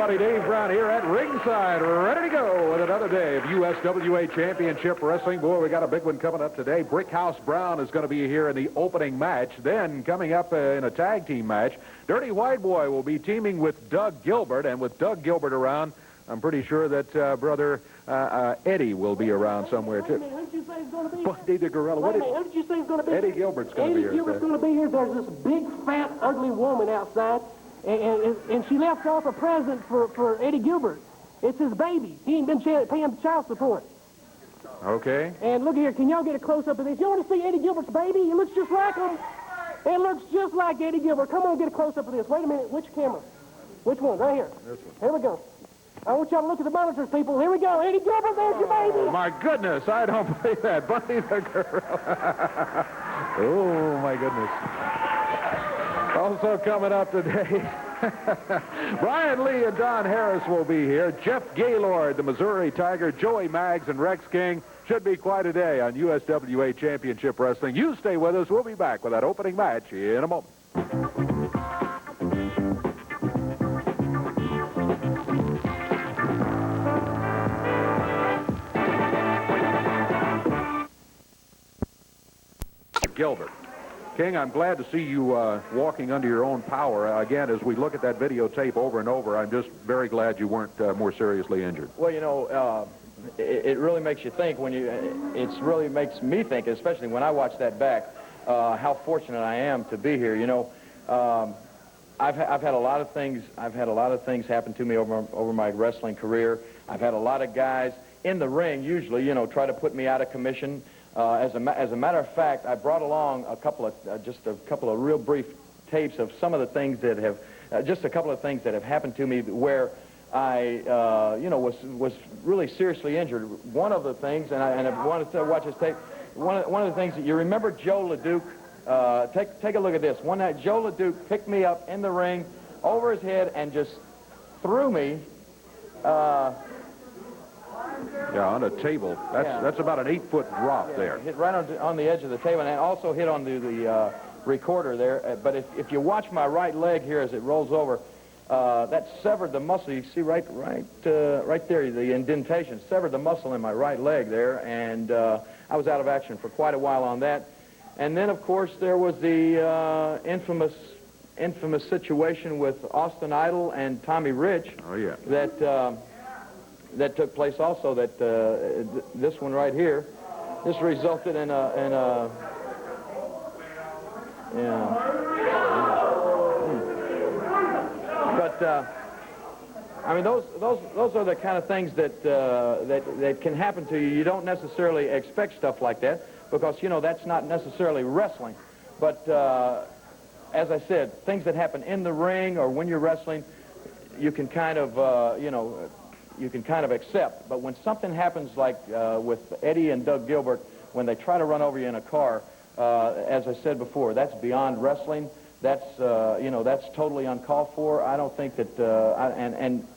buddy Dave Brown here at ringside, ready to go with another day of USWA Championship Wrestling. Boy, we got a big one coming up today. Brickhouse Brown is going to be here in the opening match. Then, coming up in a tag team match, Dirty White Boy will be teaming with Doug Gilbert. And with Doug Gilbert around, I'm pretty sure that brother Eddie will be around somewhere, too. Who did you say is going to be Buddy the Gorilla. Wait a minute, who did you say is going to be Eddie Gilbert's going to be here. Eddie Gilbert's going to be here. There's this big, fat, ugly woman outside. And she left off a present for Eddie Gilbert. It's his baby. He ain't been paying child support. Okay. And look here, can y'all get a close-up of this? You want to see Eddie Gilbert's baby? It looks just like him. It looks just like Eddie Gilbert. Come on, get a close-up of this. Wait a minute, which camera? Which one? Right here. This one. Here we go. I want y'all to look at the monitors, people. Here we go. Eddie Gilbert, there's your baby. Oh, my goodness, I don't believe that. Buddy the Gorilla. Oh, my goodness. Also coming up today, Brian Lee and Don Harris will be here. Jeff Gaylord, the Missouri Tiger, Joey Maggs, and Rex King. Should be quite a day on USWA Championship Wrestling. You stay with us. We'll be back with that opening match in a moment. Gilbert. King, I'm glad to see you walking under your own power. Again, as we look at that videotape over and over, I'm just very glad you weren't more seriously injured. Well, you know, it really makes you think when you, it really makes me think, especially when I watch that back, how fortunate I am to be here. You know, I've had a lot of things, happen to me over my wrestling career. I've had a lot of guys in the ring, usually, you know, try to put me out of commission. As a matter of fact, I brought along just a couple of real brief tapes of some of the things that have, just a couple of things that have happened to me where I, you know, was really seriously injured. One of the things, and I wanted to watch this tape. One of the things that you remember, Joe LeDuc. Take a look at this. One night, Joe LeDuc picked me up in the ring, over his head, and just threw me. Yeah, on a table. That's about an 8-foot drop there. Hit right on the edge of the table, and also hit onto the recorder there. But if you watch my right leg here as it rolls over, that severed the muscle. You see right there, the indentation severed the muscle in my right leg there, and I was out of action for quite a while on that. And then, of course, there was the infamous situation with Austin Idol and Tommy Rich. Oh yeah. That took place also. That this one right here, this resulted in a yeah. But I mean, those are the kind of things that can happen to you. You don't necessarily expect stuff like that because, you know, that's not necessarily wrestling. But as I said, things that happen in the ring or when you're wrestling, you can kind of you know, you can kind of accept. But when something happens like with Eddie and Doug Gilbert, when they try to run over you in a car, as I said before, that's beyond wrestling. That's you know, that's totally uncalled for. I don't think that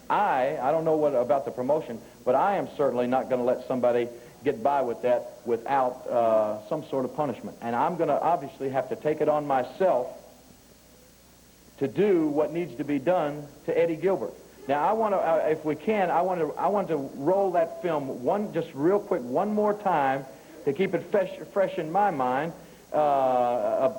I don't know what about the promotion, but I am certainly not going to let somebody get by with that without some sort of punishment. And I'm going to obviously have to take it on myself to do what needs to be done to Eddie Gilbert. Now, I want to, if we can, I want to roll that film just real quick one more time to keep it fresh in my mind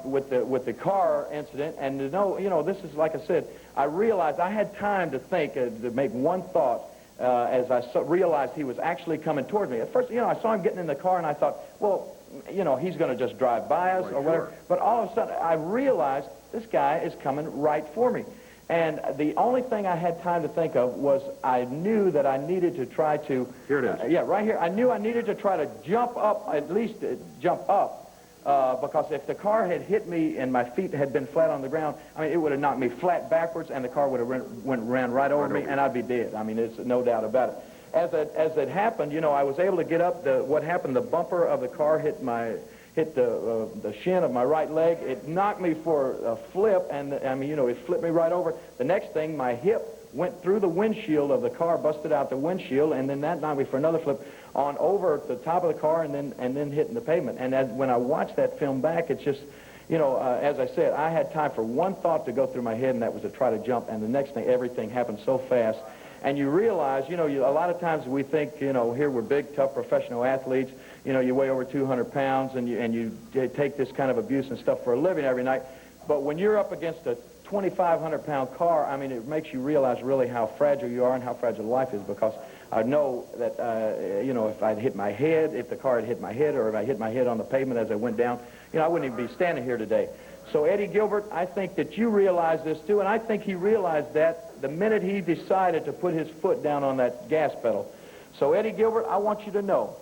with the car incident, and to know, you know, this is, like I said, I realized I had time to think, to make one thought as I realized he was actually coming toward me. At first, you know, I saw him getting in the car, and I thought, well, you know, he's going to just drive by us or whatever. But all of a sudden, I realized this guy is coming right for me. And the only thing I had time to think of was I knew that I needed to try to... Here it is. Yeah, right here. I knew I needed to try to jump up, at least jump up, because if the car had hit me and my feet had been flat on the ground, I mean, it would have knocked me flat backwards and the car would have ran right over me and I'd be dead. I mean, there's no doubt about it. As it happened, you know, I was able to get up. What happened, the bumper of the car hit the shin of my right leg. It knocked me for a flip, and I mean, you know, it flipped me right over. The next thing, my hip went through the windshield of the car, busted out the windshield, and then that knocked me for another flip on over the top of the car, and then hitting the pavement. And when I watch that film back, it's just, you know, as I said, I had time for one thought to go through my head, and that was to try to jump, and the next thing, everything happened so fast. And you realize, you know, a lot of times we think, you know, here we're big, tough professional athletes. You know, you weigh over 200 pounds, and you take this kind of abuse and stuff for a living every night. But when you're up against a 2,500-pound car, I mean, it makes you realize really how fragile you are and how fragile life is, because I know that, you know, if I'd hit my head, if the car had hit my head, or if I hit my head on the pavement as I went down, you know, I wouldn't even be standing here today. So, Eddie Gilbert, I think that you realize this, too, and I think he realized that the minute he decided to put his foot down on that gas pedal. So, Eddie Gilbert, I want you to know,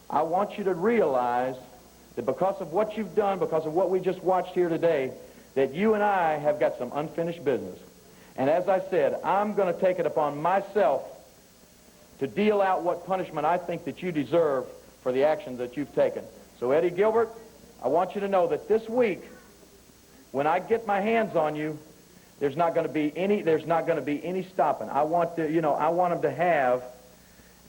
I want you to realize that because of what you've done, because of what we just watched here today, that you and I have got some unfinished business. And as I said, I'm going to take it upon myself to deal out what punishment I think that you deserve for the actions that you've taken. So, Eddie Gilbert, I want you to know that this week, when I get my hands on you, there's not going to be any stopping. I want to, you know, I want them to have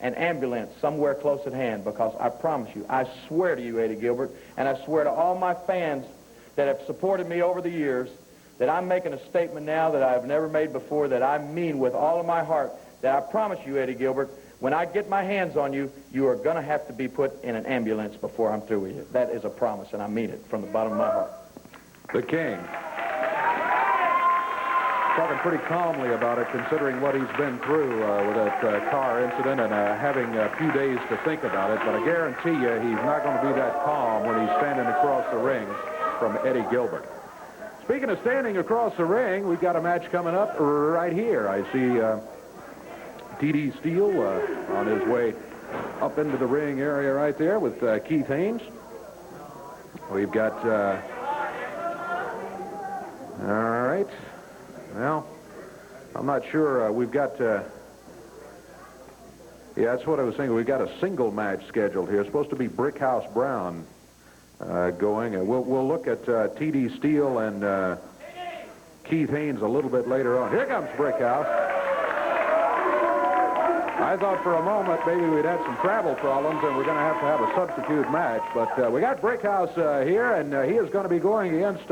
an ambulance somewhere close at hand, because I promise you, I swear to you, Eddie Gilbert, and I swear to all my fans that have supported me over the years, that I'm making a statement now that I've never made before, that I mean with all of my heart, that I promise you, Eddie Gilbert, when I get my hands on you, you are going to have to be put in an ambulance before I'm through with you. That is a promise, and I mean it from the bottom of my heart. The King. Talking pretty calmly about it, considering what he's been through with that car incident, and having a few days to think about it. But I guarantee you he's not going to be that calm when he's standing across the ring from Eddie Gilbert. Speaking of standing across the ring, we've got a match coming up right here. I see T.D. Steele on his way up into the ring area right there with Keith Haynes. We've got, all right, well, I'm not sure. We've got, yeah, that's what I was thinking. We've got a single match scheduled here. It's supposed to be Brickhouse Brown going. We'll look at T.D. Steele and Keith Haynes a little bit later on. Here comes Brickhouse. I thought for a moment maybe we'd had some travel problems and we're going to have a substitute match, but we got Brickhouse here, and he is going to be going against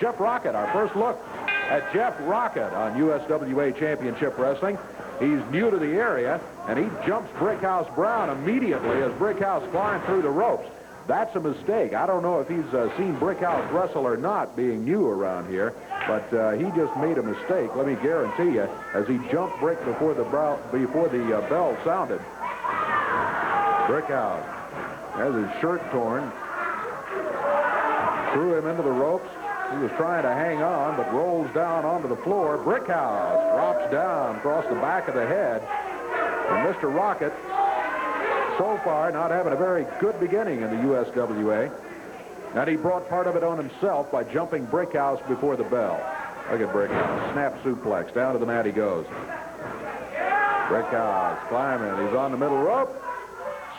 Jeff Rocket. Our first look at Jeff Rocket on USWA Championship Wrestling. He's new to the area, and he jumps Brickhouse Brown immediately as Brickhouse climbs through the ropes. That's a mistake. I don't know if he's seen Brickhouse wrestle or not, being new around here, but he just made a mistake. Let me guarantee you, as he jumped Brick before the bell sounded. Brickhouse has his shirt torn, threw him into the ropes. He was trying to hang on, but rolls down onto the floor. Brickhouse drops down across the back of the head, and Mr. Rocket, so far, not having a very good beginning in the USWA. And he brought part of it on himself by jumping Brickhouse before the bell. Look at Brickhouse. Snap suplex. Down to the mat he goes. Brickhouse climbing. He's on the middle rope.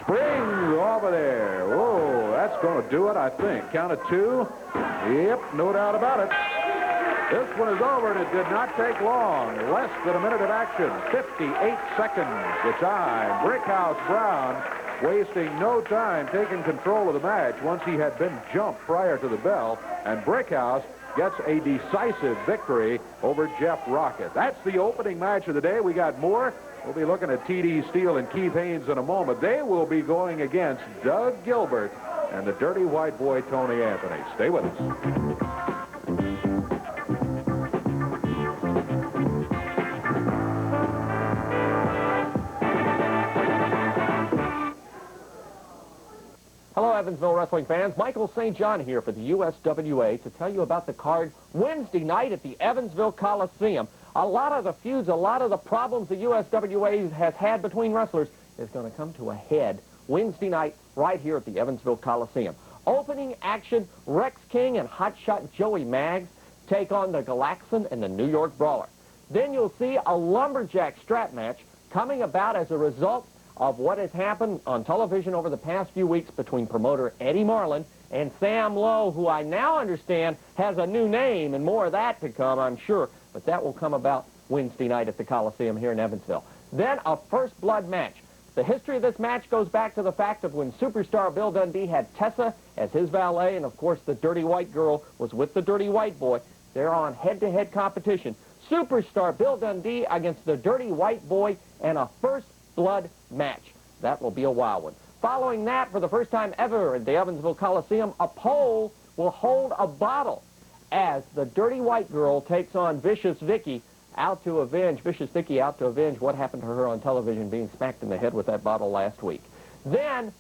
Springs over there. Whoa, that's going to do it, I think. Count of two. Yep, no doubt about it. This one is over, and it did not take long. Less than a minute of action. 58 seconds the time. Brickhouse Brown wasting no time taking control of the match once he had been jumped prior to the bell. And Brickhouse gets a decisive victory over Jeff Rocket. That's the opening match of the day. We got more. We'll be looking at T.D. Steele and Keith Haynes in a moment. They will be going against Doug Gilbert and the Dirty White Boy, Tony Anthony. Stay with us. Hello, Evansville wrestling fans. Michael St. John here for the USWA to tell you about the card Wednesday night at the Evansville Coliseum. A lot of the feuds, a lot of the problems the USWA has had between wrestlers is going to come to a head Wednesday night right here at the Evansville Coliseum. Opening action, Rex King and Hotshot Joey Maggs take on the Galaxan and the New York Brawler. Then you'll see a lumberjack strap match coming about as a result of what has happened on television over the past few weeks between promoter Eddie Marlin and Sam Lowe, who I now understand has a new name, and more of that to come, I'm sure. But that will come about Wednesday night at the Coliseum here in Evansville. Then a first blood match. The history of this match goes back to the fact of when superstar Bill Dundee had Tessa as his valet, and of course the dirty white girl was with the dirty white boy. They're on head-to-head competition. Superstar Bill Dundee against the dirty white boy in a first blood match. That will be a wild one. Following that, for the first time ever at the Evansville Coliseum, a pole will hold a bottle as the dirty white girl takes on Vicious Vicky Vicious Vicky out to avenge what happened to her on television being smacked in the head with that bottle last week. Then,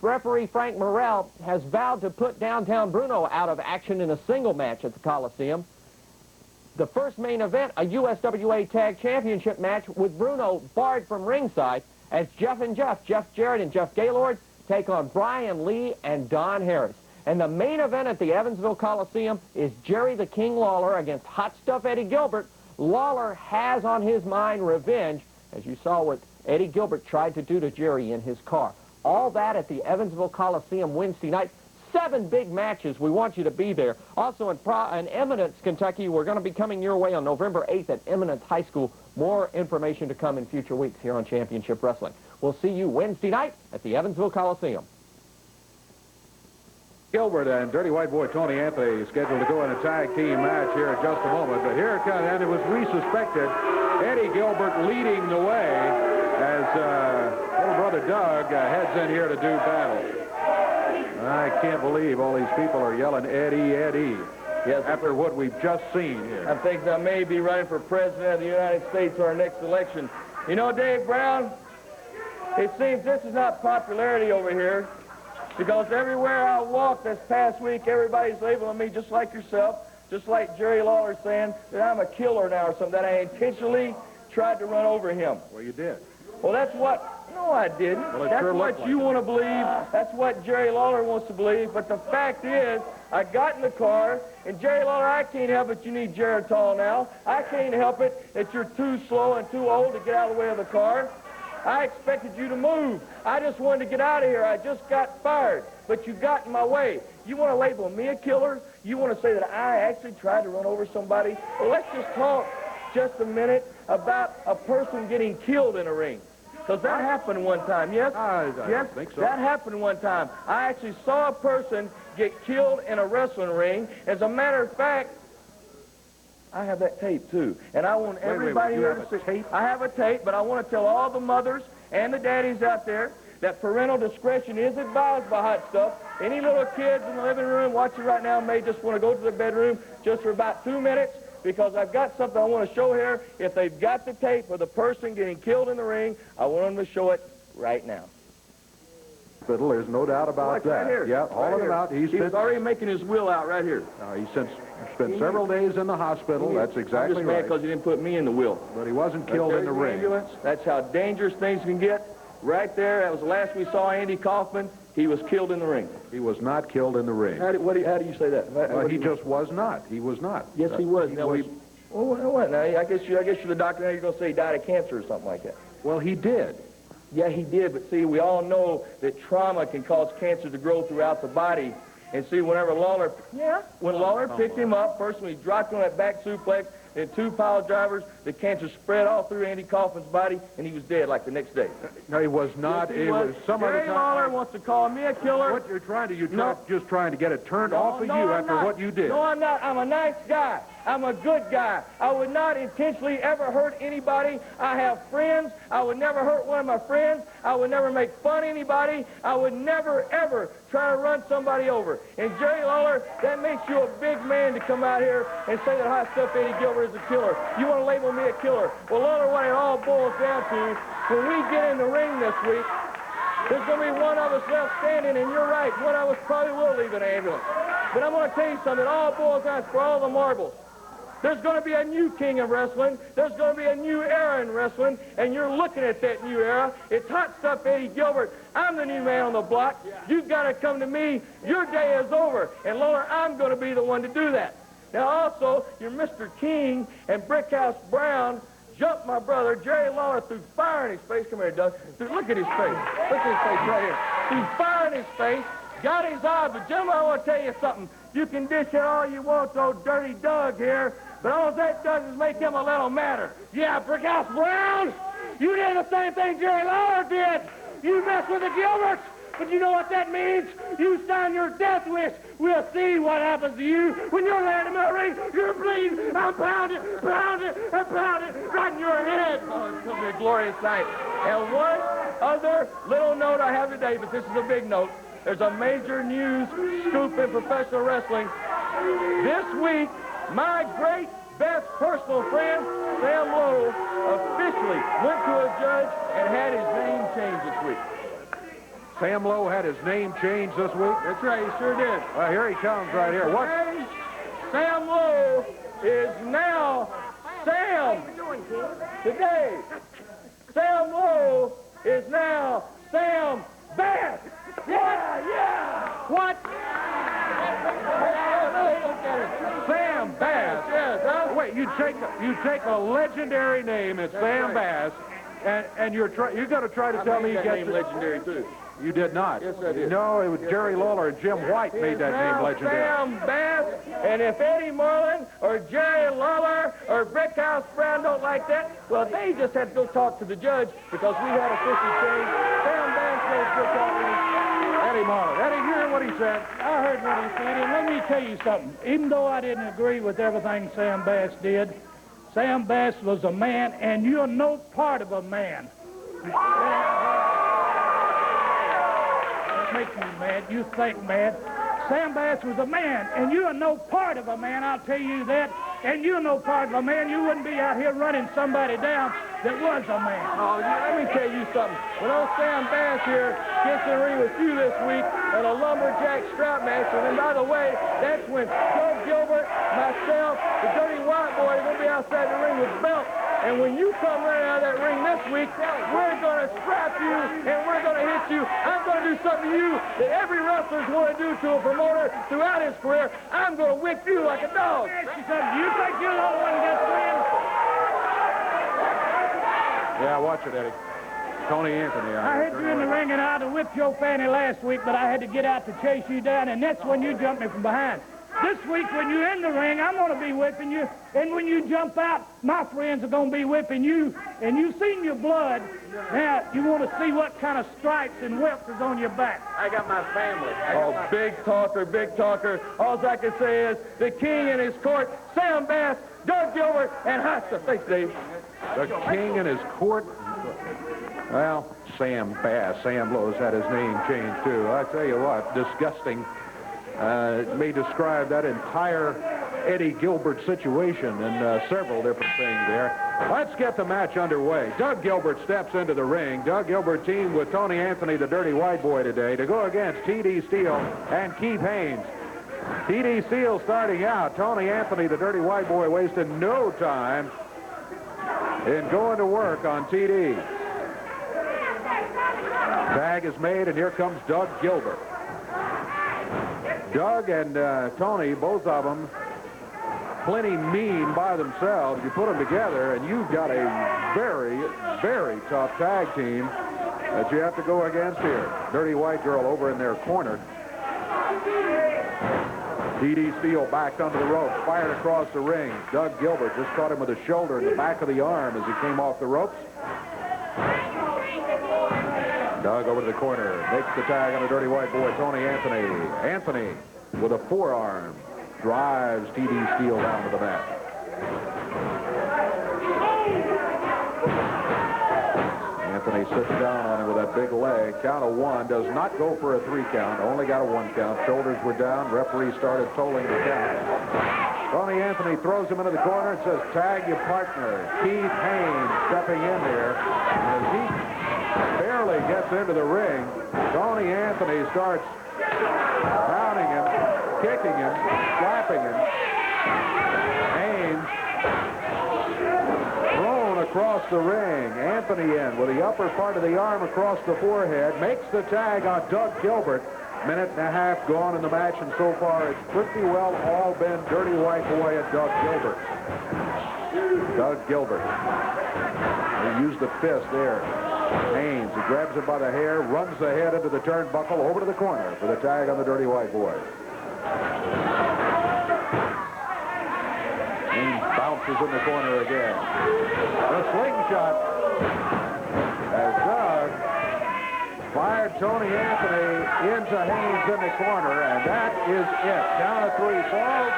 referee Frank Morrell has vowed to put Downtown Bruno out of action in a single match at the Coliseum. The first main event, a USWA Tag Championship match with Bruno barred from ringside as Jeff Jarrett and Jeff Gaylord take on Brian Lee and Don Harris. And the main event at the Evansville Coliseum is Jerry the King Lawler against Hot Stuff Eddie Gilbert. Lawler has on his mind revenge, as you saw what Eddie Gilbert tried to do to Jerry in his car. All that at the Evansville Coliseum Wednesday night. 7 big matches. We want you to be there. Also in Eminence, Kentucky, we're going to be coming your way on November 8th at Eminence High School. More information to come in future weeks here on Championship Wrestling. We'll see you Wednesday night at the Evansville Coliseum. Gilbert and Dirty White Boy Tony Anthony scheduled to go in a tag team match here in just a moment. But here it comes, and it was we-suspected Eddie Gilbert leading the way as little brother Doug heads in here to do battle. I can't believe all these people are yelling, Eddie, Eddie, yes, after what we've just seen here. I think I may be running for president of the United States for our next election. You know, Dave Brown, it seems this is not popularity over here, because everywhere I walk this past week, everybody's labeling me just like yourself, just like Jerry Lawler saying that I'm a killer now or something, that I intentionally tried to run over him. Well, you did. Well, that's what... No, I didn't. Well, that's sure what like you want to believe. That's what Jerry Lawler wants to believe. But the fact is, I got in the car, and Jerry Lawler, I can't help it. You need Geritol now. I can't help it that you're too slow and too old to get out of the way of the car. I expected you to move. I just wanted to get out of here. I just got fired. But you got in my way. You want to label me a killer? You want to say that I actually tried to run over somebody? Well, let's just talk just a minute about a person getting killed in a ring. Because that happened one time, yes? I think so. That happened one time. I actually saw a person get killed in a wrestling ring. As a matter of fact, I have that tape, too. And I want everybody here to see. I have a tape, but I want to tell all the mothers and the daddies out there that parental discretion is advised by Hot Stuff. Any little kids in the living room watching right now may just want to go to their bedroom just for about 2 minutes, because I've got something I want to show here. If they've got the tape of the person getting killed in the ring, I want them to show it right now. There's no doubt about that. Right here. Yeah, all of them out. He's already making his will out right here. He spent several days in the hospital. That's exactly right. I'm just mad because he didn't put me in the will. But he wasn't killed in the ring. Ambulance. That's how dangerous things can get. Right there, that was the last we saw Andy Kaufman. He was killed in the ring. He was not killed in the ring. How do you say that? Well, he just was not. He was not. Yes, he was. What? Now, I guess you're the doctor. Now you're going to say he died of cancer or something like that. Well, he did. Yeah, he did. But see, we all know that trauma can cause cancer to grow throughout the body. And see, when Lawler picked him up, first when he dropped on that back suplex, and 2 pile drivers, the cancer spread all through Andy Kaufman's body, and he was dead like the next day. No, he was not. Yes, he was. Jerry Lawler wants to call me a killer. What you're trying to, just trying to get it turned off of you after what you did. No, I'm not. I'm a nice guy. I'm a good guy. I would not intentionally ever hurt anybody. I have friends. I would never hurt one of my friends. I would never make fun of anybody. I would never, ever try to run somebody over. And Jerry Lawler, that makes you a big man to come out here and say that Hot Stuff Eddie Gilbert is a killer. You want to label me a killer. Well, Lawler, what it all boils down to, when we get in the ring this week, there's going to be one of us left standing, and you're right, one of us probably will leave an ambulance. But I'm going to tell you something, it all boils down for all the marbles. There's going to be a new king of wrestling. There's going to be a new era in wrestling, and you're looking at that new era. It's Hot Stuff Eddie Gilbert. I'm the new man on the block. You've got to come to me. Your day is over. And, Lawler, I'm going to be the one to do that. Now, also, your Mr. King and Brickhouse Brown jumped my brother, Jerry Lawler, through fire in his face. Come here, Doug. Look at his face. Look at his face right here. Through fire in his face. Got his eye. But, gentlemen, I want to tell you something. You can dish it all you want, though, Dirty Doug here. but all that does is make him a little madder. Yeah, Brickhouse Brown, you did the same thing Jerry Lawler did. You messed with the Gilberts, but you know what that means? You sign your death wish. We'll see what happens to you when you're laying in the ring. You're bleeding. I'm pounding right in your head. Oh, it's going to be a glorious night. And one other little note I have today, but this is a big note. There's a major news scoop in professional wrestling. This week, my great best personal friend, Sam Lowe, officially went to a judge and had his name changed this week. Sam Lowe had his name changed this week? That's right, he sure did. Well, here he comes right here. What? Sam Lowe is now Sam. Today, Sam Lowe is now Sam Bass. Yeah. What? Sam Bass. Yes, huh? Wait, you take a legendary name, it's Sam right. Bass, and you're going to try to tell me he that gets name it. legendary too. You did not. Yes, I did. No, it was Jerry Lawler and Jim White made that name legendary. Sam Bass, and if Eddie Marlin or Jerry Lawler or Brickhouse Brown don't like that, well, they just had to go talk to the judge because we had officially changed. Sam Bass knows good talking. Eddie Marlin. Eddie, you heard what he said? I heard what he said, and let me tell you something. Even though I didn't agree with everything Sam Bass did, Sam Bass was a man, and you're no part of a man. That makes you mad. You think mad. Sam Bass was a man, and you are no part of a man, I'll tell you that. And you're no part of a man. You wouldn't be out here running somebody down that was a man. Oh, let me tell you something. When old Sam Bass here gets in the ring with you this week in a lumberjack strap match, and then, by the way, that's when Doug Gilbert, myself, the Dirty White Boy are going to be outside the ring with belts. And when you come running out of that ring this week, we're going to strap you and we're going to hit you. I'm going to do something to you that every wrestler's going to do to a promoter throughout his career. I'm going to whip you like a dog. You think you're the only one that gets wins? Yeah, watch it, Eddie. Tony Anthony. I had you in the ring, and I'd have whipped your fanny last week, but I had to get out to chase you down, and that's when you jumped me from behind. This week, when you're in the ring, I'm going to be whipping you, and when you jump out, my friends are going to be whipping you, and you've seen your blood. Now, you want to see what kind of stripes and whips is on your back. I got my family. Big talker, big talker. All I can say is the king in his court, Sam Bass, Doug Gilbert, and Hasta. Thanks, Dave. The king in his court. Well, Sam Bass. Sam Lowe's had his name changed, too. I tell you what, disgusting. May describe that entire Eddie Gilbert situation and several different things there. Let's get the match underway. Doug Gilbert steps into the ring. Doug Gilbert teamed with Tony Anthony, the Dirty White Boy, today to go against T.D. Steele and Keith Haynes. T.D. Steele starting out. Tony Anthony, the Dirty White Boy, wasted no time in going to work on T.D. Tag is made, and here comes Doug Gilbert. Doug and Tony, both of them, plenty mean by themselves. You put them together, and you've got a very, very tough tag team that you have to go against here. Dirty White Girl over in their corner. T.D. Steele backed under the ropes, fired across the ring. Doug Gilbert just caught him with a shoulder in the back of the arm as he came off the ropes. Doug over to the corner, makes the tag on the Dirty White Boy, Tony Anthony. Anthony with a forearm drives T.D. Steele down to the mat. Anthony sits down on him with that big leg. Count of one, does not go for a 3 count, only got a 1 count. Shoulders were down, referee started tolling the count. Tony Anthony throws him into the corner and says, tag your partner. Keith Haynes stepping in there. And as he barely gets into the ring, Tony Anthony starts pounding him, kicking him, slapping him. Haynes thrown across the ring. Anthony in with the upper part of the arm across the forehead, makes the tag on Doug Gilbert. Minute and a half gone in the match, and so far it's pretty well all been Dirty White Boy and Doug Gilbert. Doug Gilbert. He used the fist there. Haynes, he grabs him by the hair, runs the head into the turnbuckle, over to the corner for the tag on the Dirty White Boy. Haynes Bounces in the corner again. The slingshot as Doug fired Tony Anthony into Haynes in the corner, and that is it. Down to 3 falls.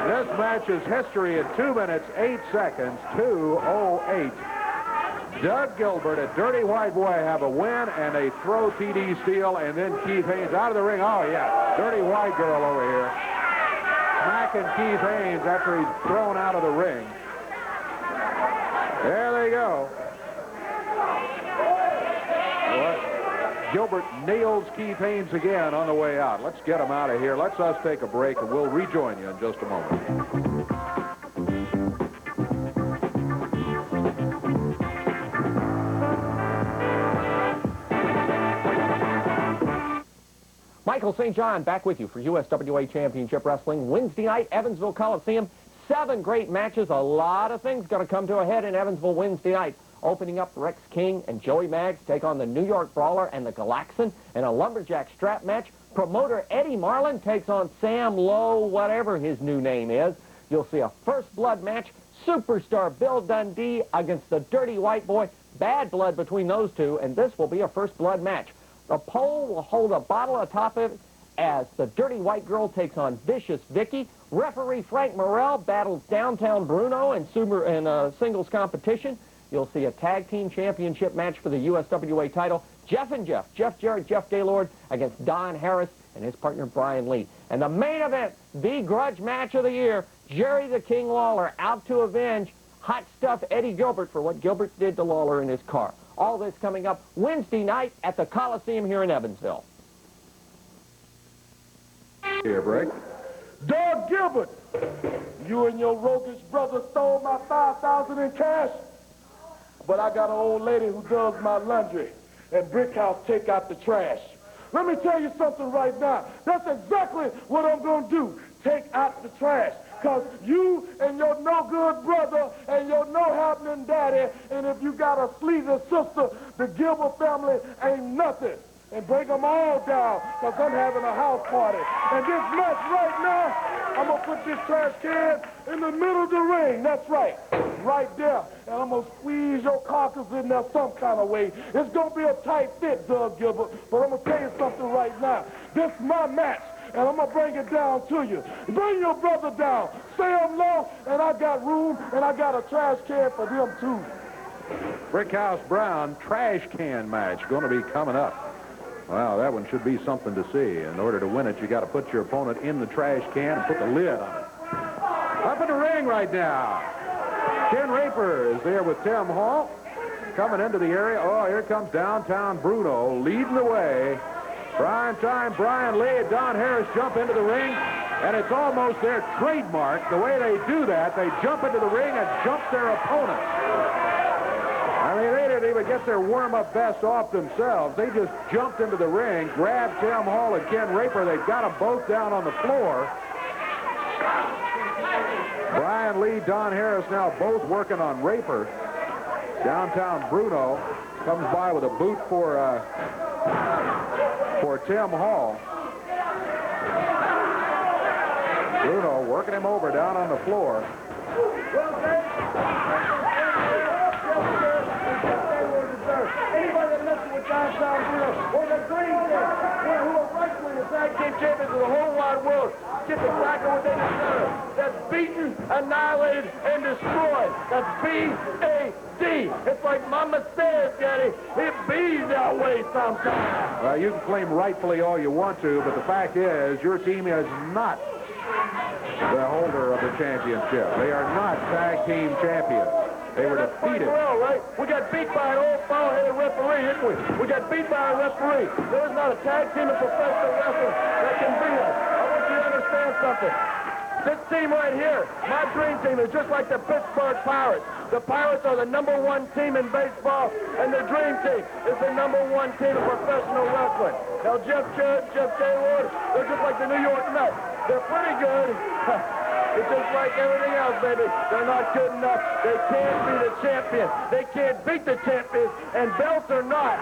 This match is history in 2 minutes, 8 seconds, 2:08. Doug Gilbert and Dirty White Boy have a win and a throw TD steal, and then Keith Haynes out of the ring. Oh, yeah, Dirty White Girl over here. Smacking Keith Haynes after he's thrown out of the ring. There they go. Gilbert nails Keith Haynes again on the way out. Let's get him out of here. Let's us take a break, and we'll rejoin you in just a moment. Michael St. John back with you for USWA Championship Wrestling. Wednesday night, Evansville Coliseum. 7 great matches. A lot of things going to come to a head in Evansville Wednesday night. Opening up, Rex King and Joey Maggs take on the New York Brawler and the Galaxan in a lumberjack strap match. Promoter Eddie Marlin takes on Sam Lowe, whatever his new name is. You'll see a first blood match. Superstar Bill Dundee against the Dirty White Boy. Bad blood between those two, and this will be a first blood match. The pole will hold a bottle atop it as the Dirty White Girl takes on Vicious Vicky. Referee Frank Morrell battles Downtown Bruno in singles competition. You'll see a tag team championship match for the USWA title. Jeff and Jeff, Jeff Jarrett, Jeff Gaylord against Don Harris and his partner Brian Lee. And the main event, the grudge match of the year, Jerry the King Lawler out to avenge hot stuff Eddie Gilbert for what Gilbert did to Lawler in his car. All this coming up Wednesday night at the Coliseum here in Evansville. Here, break. Doug Gilbert, you and your roguish brother stole my $5,000 in cash, but I got an old lady who does my laundry and Brickhouse take out the trash. Let me tell you something right now. That's exactly what I'm going to do. Take out the trash. Because you and your no-good brother and your no-happening daddy, and if you got a sleazy sister, the Gilbert family ain't nothing. And bring them all down, because I'm having a house party. And this match right now, I'm going to put this trash can in the middle of the ring. That's right. Right there. And I'm going to squeeze your carcass in there some kind of way. It's going to be a tight fit, Doug Gilbert. But I'm going to tell you something right now. This is my match. And I'm going to bring it down to you. Bring your brother down. Sam Lowe, and I got room, and I got a trash can for them, too. Brickhouse Brown trash can match going to be coming up. Wow, that one should be something to see. In order to win it, you got to put your opponent in the trash can and put the lid on it. Up in the ring right now. Ken Raper is there with Tim Hall. Coming into the area. Oh, here comes Downtown Bruno leading the way. Prime time, Brian Lee and Don Harris jump into the ring, and it's almost their trademark. The way they do that, they jump into the ring and jump their opponent. I mean, they didn't even get their warm-up vest off themselves. They just jumped into the ring, grabbed Tim Hall and Ken Raper. They've got them both down on the floor. Brian Lee, Don Harris now both working on Raper. Downtown Bruno comes by with a boot for Tim Hall. Bruno working him over down on the floor. Anybody that messes with Downtown Bruno or the Green Day, who are wrestling the tag team champions of the whole wide world, get the back of what they deserve. That's beaten, annihilated, and destroyed. That's B-A-D. It's like Mama says, Daddy, it bees that way sometimes. Well, you can claim rightfully all you want to, but the fact is your team is not the holder of the championship. They are not tag team champions. They were defeated. Well, right? We got beat by an old bald-headed referee, didn't we? We got beat by a referee. There is not a tag team in professional wrestling that can beat us. I want you to understand something. This team right here, my dream team, is just like the Pittsburgh Pirates. The Pirates are the #1 team in baseball, and the dream team is the #1 team in professional wrestling. Now, Jeff Jarrett, Jeff Gaylord, they're just like the New York Mets. They're pretty good. It's just like everything else, baby. They're not good enough. They can't be the champions. They can't beat the champions, and belts or not,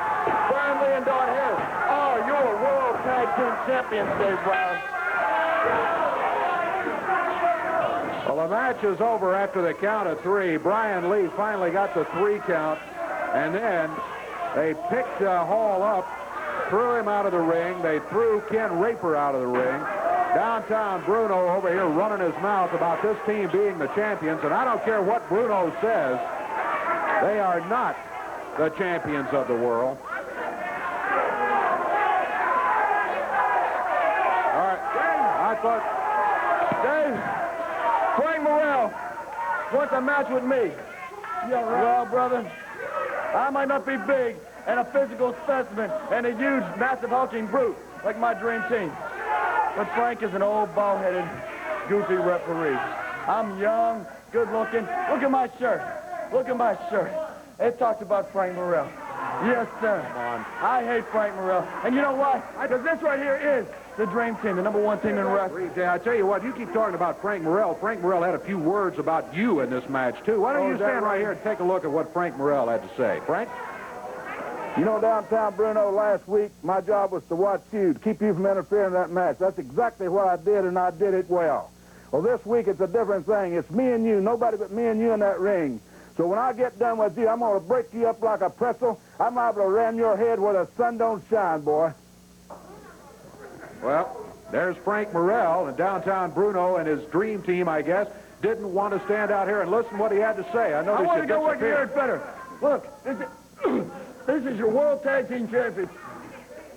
Brian Lee and Don Harris are your world tag team champions, Dave Brown. Well, the match is over after the count of 3. Brian Lee finally got the 3 count, and then they picked Hall up, threw him out of the ring. They threw Ken Raper out of the ring. Downtown Bruno over here running his mouth about this team being the champions, and I don't care what Bruno says, they are not the champions of the world. All right, I thought... Dave, Frank Morrell wants a match with me. Well, brother, I might not be big and a physical specimen and a huge, massive, hulking brute like my dream team. But Frank is an old, bald-headed, goofy referee. I'm young, good-looking. Look at my shirt. Look at my shirt. It talks about Frank Morrell. Yes, sir. Come on. I hate Frank Morrell. And you know why? Because this right here is the dream team, the #1 team in wrestling. I tell you what, you keep talking about Frank Morrell. Frank Morrell had a few words about you in this match, too. Why don't you stand right here and take a look at what Frank Morrell had to say? Frank? You know, downtown Bruno, last week, my job was to watch you, to keep you from interfering in that match. That's exactly what I did, and I did it well. Well, this week, it's a different thing. It's me and you, nobody but me and you in that ring. So when I get done with you, I'm going to break you up like a pretzel. I'm liable to ram your head where the sun don't shine, boy. Well, there's Frank Morrell, and downtown Bruno and his dream team, I guess, didn't want to stand out here and listen to what he had to say. I want to go work here better. Look, this is your World Tag Team Champion.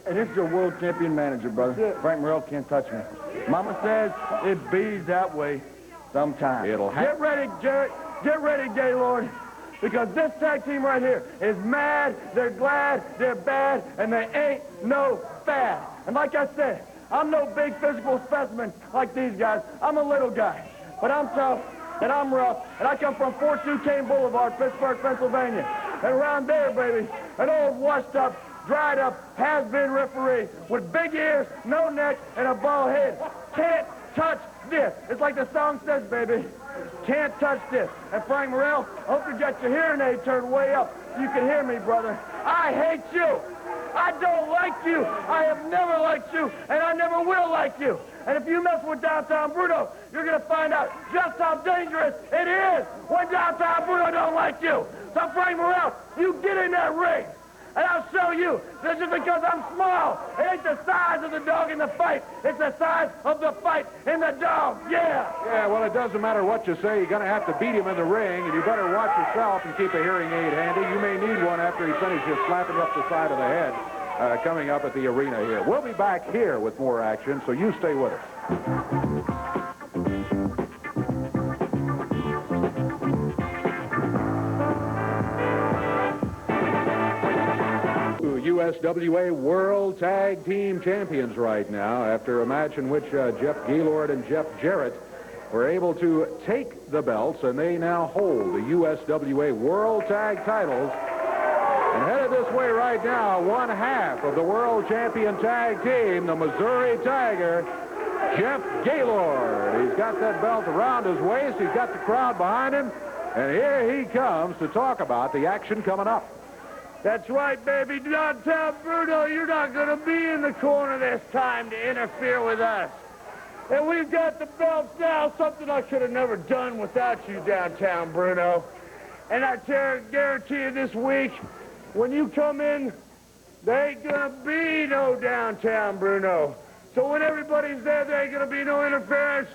And this is your World Champion Manager, brother. Frank Morrell can't touch me. Mama says it bees that way sometimes. It'll happen. Get ready, Jarrett. Get ready, Gaylord. Because this tag team right here is mad, they're glad, they're bad, and they ain't no fad. And like I said, I'm no big physical specimen like these guys. I'm a little guy. But I'm tough, and I'm rough, and I come from 42 Kane Boulevard, Pittsburgh, Pennsylvania. And around there, baby, an old washed-up, dried-up, has-been referee with big ears, no neck, and a bald head. Can't touch this. It's like the song says, baby. Can't touch this. And Frank Morrell, I hope you got your hearing aid turned way up so you can hear me, brother. I hate you. I don't like you. I have never liked you, and I never will like you. And if you mess with downtown Bruno, you're going to find out just how dangerous it is when downtown Bruno don't like you. So, Frank Morrell, you get in that ring, and I'll show you that just because I'm small, it ain't the size of the dog in the fight. It's the size of the fight in the dog. Yeah. Yeah, well, it doesn't matter what you say. You're going to have to beat him in the ring, and you better watch yourself and keep a hearing aid handy. You may need one after he finishes slapping up the side of the head coming up at the arena here. We'll be back here with more action, so you stay with us. USWA World Tag Team Champions right now after a match in which Jeff Gaylord and Jeff Jarrett were able to take the belts, and they now hold the USWA World Tag titles. And headed this way right now, one half of the World Champion Tag Team, the Missouri Tiger, Jeff Gaylord. He's got that belt around his waist. He's got the crowd behind him. And here he comes to talk about the action coming up. That's right, baby. Downtown Bruno, you're not going to be in the corner this time to interfere with us. And we've got the belts now, something I could have never done without you, downtown Bruno. And I guarantee you this week, when you come in, there ain't going to be no downtown Bruno. So when everybody's there, there ain't going to be no interference.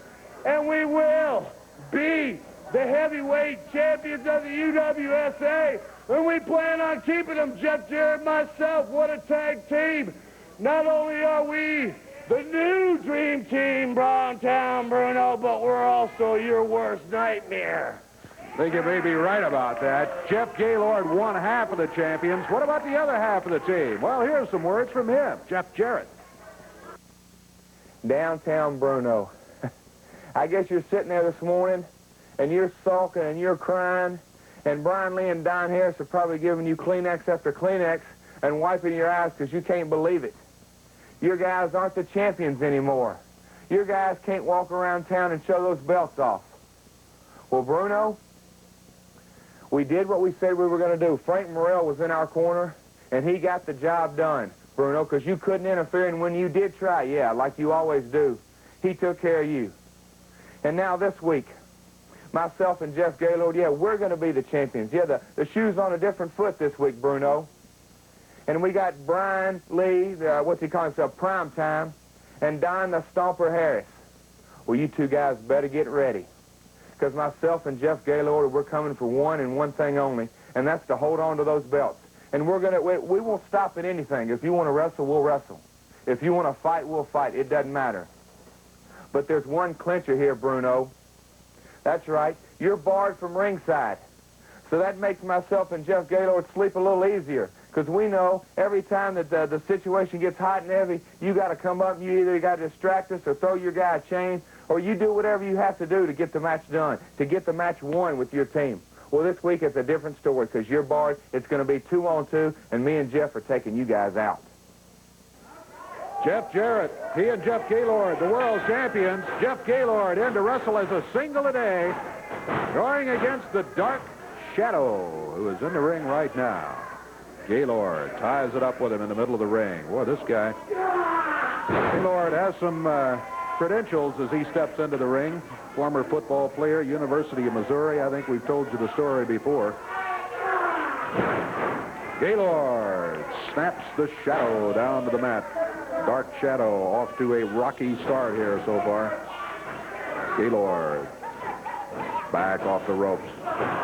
And we will be the heavyweight champions of the USWA. And we plan on keeping them, Jeff Jarrett, myself. What a tag team. Not only are we the new dream team, Browntown Bruno, but we're also your worst nightmare. I think you may be right about that. Jeff Gaylord, one half of the champions. What about the other half of the team? Well, here's some words from him, Jeff Jarrett. Downtown Bruno. I guess you're sitting there this morning, and you're sulking and you're crying, and Brian Lee and Don Harris are probably giving you Kleenex after Kleenex and wiping your eyes because you can't believe it. Your guys aren't the champions anymore. Your guys can't walk around town and show those belts off. Well, Bruno, we did what we said we were going to do. Frank Morrell was in our corner, and he got the job done, Bruno, because you couldn't interfere, and when you did try, yeah, like you always do, he took care of you. And now this week, myself and Jeff Gaylord, yeah, we're going to be the champions. Yeah, the shoe's on a different foot this week, Bruno. And we got Brian Lee, what's he call himself, Prime Time, and Don the Stomper Harris. Well, you two guys better get ready. Because myself and Jeff Gaylord, we're coming for one and one thing only, and that's to hold on to those belts. And we won't stop at anything. If you want to wrestle, we'll wrestle. If you want to fight, we'll fight. It doesn't matter. But there's one clincher here, Bruno. That's right. You're barred from ringside. So that makes myself and Jeff Gaylord sleep a little easier. Because we know every time that the situation gets hot and heavy, you got to come up and you either got to distract us or throw your guy a chain, or you do whatever you have to do to get the match done, to get the match won with your team. Well, this week it's a different story because you're barred. It's going to be 2-on-2, and me and Jeff are taking you guys out. Jeff Jarrett, he and Jeff Gaylord, the world champions. Jeff Gaylord in to wrestle as a single today, going against the Dark Shadow, who is in the ring right now. Gaylord ties it up with him in the middle of the ring. Boy, this guy, Gaylord has some credentials as he steps into the ring. Former football player, University of Missouri. I think we've told you the story before. Gaylord snaps the Shadow down to the mat. Dark Shadow off to a rocky start here so far. Gaylord back off the ropes.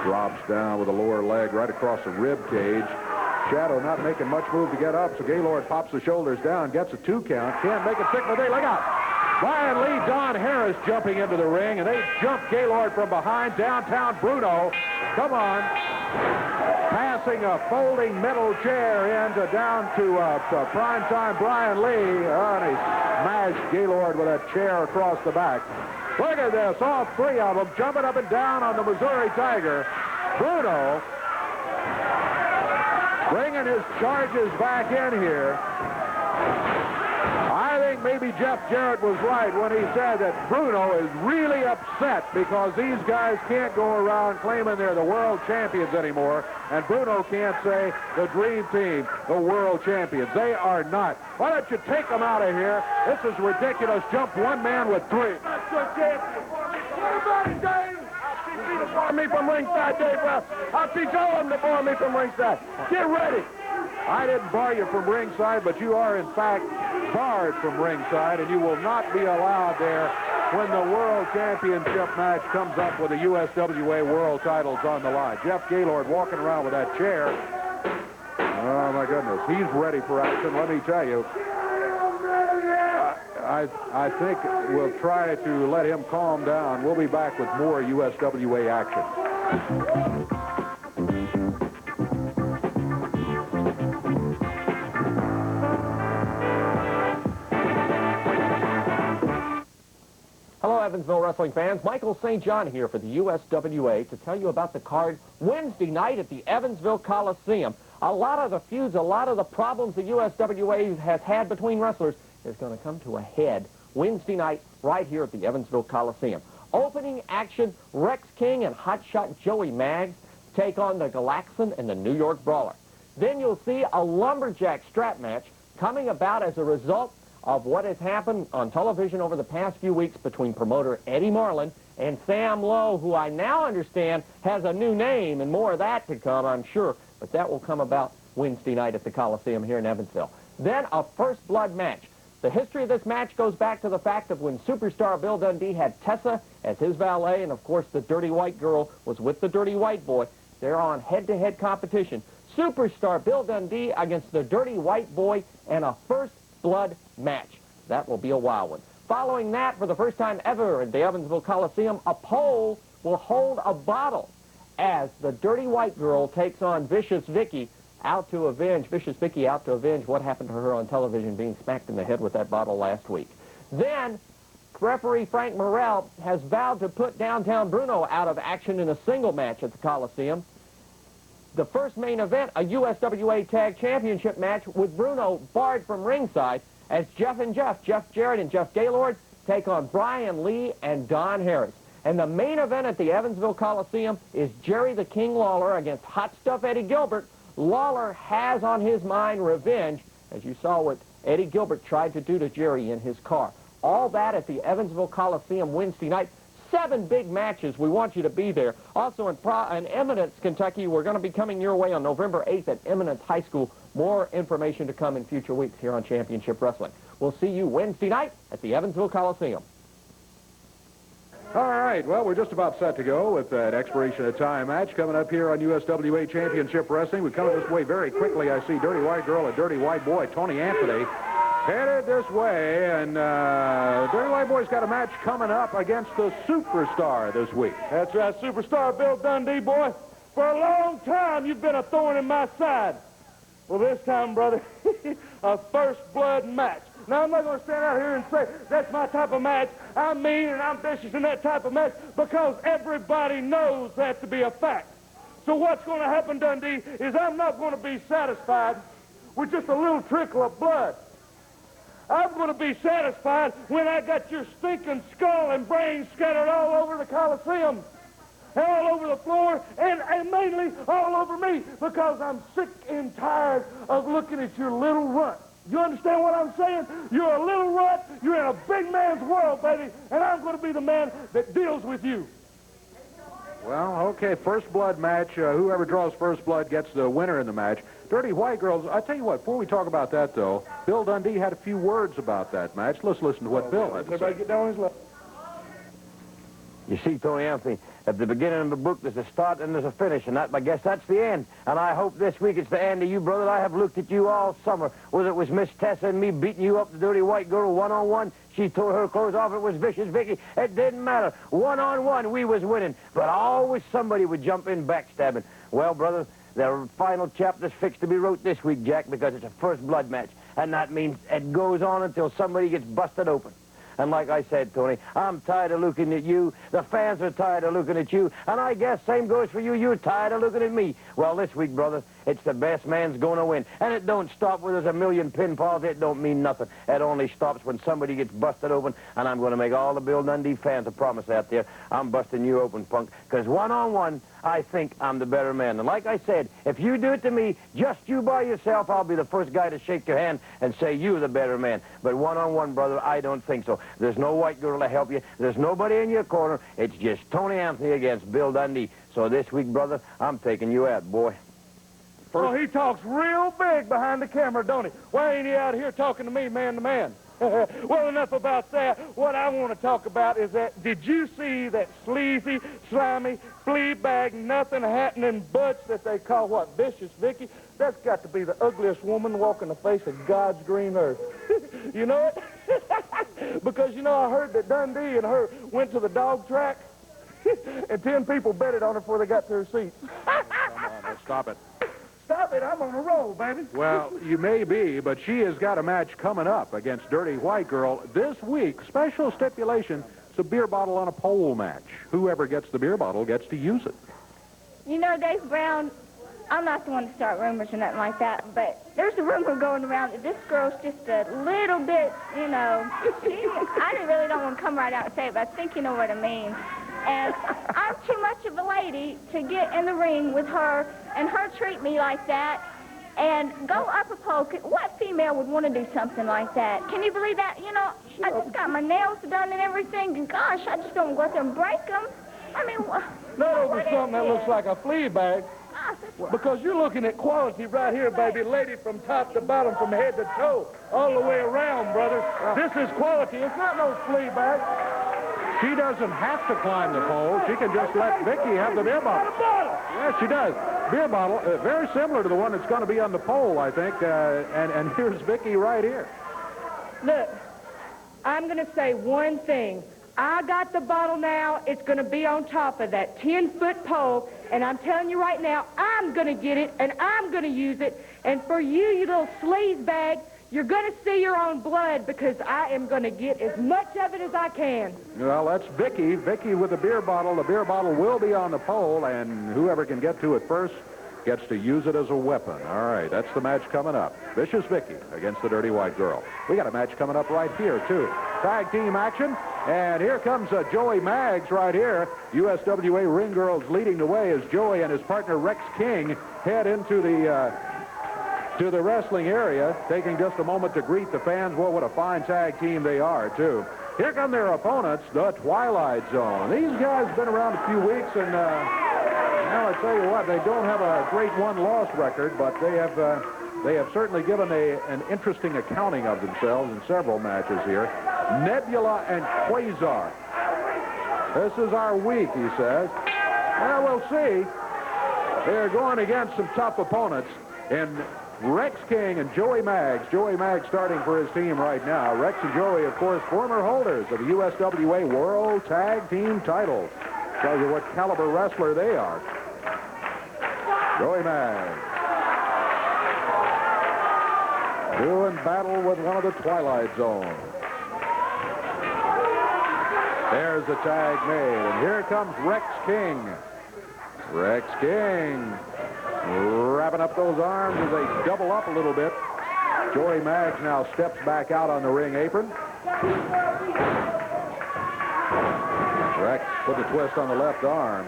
Drops down with the lower leg right across the rib cage. Shadow not making much move to get up, so Gaylord pops the shoulders down, gets a 2 count. Can't make it stick with it. Look out! Brian Lee, Don Harris jumping into the ring, and they jump Gaylord from behind. Downtown Bruno, come on. Passing a folding metal chair in down to primetime Brian Lee. And he smashed Gaylord with a chair across the back. Look at this, all 3 of them jumping up and down on the Missouri Tiger. Bruno bringing his charges back in here. I think maybe Jeff Jarrett was right when he said that Bruno is really upset because these guys can't go around claiming they're the world champions anymore, and Bruno can't say the Dream Team, the world champions. They are not. Why don't you take them out of here? This is ridiculous. Jump one man with 3. That's your champion. Everybody, Dave! I'll teach you to bar me from ringside, Dave. I'll teach all of them to bar me from ringside. Get ready. I didn't bar you from ringside, but you are, in fact, barred from ringside, and you will not be allowed there when the World Championship match comes up with the USWA World titles on the line. Jeff Gaylord walking around with that chair. Oh, my goodness. He's ready for action, let me tell you. I think we'll try to let him calm down. We'll be back with more USWA action. Hello, Evansville wrestling fans. Michael St. John here for the USWA to tell you about the card Wednesday night at the Evansville Coliseum. A lot of the feuds, a lot of the problems the USWA has had between wrestlers is going to come to a head Wednesday night right here at the Evansville Coliseum. Opening action, Rex King and Hotshot Joey Maggs take on the Galaxan and the New York Brawler. Then you'll see a lumberjack strap match coming about as a result of what has happened on television over the past few weeks between promoter Eddie Marlin and Sam Lowe, who I now understand has a new name, and more of that to come, I'm sure. But that will come about Wednesday night at the Coliseum here in Evansville. Then a first blood match. The history of this match goes back to the fact of when superstar Bill Dundee had Tessa as his valet, and of course the Dirty White Girl was with the Dirty White Boy. They're on head-to-head competition. Superstar Bill Dundee against the Dirty White Boy and a first blood match. That will be a wild one. Following that, for the first time ever at the Evansville Coliseum, a pole will hold a bottle as the Dirty White Girl takes on Vicious Vicky out to avenge what happened to her on television, being smacked in the head with that bottle last week. Then, referee Frank Morrell has vowed to put Downtown Bruno out of action in a single match at the Coliseum. The first main event, a USWA Tag Championship match with Bruno barred from ringside as Jeff Jarrett and Jeff Gaylord take on Brian Lee and Don Harris. And the main event at the Evansville Coliseum is Jerry the King Lawler against Hot Stuff Eddie Gilbert. Lawler has on his mind revenge, as you saw what Eddie Gilbert tried to do to Jerry in his car. All that at the Evansville Coliseum Wednesday night. 7 big matches. We want you to be there. Also in Eminence, Kentucky, we're going to be coming your way on November 8th at Eminence High School. More information to come in future weeks here on Championship Wrestling. We'll see you Wednesday night at the Evansville Coliseum. All right, well, we're just about set to go with that expiration of time match coming up here on USWA Championship Wrestling. We're coming this way very quickly. I see Dirty White Girl and Dirty White Boy, Tony Anthony, headed this way. And Dirty White Boy's got a match coming up against the Superstar this week. That's right, Superstar Bill Dundee, boy. For a long time, you've been a thorn in my side. Well, this time, brother, a first blood match. Now, I'm not going to stand out here and say that's my type of match. I'm mean and I'm vicious in that type of match because everybody knows that to be a fact. So what's going to happen, Dundee, is I'm not going to be satisfied with just a little trickle of blood. I'm going to be satisfied when I got your stinking skull and brains scattered all over the Coliseum, all over the floor, and mainly all over me because I'm sick and tired of looking at your little runt. You understand what I'm saying? You're a little runt, you're in a big man's world, baby, and I'm going to be the man that deals with you. Well, okay, first blood match. Whoever draws first blood gets the winner in the match. Dirty White Girls, I tell you what, before we talk about that, though, Bill Dundee had a few words about that match. Let's listen to what Bill had to say. Everybody get down on his left. You see, Tony Anthony, at the beginning of the book, there's a start and there's a finish, and I guess that's the end. And I hope this week it's the end of you, brother. I have looked at you all summer, whether it was Miss Tessa and me beating you up, the Dirty White Girl, one-on-one. She tore her clothes off. It was Vicious Vicky. It didn't matter. One-on-one, we was winning. But always somebody would jump in backstabbing. Well, brother, the final chapter's fixed to be wrote this week, Jack, because it's a first blood match. And that means it goes on until somebody gets busted open. And like I said, Tony, I'm tired of looking at you. The fans are tired of looking at you. And I guess same goes for you. You're tired of looking at me. Well, this week, brother, it's the best man's going to win. And it don't stop where there's a million pinfalls. It don't mean nothing. It only stops when somebody gets busted open. And I'm going to make all the Bill Dundee fans a promise out there. I'm busting you open, punk. Because one-on-one, I think I'm the better man. And like I said, if you do it to me, just you by yourself, I'll be the first guy to shake your hand and say you're the better man. But one-on-one, brother, I don't think so. There's no white girl to help you. There's nobody in your corner. It's just Tony Anthony against Bill Dundee. So this week, brother, I'm taking you out, boy. Oh, he talks real big behind the camera, don't he? Why ain't he out here talking to me man to man? Well, enough about that. What I want to talk about is that, did you see that sleazy, slimy, flea bag, nothing happening butch that they call, what, Vicious Vicky? That's got to be the ugliest woman walking the face of God's green earth. You know it? Because, you know, I heard that Dundee and her went to the dog track, and 10 people betted on her before they got to her seats. Come on, let's stop it. Stop it, I'm on a roll, baby. Well, you may be, but she has got a match coming up against Dirty White Girl this week. Special stipulation, it's a beer bottle on a pole match. Whoever gets the beer bottle gets to use it. You know, Dave Brown, I'm not the one to start rumors or nothing like that, but there's a rumor going around that this girl's just a little bit, you know, I really don't want to come right out and say it, but I think you know what I mean. And I'm too much of a lady to get in the ring with her and her treat me like that and go up a pole. What female would want to do something like that? Can you believe that? You know, I just got my nails done and everything, and gosh, I just don't go out there and break them. I mean, not over something that looks like a flea bag. Because you're looking at quality right here, baby, lady, from top to bottom, from head to toe, all the way around, brother. This is quality. It's not no flea bag. She doesn't have to climb the pole. She can just let Vicky have the beer bottle. Yes, she does. Beer bottle, very similar to the one that's going to be on the pole, I think. And here's Vicky right here. Look, I'm going to say one thing. I got the bottle now. It's going to be on top of that 10-foot pole. And I'm telling you right now, I'm going to get it, and I'm going to use it. And for you, you little sleaze bag, you're going to see your own blood because I am going to get as much of it as I can. Well, that's Vicky. Vicky with the beer bottle. The beer bottle will be on the pole, and whoever can get to it first gets to use it as a weapon. All right, that's the match coming up. Vicious Vicky against the Dirty White Girl. We got a match coming up right here, too. Tag team action, and here comes Joey Maggs right here. USWA Ring Girls leading the way as Joey and his partner Rex King head into the wrestling area, taking just a moment to greet the fans. Well, what a fine tag team they are, too. Here come their opponents, the Twilight Zone. These guys have been around a few weeks, and now I tell you what, they don't have a great one-loss record, but they have certainly given an interesting accounting of themselves in several matches here. Nebula and Quasar. This is our week, he says. Well, we'll see. They're going against some tough opponents in Rex King and Joey Maggs. Joey Maggs starting for his team right now. Rex and Joey, of course, former holders of the USWA World Tag Team titles. Tells you what caliber wrestler they are. Joey Maggs doing battle with one of the Twilight Zone. There's the tag made, and here comes Rex King. Rex King wrapping up those arms as they double up a little bit. Joey Maggs now steps back out on the ring apron. Rex put the twist on the left arm.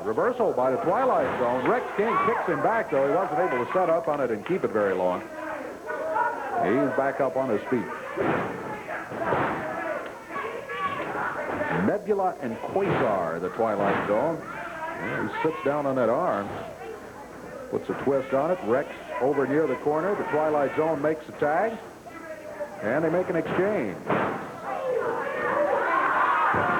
Reversal by the Twilight Zone. Rex King kicks him back, though. He wasn't able to set up on it and keep it very long. He's back up on his feet. Nebula and Quasar, the Twilight Zone. He sits down on that arm, puts a twist on it. Rex over near the corner. The Twilight Zone makes the tag, and they make an exchange.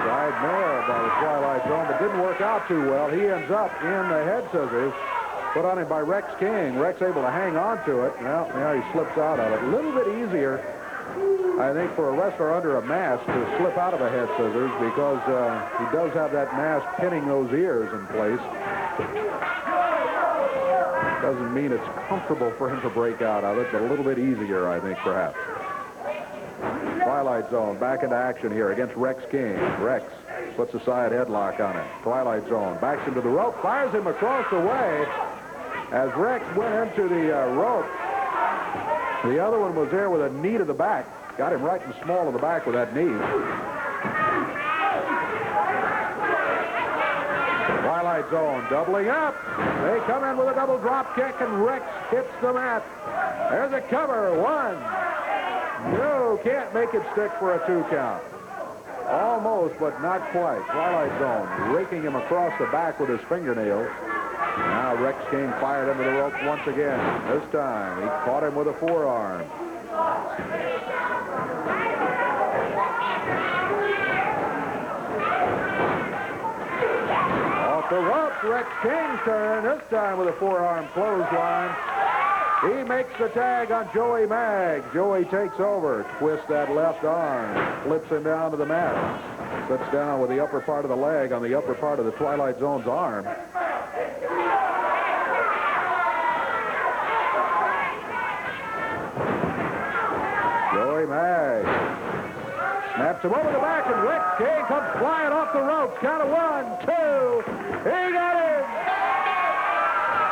Side nail by the Twilight Zone, but didn't work out too well. He ends up in the head scissors put on him by Rex King. Rex able to hang on to it. Well, now he slips out of it. A little bit easier, I think, for a wrestler under a mask to slip out of a head scissors because he does have that mask pinning those ears in place. Doesn't mean it's comfortable for him to break out of it, but a little bit easier, I think, perhaps. Twilight Zone back into action here against Rex King. Rex puts a side headlock on it. Twilight Zone backs him to the rope, fires him across the way. As Rex went into the rope, the other one was there with a knee to the back. Got him right in the small of the back with that knee. Twilight Zone doubling up. They come in with a double drop kick, and Rex hits the mat. There's a cover. One. No, can't make it stick for a 2 count. Almost, but not quite. Twilight Zone raking him across the back with his fingernails. Now Rex King fired into the rope once again. This time, he caught him with a forearm. Off the ropes, Rex King's turn. This time with a forearm clothesline. He makes the tag on Joey Maggs. Joey takes over, twists that left arm, flips him down to the mat. Sits down with the upper part of the leg on the upper part of the Twilight Zone's arm. Joey Maggs snaps him over the back, and Rex King comes flying off the ropes. Count of 1, 2. He got him.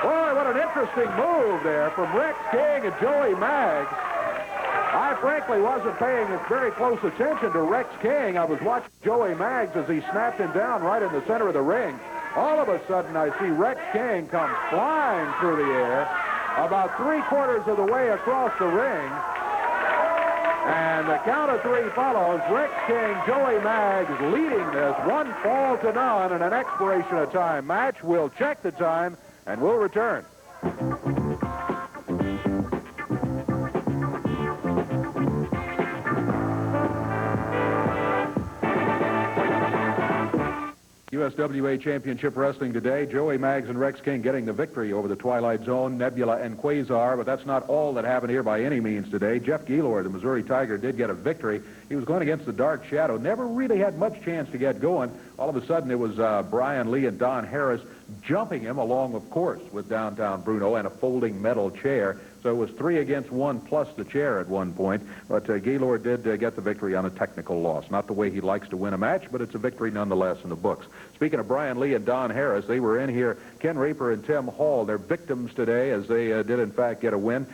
Boy, what an interesting move there from Rex King and Joey Maggs. I frankly wasn't paying very close attention to Rex King. I was watching Joey Maggs as he snapped him down right in the center of the ring. All of a sudden, I see Rex King come flying through the air about 3/4 of the way across the ring. And the count of 3 follows. Rex King, Joey Maggs leading this 1-0 in an expiration of time match. We'll check the time, and we'll return. USWA Championship Wrestling today. Joey Maggs and Rex King getting the victory over the Twilight Zone, Nebula, and Quasar. But that's not all that happened here by any means today. Jeff Gaylord, the Missouri Tiger, did get a victory. He was going against the Dark Shadow. Never really had much chance to get going. All of a sudden, it was Brian Lee and Don Harris jumping him along, of course, with Downtown Bruno and a folding metal chair. So it was 3 against 1 plus the chair at one point. But Gaylord did get the victory on a technical loss. Not the way he likes to win a match, but it's a victory nonetheless in the books. Speaking of Brian Lee and Don Harris, they were in here. Ken Raper and Tim Hall, they're victims today as they did, in fact, get a win.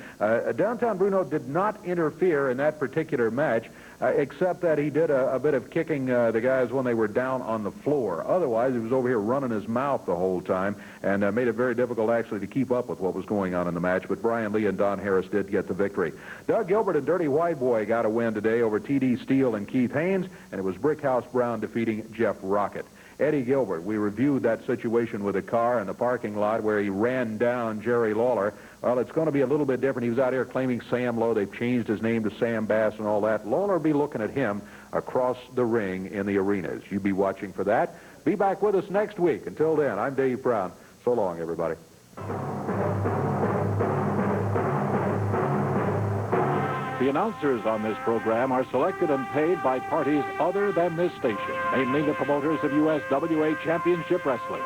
Downtown Bruno did not interfere in that particular match. except that he did a bit of kicking the guys when they were down on the floor. Otherwise, he was over here running his mouth the whole time and made it very difficult actually to keep up with what was going on in the match. But Brian Lee and Don Harris did get the victory. Doug Gilbert and Dirty White Boy got a win today over T.D. Steele and Keith Haynes, and it was Brickhouse Brown defeating Jeff Rocket. Eddie Gilbert, we reviewed that situation with a car in the parking lot where he ran down Jerry Lawler. Well, it's going to be a little bit different. He was out here claiming Sam Lowe. They've changed his name to Sam Bass and all that. Lawler will be looking at him across the ring in the arenas. You be watching for that. Be back with us next week. Until then, I'm Dave Brown. So long, everybody. The announcers on this program are selected and paid by parties other than this station, mainly the promoters of USWA Championship Wrestling.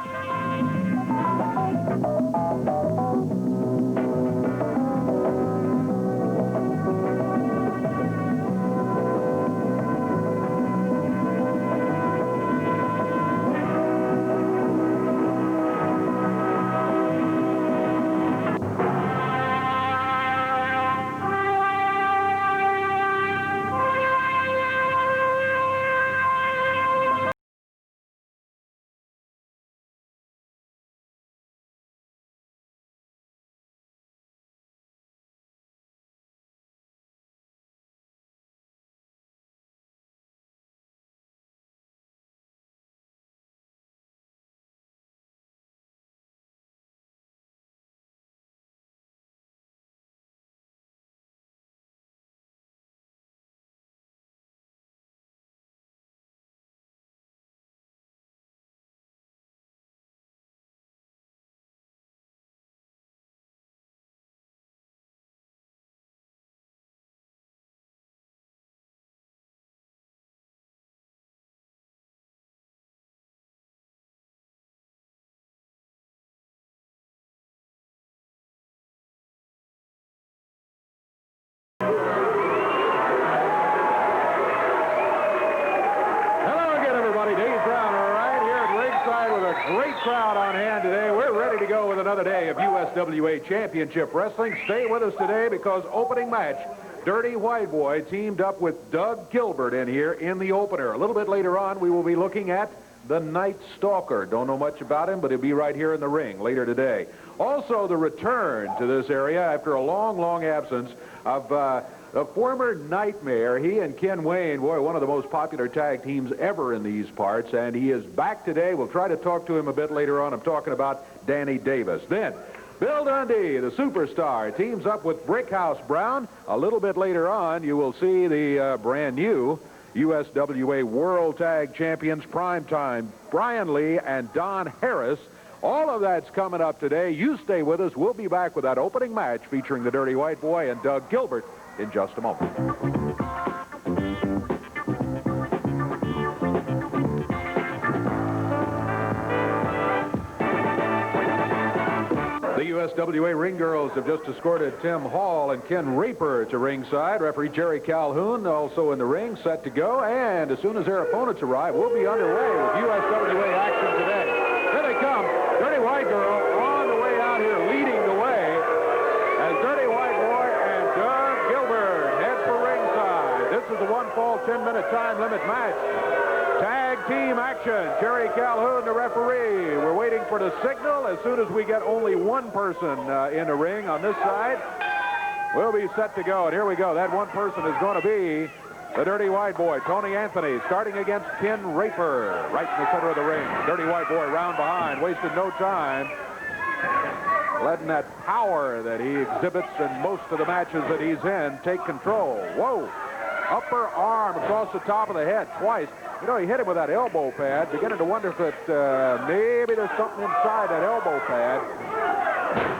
Great crowd on hand today. We're ready to go with another day of USWA Championship Wrestling. Stay with us today because opening match, Dirty White Boy teamed up with Doug Gilbert in here in the opener. A little bit later on, we will be looking at the Night Stalker. Don't know much about him, but he'll be right here in the ring later today. Also, the return to this area after a long, long absence of the former Nightmare. He and Ken Wayne, boy, one of the most popular tag teams ever in these parts, and he is back today. We'll try to talk to him a bit later on. I'm talking about Danny Davis. Then, Bill Dundee, the superstar, teams up with Brickhouse Brown. A little bit later on, you will see the brand new USWA World Tag Champions Primetime, Brian Lee and Don Harris. All of that's coming up today. You stay with us. We'll be back with that opening match featuring the Dirty White Boy and Doug Gilbert in just a moment. The USWA Ring Girls have just escorted Tim Hall and Ken Raper to ringside. Referee Jerry Calhoun also in the ring, set to go. And as soon as their opponents arrive, we'll be underway with USWA action today. Here they come. Dirty White Girl on the way out here, leading the way as Dirty White Boy and Doug Gilbert head for ringside. This is a one-fall, 10-minute time limit match. Tag team action. Jerry Calhoun, the referee. We're waiting for the signal. As soon as we get only one person in the ring on this side, we'll be set to go. And here we go. That one person is going to be the Dirty White Boy, Tony Anthony, starting against Ken Raper, right in the center of the ring. Dirty White Boy round behind, wasted no time, letting that power that he exhibits in most of the matches that he's in take control. Whoa! Upper arm across the top of the head twice. You know, he hit him with that elbow pad, beginning to wonder if maybe there's something inside that elbow pad.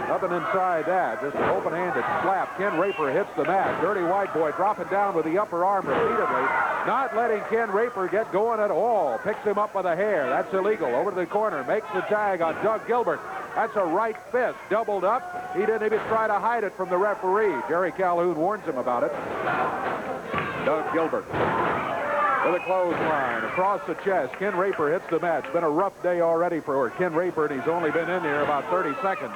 Nothing inside that, just an open-handed slap. Ken Raper hits the mat. Dirty White Boy dropping down with the upper arm repeatedly, not letting Ken Raper get going at all. Picks him up by the hair. That's illegal. Over to the corner, makes the tag on Doug Gilbert. That's a right fist, doubled up. He didn't even try to hide it from the referee. Jerry Calhoun warns him about it. Doug Gilbert with a clothesline across the chest. Ken Raper hits the mat. It's been a rough day already for Ken Raper, and he's only been in there about 30 seconds.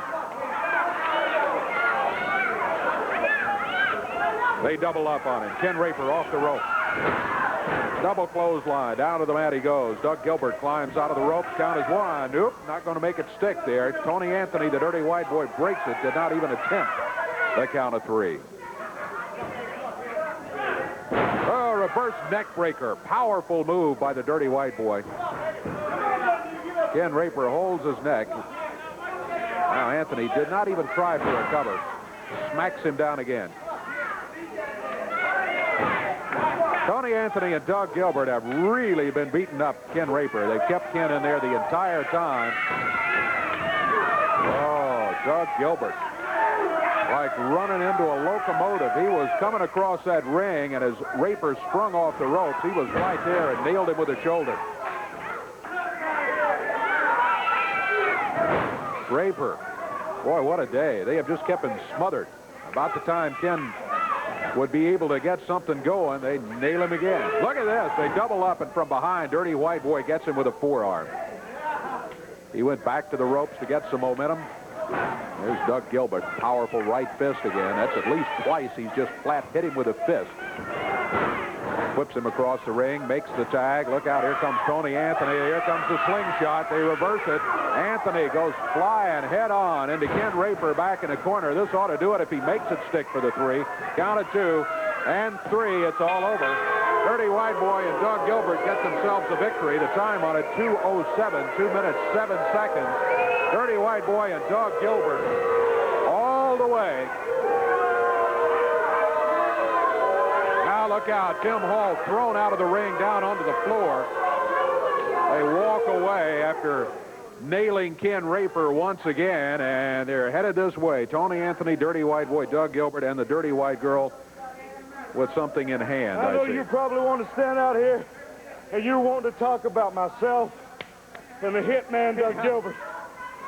They double up on him. Ken Raper off the rope. Double clothesline. Down to the mat he goes. Doug Gilbert climbs out of the ropes. Count is 1. Nope, not going to make it stick there. Tony Anthony, the dirty white boy, breaks it. Did not even attempt the count of 3. Oh, reverse neck breaker. Powerful move by the dirty white boy. Ken Raper holds his neck. Now Anthony did not even try for a cover. Smacks him down again. Tony Anthony and Doug Gilbert have really been beating up Ken Raper. They've kept Ken in there the entire time. Oh, Doug Gilbert. Like running into a locomotive. He was coming across that ring, and as Raper sprung off the ropes, he was right there and nailed him with a shoulder. Raper. Boy, what a day. They have just kept him smothered. About the time Ken would be able to get something going, they nail him again. Look at this. They double up, and from behind, dirty white boy gets him with a forearm. He went back to the ropes to get some momentum. There's Doug Gilbert. Powerful right fist again. That's at least twice he's just flat hit him with a fist. Whips him across the ring, makes the tag. Look out, here comes Tony Anthony. Here comes the slingshot. They reverse it. Anthony goes flying head on into Ken Raper back in the corner. This ought to do it if he makes it stick for the 3. Count of 2 and 3. It's all over. Dirty white boy and Doug Gilbert get themselves a victory. The time on it, 2:07, 2 minutes, 7 seconds. Dirty white boy and Doug Gilbert all the way. Now look out. Tim Hall thrown out of the ring down onto the floor. They walk away after nailing Ken Raper once again, and they're headed this way. Tony Anthony, dirty white boy, Doug Gilbert, and the dirty white girl with something in hand. I know you probably want to stand out here, and you're wanting to talk about myself and the hitman, Doug Gilbert.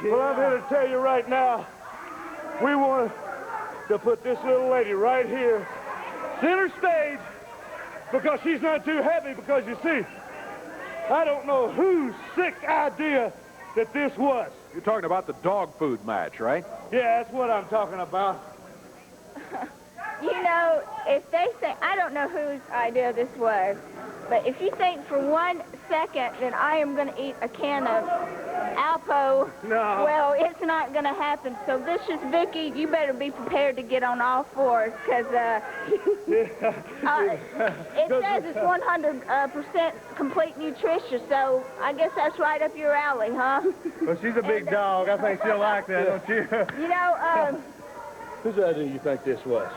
Well, I'm here to tell you right now, we want to put this little lady right here, center stage, because she's not too heavy, because you see, I don't know whose sick idea that this was. You're talking about the dog food match, right? Yeah, that's what I'm talking about. You know, if they say, I don't know whose idea this was, but if you think for 1 second that I am going to eat a can of Alpo, no. Well, it's not going to happen. So Vicious Vicky, you better be prepared to get on all fours, because it says it's 100% complete nutrition, so I guess that's right up your alley, huh? Well, she's a big dog. I think she'll like that, don't you? You know, whose idea do you think this was?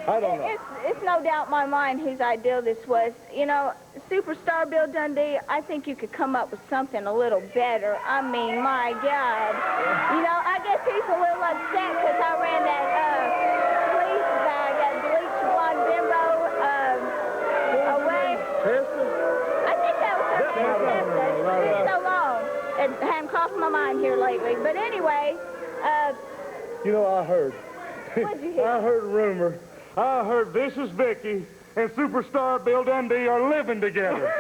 I don't know. It's no doubt in my mind whose idea this was. You know, Superstar Bill Dundee, I think you could come up with something a little better. I mean, my God. You know, I guess he's a little upset because I ran that fleece bag, that bleach blonde bimbo away. I think that was her name, Tessa. It's been so long. It hadn't crossed my mind here lately. But anyway, you know, I heard. What'd you hear? I heard a rumor. I heard Vicious Vicky and Superstar Bill Dundee are living together.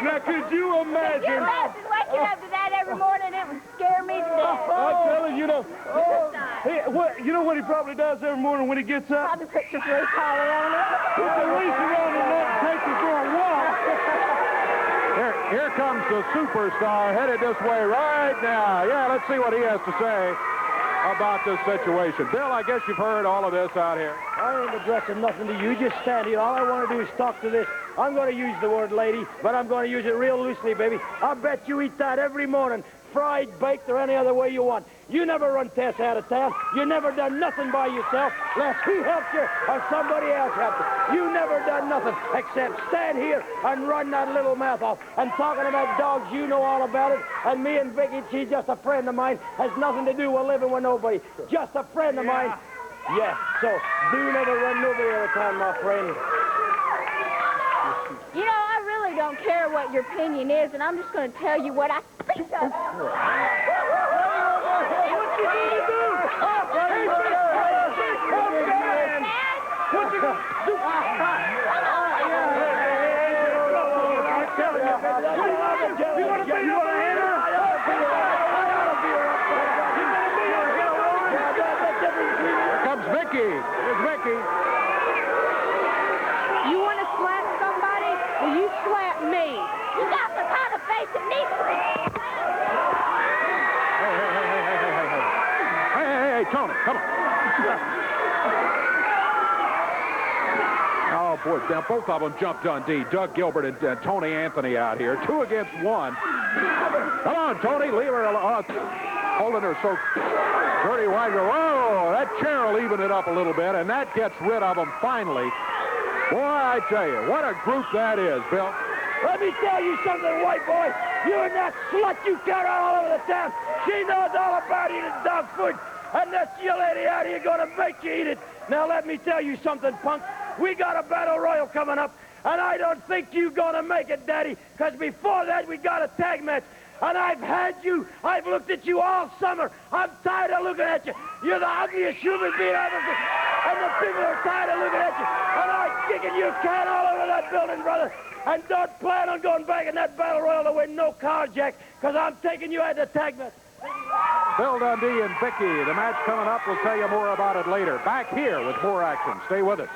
Now, could you imagine? Could you imagine waking up to that every morning? It would scare me to death. I'm telling you, you know what he probably does every morning when he gets up? Probably puts a fleece collar on it. Puts a fleece around his neck and takes it for a walk. Here comes the superstar headed this way right now. Yeah, let's see what he has to say about this situation. Bill, I guess you've heard all of this out here. I ain't addressing nothing to you. Just stand here. All I want to do is talk to this. I'm going to use the word lady, but I'm going to use it real loosely, baby. I bet you eat that every morning, fried, baked, or any other way you want. You never run Tess out of town. You never done nothing by yourself unless he helped you or somebody else helped you. You never done nothing except stand here and run that little mouth off. And talking about dogs, you know all about it. And me and Vicky, she's just a friend of mine. Has nothing to do with living with nobody. Just a friend of mine. Yeah, so do never run nobody out of town, my friend. You know, I really don't care what your opinion is, and I'm just going to tell you what I think of. What you gonna do? What you gonna do? You want to beat up a hammer? Here comes Vicky. Here's Vicky. Tony, come on. Oh, boy, now both of them jumped Dundee. Doug Gilbert and Tony Anthony out here. 2 against 1. Come on, Tony, leave her alone. Holding her so dirty wide. Whoa, that chair will even it up a little bit, and that gets rid of them finally. Boy, I tell you, what a group that is, Bill. Let me tell you something, white boy. You and that slut you carry all over the town, she knows all about eating dog food. And this you lady out here going to make you eat it. Now, let me tell you something, punk. We got a battle royal coming up, and I don't think you're going to make it, Daddy, because before that, we got a tag match. And I've had you. I've looked at you all summer. I'm tired of looking at you. You're the ugliest human being I've ever seen. And the people are tired of looking at you. And I'm kicking your can all over that building, brother. And don't plan on going back in that battle royal to win no car, Jack, because I'm taking you at the tag match. Bill Dundee and Vicky. The match coming up. We'll tell you more about it later. Back here with more action. Stay with us.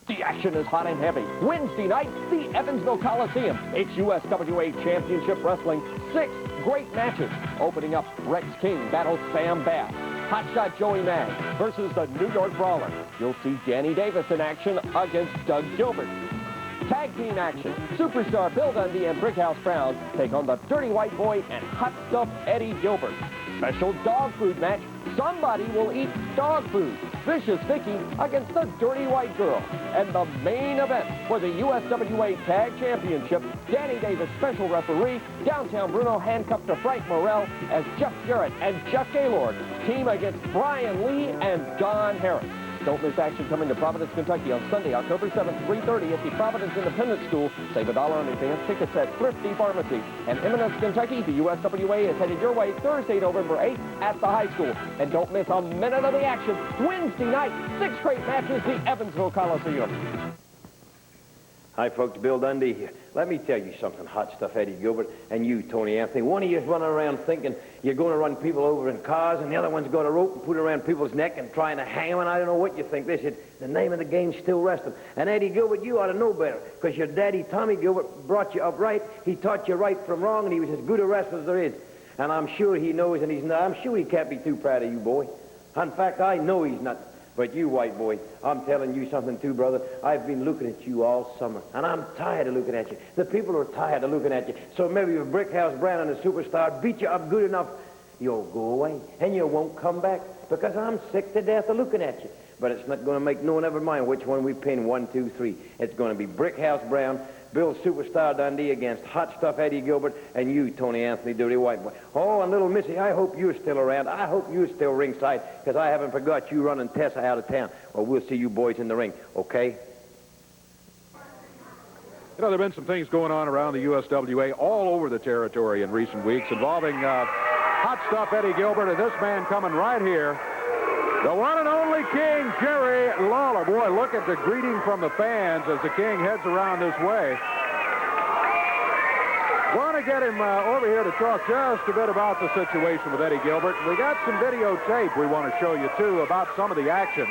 The action is hot and heavy. Wednesday night, the Evansville Coliseum. It's USWA Championship Wrestling. 6 great matches. Opening up, Rex King battles Sam Bass. Hotshot Joey Mag versus the New York Brawler. You'll see Danny Davis in action against Doug Gilbert. Tag team action. Superstar Bill Dundee and Brickhouse Brown take on the Dirty White Boy and Hot Stuff Eddie Gilbert. Special dog food match. Somebody will eat dog food. Vicious Vicky against the Dirty White Girl. And the main event for the USWA Tag Championship, Danny Davis, special referee, Downtown Bruno handcuffed to Frank Morrell as Jeff Jarrett and Jeff Gaylord team against Brian Lee and Don Harris. Don't miss action coming to Providence, Kentucky on Sunday, October 7th, 3:30 at the Providence Independent School. Save $1 in advance tickets at Thrifty Pharmacy. And Eminence, Kentucky, the USWA is headed your way Thursday, November 8th at the high school. And don't miss a minute of the action. Wednesday night, 6 great matches, the Evansville Coliseum. Hi, folks. Bill Dundee here. Let me tell you something, Hot Stuff Eddie Gilbert, and you, Tony Anthony. One of you is running around thinking you're going to run people over in cars, and the other one's got a rope and put it around people's neck and trying to hang them, and I don't know what you think. This is the name of the game, still wrestling. And Eddie Gilbert, you ought to know better, because your daddy, Tommy Gilbert, brought you up right. He taught you right from wrong, and he was as good a wrestler as there is. And I'm sure he knows, and he's not. I'm sure he can't be too proud of you, boy. In fact, I know he's not. But you, white boy, I'm telling you something too, brother. I've been looking at you all summer, and I'm tired of looking at you. The people are tired of looking at you. So maybe if Brickhouse Brown and the Superstar beat you up good enough, you'll go away, and you won't come back, because I'm sick to death of looking at you. But it's not going to make no one ever mind which one we pin, 1, 2, 3. It's going to be Brickhouse Brown, Bill Superstar Dundee against Hot Stuff Eddie Gilbert, and you, Tony Anthony, Dirty White Boy. Oh, and little Missy, I hope you're still around. I hope you're still ringside, because I haven't forgot you running Tessa out of town. Well, we'll see you boys in the ring, okay? You know, there have been some things going on around the USWA all over the territory in recent weeks involving Hot Stuff Eddie Gilbert and this man coming right here. The one and only King, Jerry Lawler. Boy, look at the greeting from the fans as the King heads around this way. Want to get him over here to talk just a bit about the situation with Eddie Gilbert. We got some videotape we want to show you, too, about some of the action.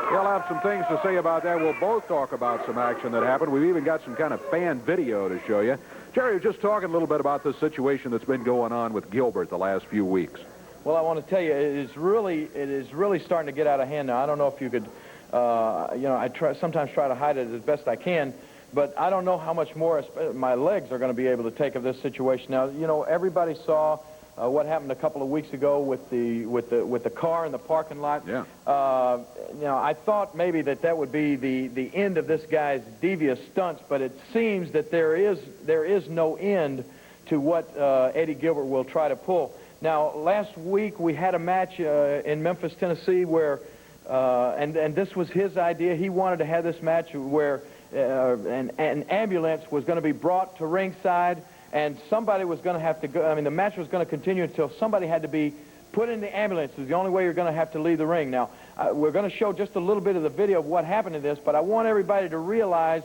He'll have some things to say about that. We'll both talk about some action that happened. We've even got some kind of fan video to show you. Jerry was just talking a little bit about the situation that's been going on with Gilbert the last few weeks. Well, I want to tell you, it is really starting to get out of hand now. I don't know if you could, I sometimes try to hide it as best I can, but I don't know how much more my legs are going to be able to take of this situation. Now, you know, everybody saw what happened a couple of weeks ago with the car in the parking lot. Yeah. I thought maybe that would be the end of this guy's devious stunts, but it seems that there is no end to what Eddie Gilbert will try to pull. Now, last week we had a match in Memphis, Tennessee, where, and this was his idea. He wanted to have this match where an ambulance was going to be brought to ringside, and somebody was going to have to go. I mean, the match was going to continue until somebody had to be put in the ambulance. It's the only way you're going to have to leave the ring. Now, we're going to show just a little bit of the video of what happened to this, but I want everybody to realize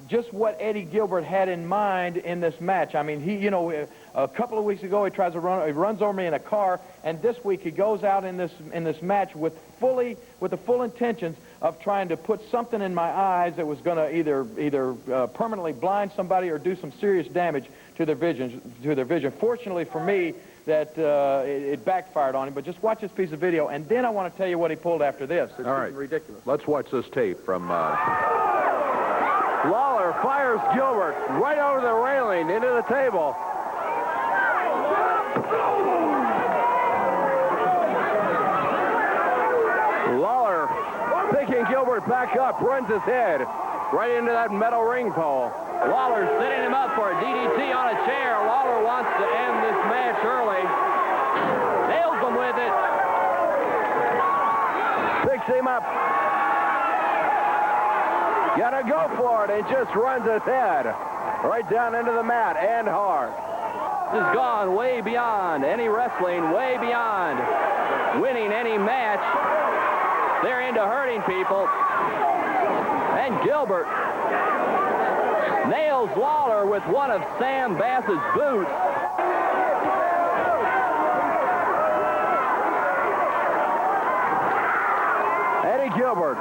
just what Eddie Gilbert had in mind in this match. I mean, he, you know, a couple of weeks ago he tries to run, he runs over me in a car, and this week he goes out in this match with the full intentions of trying to put something in my eyes that was going to either permanently blind somebody or do some serious damage to their vision. Fortunately for me, that it backfired on him. But just watch this piece of video, and then I want to tell you what he pulled after this. It's all right, ridiculous. Let's watch this tape from. Lawler fires Gilbert right over the railing into the table. Lawler, picking Gilbert back up, runs his head right into that metal ring pole. Lawler setting him up for a DDT on a chair. Lawler wants to end this match early. Nails him with it. Picks him up. Gotta go for it, and just runs his head right down into the mat and hard. This has gone way beyond any wrestling, way beyond winning any match. They're into hurting people. And Gilbert nails Lawler with one of Sam Bass's boots. Eddie Gilbert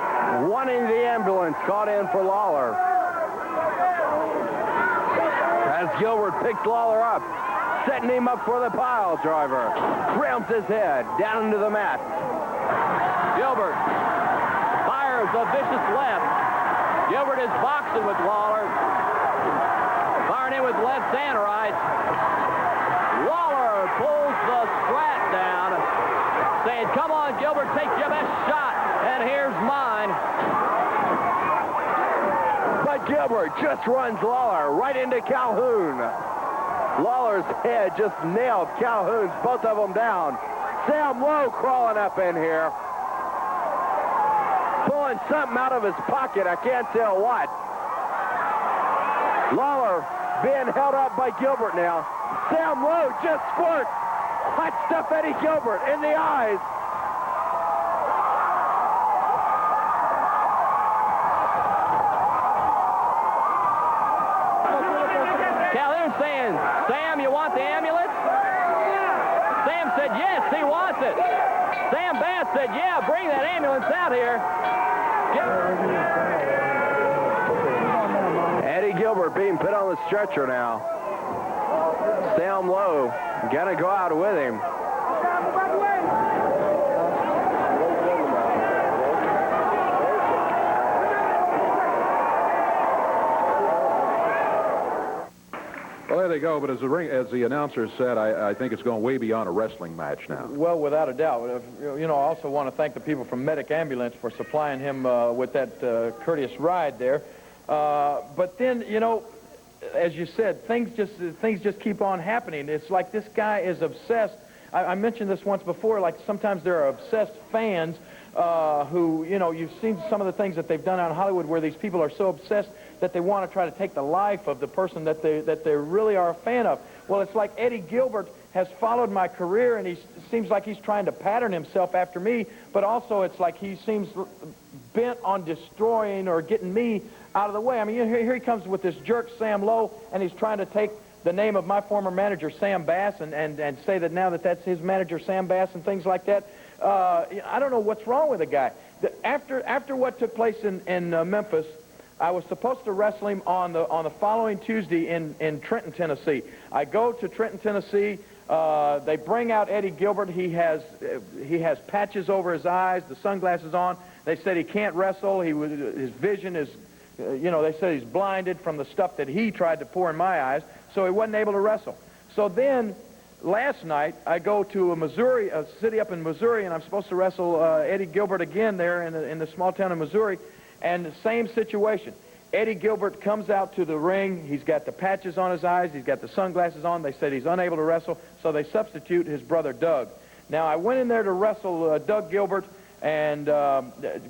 wanting the ambulance caught in for Lawler. As Gilbert picks Lawler up, setting him up for the pile driver. Rams his head down into the mat. Gilbert fires a vicious left. Gilbert is boxing with Lawler. Firing in with left and right. Lawler pulls the strap down, saying, "Come on, Gilbert, take your best shot, and here's mine." But Gilbert just runs Lawler right into Calhoun. Lawler's head just nailed Calhoun's, both of them down. Sam Lowe crawling up in here, pulling something out of his pocket. I can't tell what. Lawler being held up by Gilbert now. Sam Lowe just squirts hot stuff Eddie Gilbert in the eyes. Calhoun saying, "Sam, you want the ambulance?" Sam said, "Yes, he wants it." Sam Bass said, "Yeah, bring that ambulance out here." Eddie Gilbert being put on the stretcher now. Sam Lowe gonna go out with him. Well, there they go. But as the announcer said, I think it's going way beyond a wrestling match now. Well, without a doubt. You know, I also want to thank the people from Medic Ambulance for supplying him with that courteous ride there. But then, you know, as you said, things just keep on happening. It's like this guy is obsessed. I mentioned this once before, like sometimes there are obsessed fans who, you know, you've seen some of the things that they've done out in Hollywood where these people are so obsessed that they want to try to take the life of the person that they really are a fan of. Well, it's like Eddie Gilbert has followed my career, and he seems like he's trying to pattern himself after me, but also it's like he seems bent on destroying or getting me out of the way. I mean, here he comes with this jerk, Sam Lowe, and he's trying to take the name of my former manager, Sam Bass, and say that now that that's his manager, Sam Bass, and things like that. I don't know what's wrong with the guy. After what took place in Memphis, I was supposed to wrestle him on the following Tuesday in Trenton, Tennessee. I go to Trenton, Tennessee. They bring out Eddie Gilbert. He has patches over his eyes, the sunglasses on. They said he can't wrestle. His vision is, you know, they said he's blinded from the stuff that he tried to pour in my eyes, so he wasn't able to wrestle. So then, last night, I go to a city up in Missouri, and I'm supposed to wrestle Eddie Gilbert again there in the small town of Missouri, and the same situation. Eddie Gilbert comes out to the ring. He's got the patches on his eyes. He's got the sunglasses on. They said he's unable to wrestle, so they substitute his brother, Doug. Now, I went in there to wrestle Doug Gilbert, and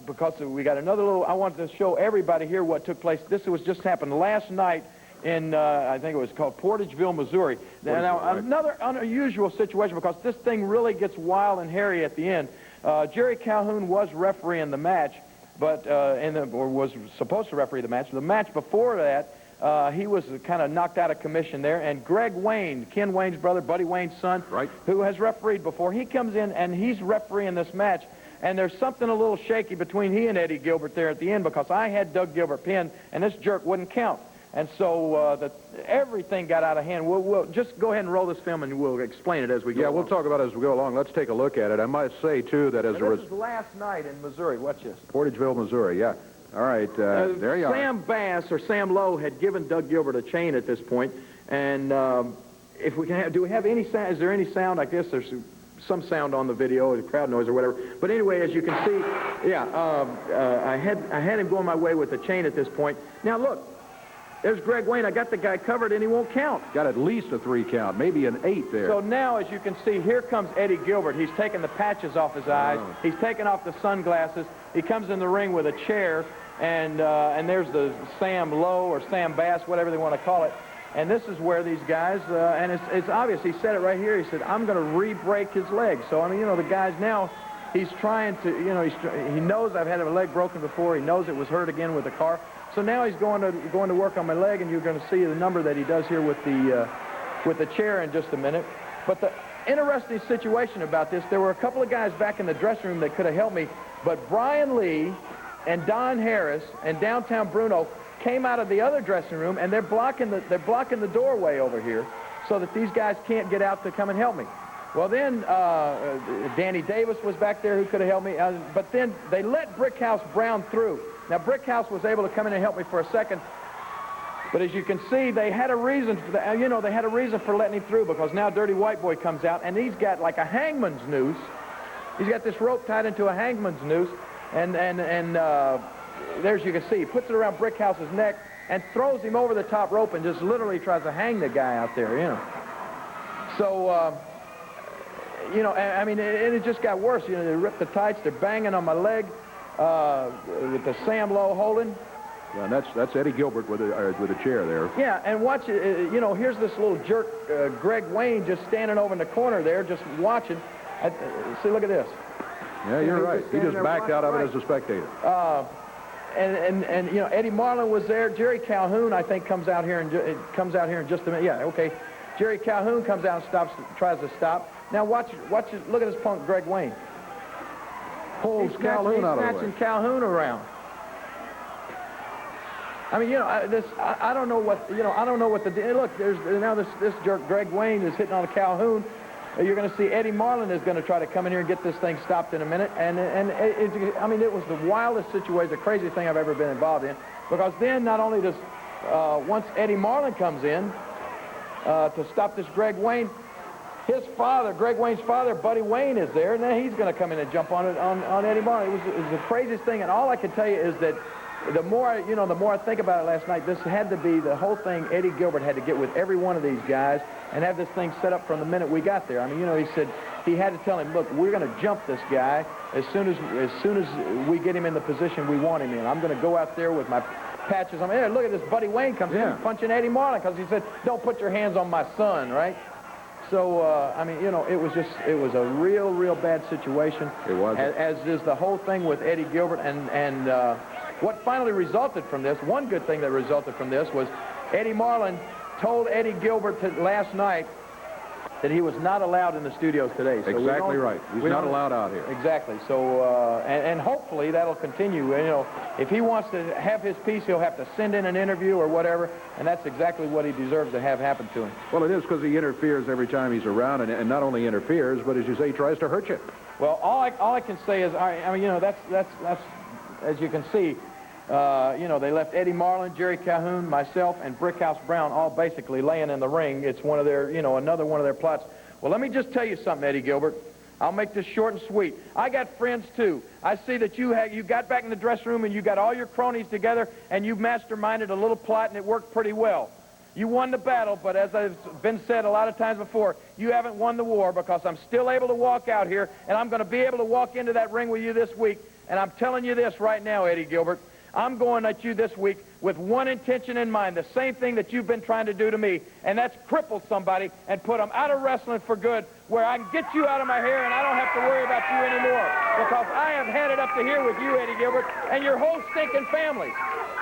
because we got another little, I wanted to show everybody here what took place. This was just happened last night in, I think it was called Portageville, Missouri. Now, another unusual situation because this thing really gets wild and hairy at the end. Jerry Calhoun was refereeing the match. but or was supposed to referee the match. The match before that, he was kind of knocked out of commission there, and Greg Wayne, Ken Wayne's brother, Buddy Wayne's son, right, who has refereed before, he comes in and he's refereeing this match, and there's something a little shaky between he and Eddie Gilbert there at the end, because I had Doug Gilbert pinned, and this jerk wouldn't count. And so everything got out of hand. We'll just go ahead and roll this film, and we'll explain it as we go along. We'll talk about it as we go along. Let's take a look at it. I might say, too, that as this is last night in Missouri. Watch this. Portageville, Missouri, yeah. All right, there you are. Sam Bass, or Sam Lowe, had given Doug Gilbert a chain at this point, and if we can have, do we have any sound? Is there any sound? I guess there's some sound on the video, the crowd noise or whatever. But anyway, as you can see, I had him going my way with the chain at this point. Now look, there's Greg Wayne. I got the guy covered, and he won't count. Got at least a 3 count, maybe an 8 there. So now, as you can see, here comes Eddie Gilbert. He's taking the patches off his eyes. He's taking off the sunglasses. He comes in the ring with a chair, and there's the Sam Lowe or Sam Bass, whatever they want to call it. And this is where these guys, and it's obvious. He said it right here. He said, "I'm going to re-break his leg." So, I mean, you know, the guy's now, he's trying to, you know, he knows I've had a leg broken before. He knows it was hurt again with the car. So now he's going to work on my leg, and you're going to see the number that he does here with the chair in just a minute. But the interesting situation about this, there were a couple of guys back in the dressing room that could have helped me, but Brian Lee and Don Harris and Downtown Bruno came out of the other dressing room, and they're blocking the doorway over here so that these guys can't get out to come and help me. Well, then Danny Davis was back there who could have helped me, but then they let Brickhouse Brown through. Now, Brickhouse was able to come in and help me for a second, but as you can see, they had a reason for that. You know, they had a reason for letting him through, because now Dirty White Boy comes out, and he's got like a hangman's noose. He's got this rope tied into a hangman's noose, and there, as you can see, he puts it around Brickhouse's neck and throws him over the top rope and just literally tries to hang the guy out there, you know. So, you know, I mean, it just got worse. You know, they ripped the tights, they're banging on my leg with the Sam Lowe holding. Yeah, and that's Eddie Gilbert with a chair there. Yeah, and watch it. You know, here's this little jerk, Greg Wayne, just standing over in the corner there, just watching. See, look at this. Yeah, you're right. He just backed out of it as a spectator. And you know, Eddie Marlin was there. Jerry Calhoun, I think, comes out here in just a minute. Yeah, okay. Jerry Calhoun comes out and tries to stop. Now watch it. Look at this punk, Greg Wayne. Pulls Calhoun out of the way. He's snatching Calhoun around. I mean, you know, I don't know what, you know, I don't know what the look. There's now this jerk Greg Wayne is hitting on Calhoun. You're going to see Eddie Marlin is going to try to come in here and get this thing stopped in a minute. And I mean, it was the wildest situation, the craziest thing I've ever been involved in. Because then not only does, once Eddie Marlin comes in to stop this Greg Wayne, his father, Greg Wayne's father, Buddy Wayne, is there. And then he's going to come in and jump on Eddie Marlin. It was the craziest thing. And all I can tell you is that the more I think about it last night, this had to be the whole thing. Eddie Gilbert had to get with every one of these guys and have this thing set up from the minute we got there. I mean, you know, he said he had to tell him, look, we're going to jump this guy as soon as we get him in the position we want him in. I'm going to go out there with my patches. I mean, hey, look at this. Buddy Wayne comes in punching Eddie Marlin because he said, don't put your hands on my son, right? So, I mean, you know, it was a real bad situation. It was. As is the whole thing with Eddie Gilbert. And what finally resulted from this, one good thing that resulted from this was Eddie Marlin told Eddie Gilbert last night that he was not allowed in the studios today. So exactly right. He's not allowed out here. Exactly. So, and hopefully that'll continue. You know, if he wants to have his piece, he'll have to send in an interview or whatever, and that's exactly what he deserves to have happen to him. Well, it is because he interferes every time he's around, and not only interferes, but as you say, he tries to hurt you. Well, all I can say is, I mean, you know, that's as you can see, you know, they left Eddie Marlin, Jerry Calhoun, myself, and Brickhouse Brown all basically laying in the ring. It's one of their, you know, another one of their plots. Well, let me just tell you something, Eddie Gilbert. I'll make this short and sweet. I got friends, too. I see that you got back in the dressing room and you got all your cronies together and you masterminded a little plot and it worked pretty well. You won the battle, but as I've been said a lot of times before, you haven't won the war, because I'm still able to walk out here and I'm going to be able to walk into that ring with you this week. And I'm telling you this right now, Eddie Gilbert, I'm going at you this week with one intention in mind, the same thing that you've been trying to do to me, and that's cripple somebody and put them out of wrestling for good, where I can get you out of my hair and I don't have to worry about you anymore, because I have had it up to here with you, Eddie Gilbert, and your whole stinking family.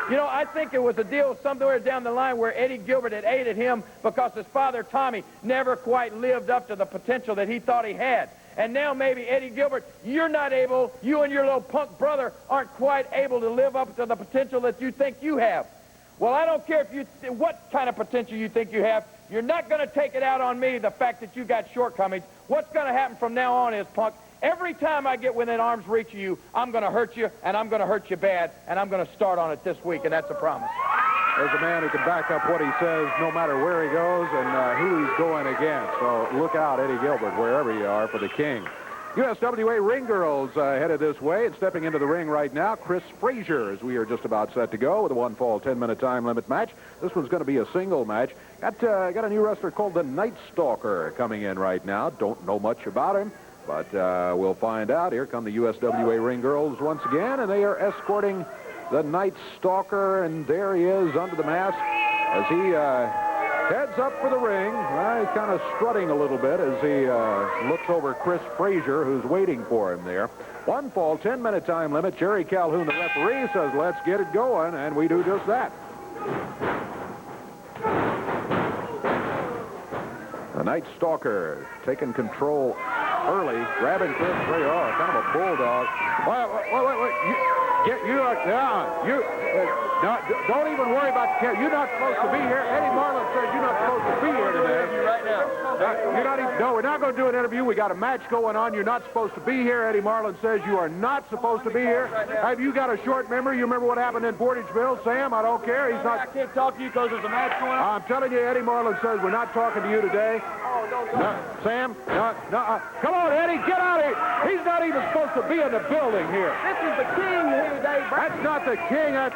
You know, I think it was a deal somewhere down the line where Eddie Gilbert had aided him because his father, Tommy, never quite lived up to the potential that he thought he had. And now maybe, Eddie Gilbert, you're not able, you and your little punk brother aren't quite able to live up to the potential that you think you have. Well, I don't care if you what kind of potential you think you have. You're not going to take it out on me, the fact that you got shortcomings. What's going to happen from now on is, punk, every time I get within arm's reach of you, I'm going to hurt you, and I'm going to hurt you bad, and I'm going to start on it this week, and that's a promise. There's a man who can back up what he says no matter where he goes and who he's going against. So look out, Eddie Gilbert, wherever you are, for the king. USWA ring girls headed this way, and stepping into the ring right now, Chris Frazier, as we are just about set to go with a one-fall 10-minute time limit match. This one's going to be a single match. Got a new wrestler called the Night Stalker coming in right now. Don't know much about him, but we'll find out. Here come the USWA ring girls once again, and they are escorting the Night Stalker, and there he is under the mask as he heads up for the ring. He's kind of strutting a little bit as he looks over Chris Frazier, who's waiting for him there. One fall, 10-minute time limit. Jerry Calhoun, the referee, says, let's get it going, and we do just that. The Night Stalker taking control early, grabbing Chris Frazier. Oh, kind of a bulldog. Don't even worry about the camera. You're not supposed to be here. Eddie Marlin says you're not supposed to be here today. Right now. No, we're not going to do an interview. We got a match going on. You're not supposed to be here. Eddie Marlin says you are not supposed to be here. Have you got a short memory? You remember what happened in Portageville? Sam, I don't care. He's not. I can't talk to you because there's a match going on. I'm telling you, Eddie Marlin says we're not talking to you today. Oh, don't. No, Sam, no. Come on, Eddie, get out of here. He's not even supposed to be in the building here. This is the king here today, bro. That's not the king. That's...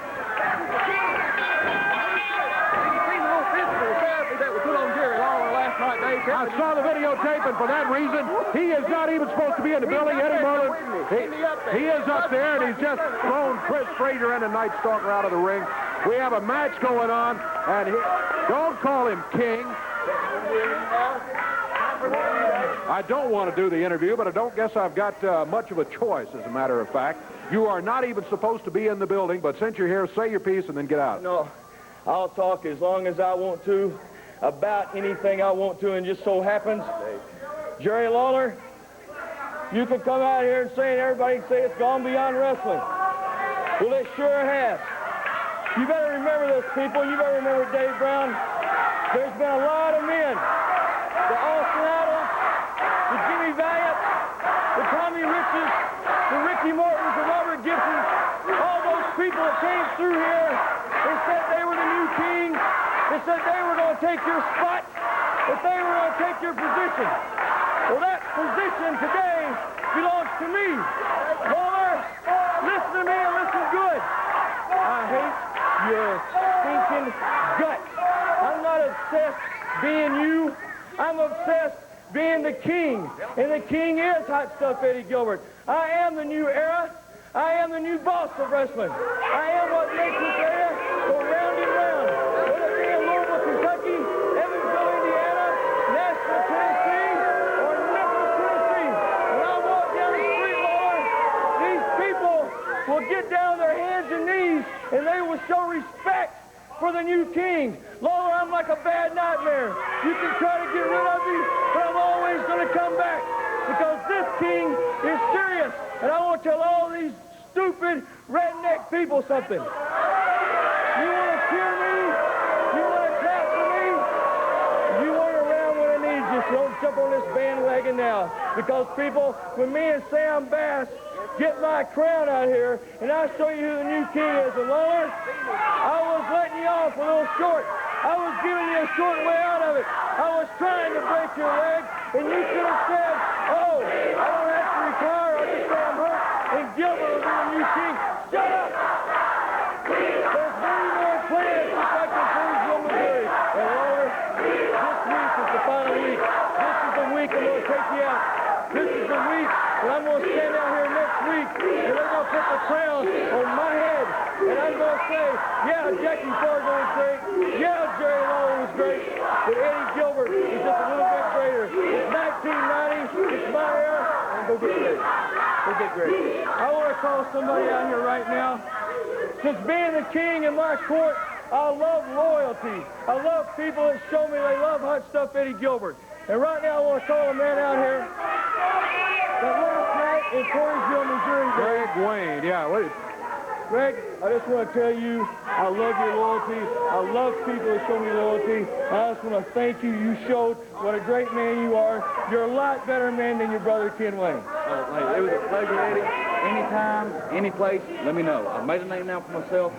I saw the videotape, and for that reason, he is not even supposed to be in the building. Eddie Marlin, he is up there, and he's just thrown Chris Frazier and the Night Stalker out of the ring. We have a match going on, and don't call him king. I don't want to do the interview, but I don't guess I've got much of a choice, as a matter of fact. You are not even supposed to be in the building, but since you're here, say your piece and then get out. No, I'll talk as long as I want to about anything I want to, and just so happens, Jerry Lawler, you can come out here and say, and everybody can say it's gone beyond wrestling. Well, it sure has. You better remember this, people. You better remember Dave Brown. There's been a lot of men. The Austin Adams, the Jimmy Valiant, the Tommy Riches, the Ricky Mortons, the Robert Gibsons, all those people that came through here and said they were the new king. They said they were going to take your spot, that they were going to take your position. Well, that position today belongs to me. Lawler, listen to me and listen good. I hate your stinking guts. I'm not obsessed being you. I'm obsessed being the king. And the king is Hot Stuff Eddie Gilbert. I am the new era. I am the new boss of wrestling. I am what makes this area go round and round. Whether it be in Louisville, Kentucky, Evansville, Indiana, Nashville, Tennessee, or Memphis, Tennessee. When I walk down the street, Lord, these people will get down on their hands and knees, and they will show respect for the new king. Lord, I'm like a bad nightmare. You can try to get rid of me, but I'm always going to come back, because this king is serious. And I want to tell all these stupid redneck people something. You want to cheer me? You want to clap for me? You weren't around when I need you, so don't jump on this bandwagon now. Because, people, when me and Sam Bass get my crown out here, and I'll show you who the new king is. And Lord, I was letting you off a little short. I was giving you a short way out of it. I was trying to break your leg, and you could have said, oh, I don't have to retire. I'll just say I'm hurt, and Gilbert will be the new king. Shut up! There's many more plans just like in Painesville, Missouri. And Lord, this week is the final week. This is the week I'm going to take you out. This is the week that I'm going to stand out here next week, and they're going to put the crown on my head, and I'm say, yeah, Jackie Fargo was great. Yeah, Jerry Lawler was great. But Eddie Gilbert is just a little bit greater. It's 1990. It's my era. And go get ready. Go get ready. I want to call somebody out here right now. Since being the king in my court, I love loyalty. I love people that show me they love Hot Stuff Eddie Gilbert. And right now I want to call a man out here that last night in Torreysville, Missouri. Greg Wayne, yeah. Wait. Greg, I just want to tell you, I love your loyalty. I love people that show me loyalty. I just want to thank you. You showed what a great man you are. You're a lot better man than your brother, Ken Wayne. Hey, it was a pleasure, Eddie. Anytime, any place, let me know. I've made a name now for myself.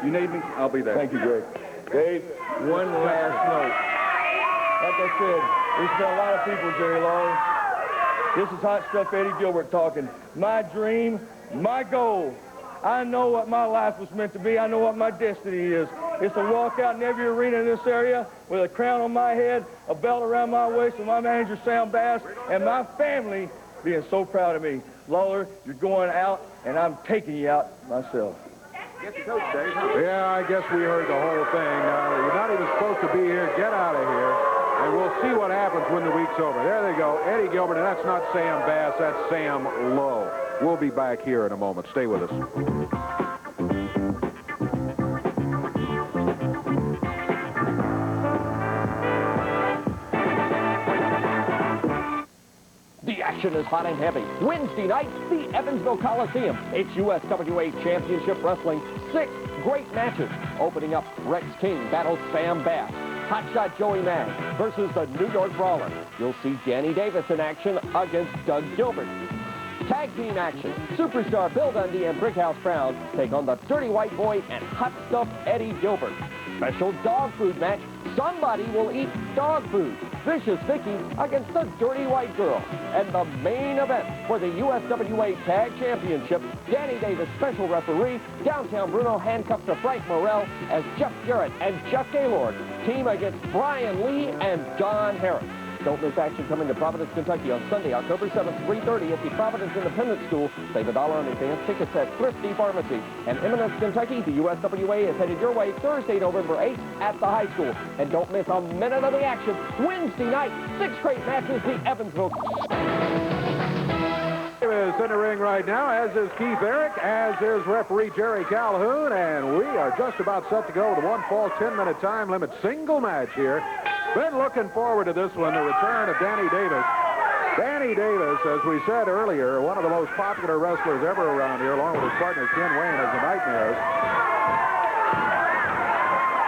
You need me, I'll be there. Thank you, Greg. Dave, one last note. Like I said, there's been a lot of people, Jerry Lawler. This is Hot Stuff Eddie Gilbert talking. My dream, my goal. I know what my life was meant to be. I know what my destiny is. It's to walk out in every arena in this area with a crown on my head, a belt around my waist with my manager, Sam Bass, and my family being so proud of me. Lawler, you're going out, and I'm taking you out myself. Yeah, I guess we heard the whole thing. You're not even supposed to be here. Get out of here. And we'll see what happens when the week's over. There they go. Eddie Gilbert, and that's not Sam Bass. That's Sam Lowe. We'll be back here in a moment. Stay with us. The action is hot and heavy. Wednesday night, the Evansville Coliseum. It's USWA Championship Wrestling. 6 great matches. Opening up, Rex King battles Sam Bass. Hotshot Joey Mag versus the New York Brawler. You'll see Danny Davis in action against Doug Gilbert. Tag team action. Superstar Bill Dundee and Brickhouse Brown take on the Dirty White Boy and Hot Stuff Eddie Gilbert. Special dog food match. Somebody will eat dog food. Vicious Vicky against the Dirty White Girl. And the main event for the USWA Tag Championship, Danny Davis, special referee. Downtown Bruno handcuffs to Frank Morrell as Jeff Garrett and Jeff Gaylord team against Brian Lee and Don Harris. Don't miss action coming to Providence, Kentucky on Sunday, October 7th, 3:30 at the Providence Independent School. Save $1 on advance tickets at Thrifty Pharmacy. And Eminence, Kentucky, the USWA is headed your way Thursday, November 8th at the high school. And don't miss a minute of the action. Wednesday night, 6 straight matches, the Evansville. Is in the ring right now, as is Keith Eric, as is referee Jerry Calhoun, and we are just about set to go to the 1-fall 10-minute time limit single match here. Been looking forward to this one, the return of Danny Davis. Danny Davis, as we said earlier, one of the most popular wrestlers ever around here, along with his partner Ken Wayne as the Nightmares.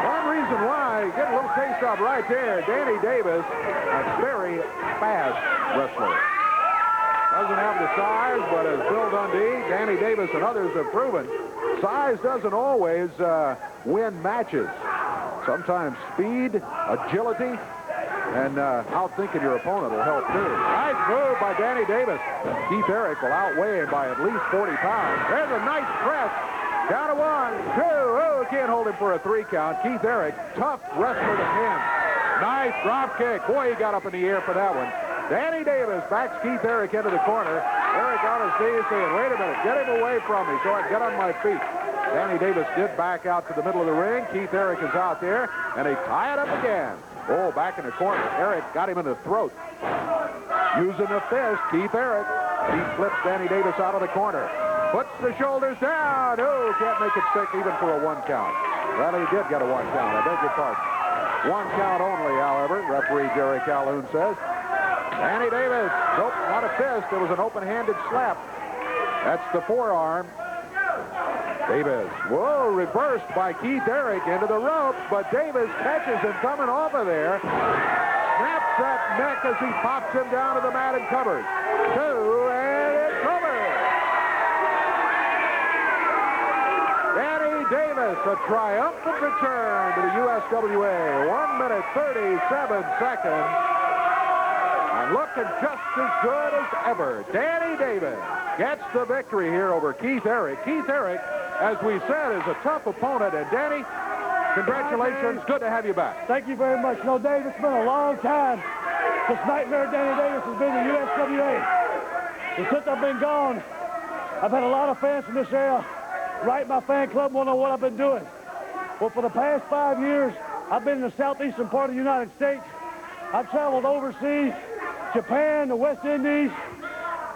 One reason why, get a little taste of right there, Danny Davis, a very fast wrestler. Doesn't have the size, but as Bill Dundee, Danny Davis, and others have proven, size doesn't always win matches. Sometimes speed, agility, and outthinking your opponent will help too. Nice move by Danny Davis. Keith Eric will outweigh him by at least 40 pounds. There's a nice press. Count of 1, 2. Oh, can't hold him for a 3 count. Keith Eric, tough wrestler to pin. Nice drop kick. Boy, he got up in the air for that one. Danny Davis backs Keith Eric into the corner. Eric on his knees saying, wait a minute, get him away from me so I can get on my feet. Danny Davis did back out to the middle of the ring. Keith Eric is out there, and they tie it up again. Oh, back in the corner. Eric got him in the throat. Using the fist, Keith Eric. He flips Danny Davis out of the corner. Puts the shoulders down. Oh, can't make it stick even for a 1 count. Well, he did get a 1 count. I beg your pardon. 1 count only, however, referee Jerry Calhoun says. Danny Davis, nope, not a fist. It was an open-handed slap. That's the forearm. Davis, whoa, reversed by Keith Eric into the ropes, but Davis catches him coming off of there. Snaps that neck as he pops him down to the mat and covers. 2, and it's over. Danny Davis, a triumphant return to the USWA. 1 minute, 37 seconds. And looking just as good as ever. Danny Davis gets the victory here over Keith Eric. Keith Eric, as we said, is a tough opponent. And Danny, congratulations. Good to have you back. Thank you very much. No, Dave, it's been a long time since Nightmare Danny Davis has been in the USWA. And since I've been gone, I've had a lot of fans from this area right in my fan club won't know what I've been doing. Well, for the past 5 years, I've been in the southeastern part of the United States. I've traveled overseas, Japan, the West Indies,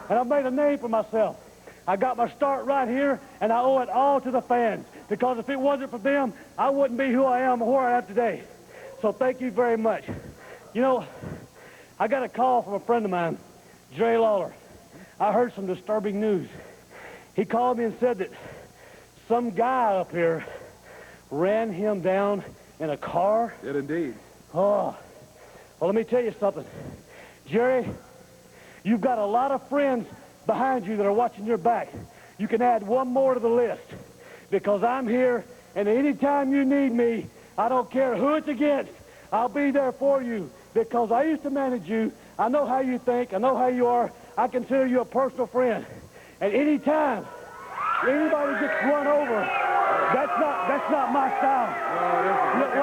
and I've made a name for myself. I got my start right here, and I owe it all to the fans, because if it wasn't for them, I wouldn't be who I am or where I am today. So thank you very much. You know, I got a call from a friend of mine, Jerry Lawler. I heard some disturbing news. He called me and said that some guy up here ran him down in a car. Did indeed. Oh, well, let me tell you something. Jerry, you've got a lot of friends behind you that are watching your back. You can add one more to the list, because I'm here, and anytime you need me, I don't care who it's against, I'll be there for you, because I used to manage you. I know how you think. I know how you are. I consider you a personal friend. And anytime anybody gets run over, that's not my style. No, it isn't. Look,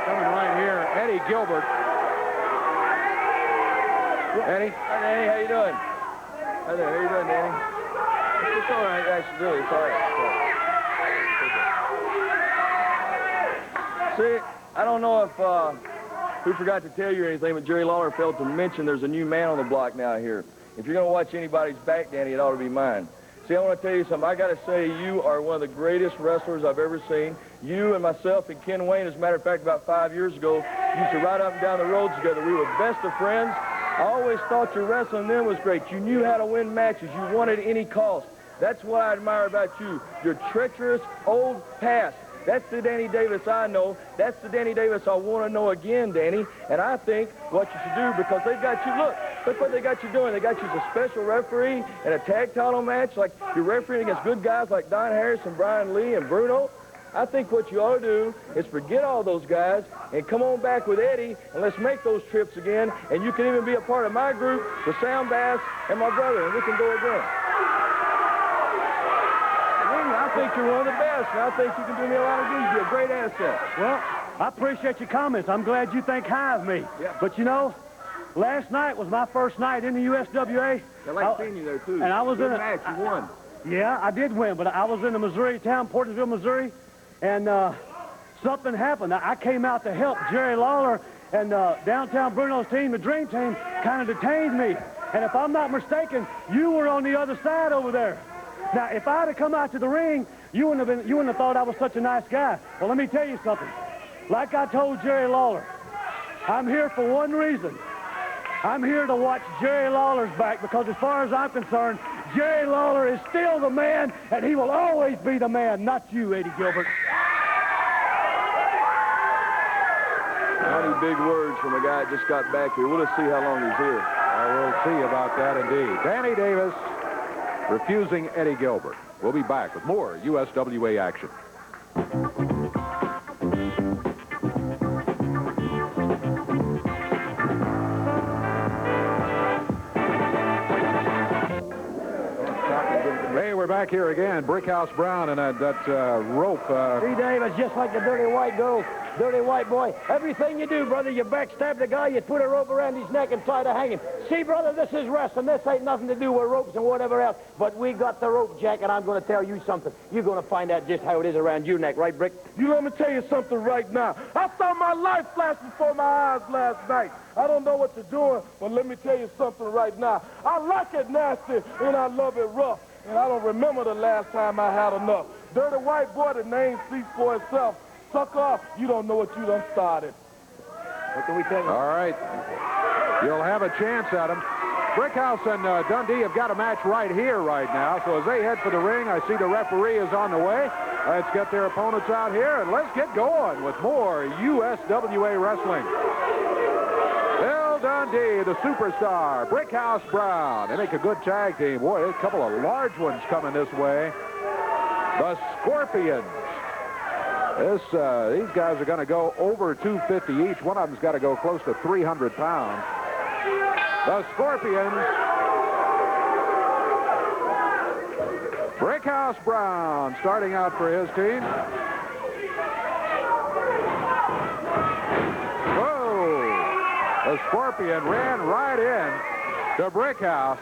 coming right here, Eddie Gilbert. Eddie? Hi, Danny. How you doing? Hi there. How you doing, Danny? It's all right, actually. Really, it's all right. See, I don't know if who forgot to tell you anything, but Jerry Lawler failed to mention there's a new man on the block now here. If you're going to watch anybody's back, Danny, it ought to be mine. See, I want to tell you something. I got to say, you are one of the greatest wrestlers I've ever seen. You and myself and Ken Wayne, as a matter of fact, about 5 years ago, used to ride up and down the roads together. We were best of friends. I always thought your wrestling then was great. You knew how to win matches. You won at any cost. That's what I admire about you. Your treacherous old past. That's the Danny Davis I know. That's the Danny Davis I want to know again, Danny. And I think what you should do, because they've got you, look what they got you doing. They got you as a special referee in a tag title match. Like, you're refereeing against good guys like Don Harris and Brian Lee and Bruno. I think what you ought to do is forget all those guys and come on back with Eddie, and let's make those trips again. And you can even be a part of my group with Sam Bass and my brother, and we can go again. I think you're one of the best, and I think you can do me a lot of good. You're a great asset. Well, I appreciate your comments. I'm glad you think high of me. Yeah. But, you know, last night was my first night in the USWA. I like seeing you there, too. And I was good in a match. You won. Yeah, I did win, but I was in the Missouri town, Portersville, Missouri, and something happened. I came out to help Jerry Lawler, and downtown Bruno's team, the Dream Team, kind of detained me. And if I'm not mistaken, you were on the other side over there. Now, if I had come out to the ring, you wouldn't have thought I was such a nice guy. Well, let me tell you something. Like I told Jerry Lawler, I'm here for one reason. I'm here to watch Jerry Lawler's back, because as far as I'm concerned, Jerry Lawler is still the man, and he will always be the man, not you, Eddie Gilbert. Mighty big words from a guy that just got back here. We'll just see how long he's here. We'll see about that indeed. Danny Davis refusing Eddie Gilbert. We'll be back with more USWA action. Hey, we're back here again. Brickhouse Brown and that rope. See, Dave, it's just like the dirty white girl, dirty white boy. Everything you do, brother, you backstab the guy, you put a rope around his neck and try to hang him. See, brother, this is wrestling. This ain't nothing to do with ropes and whatever else. But we got the rope, Jack, and I'm going to tell you something. You're going to find out just how it is around your neck, right, Brick? You let me tell you something right now. I saw my life flash before my eyes last night. I don't know what you're doing, but let me tell you something right now. I like it nasty, and I love it rough. And I don't remember the last time I had enough. Dirty white boy, the name speaks for itself. Suck off. You don't know what you done started. What can we tell you? All right. You'll have a chance at him. Brickhouse and Dundee have got a match right here right now. So as they head for the ring, I see the referee is on the way. Let's get their opponents out here, and let's get going with more USWA wrestling. Bill Dundee, the superstar. Brickhouse Brown. They make a good tag team. Boy, there's a couple of large ones coming this way. The Scorpions. These guys are going to go over 250 each. One of them's got to go close to 300 pounds. The Scorpions. Brickhouse Brown starting out for his team. The Scorpion ran right in to Brickhouse.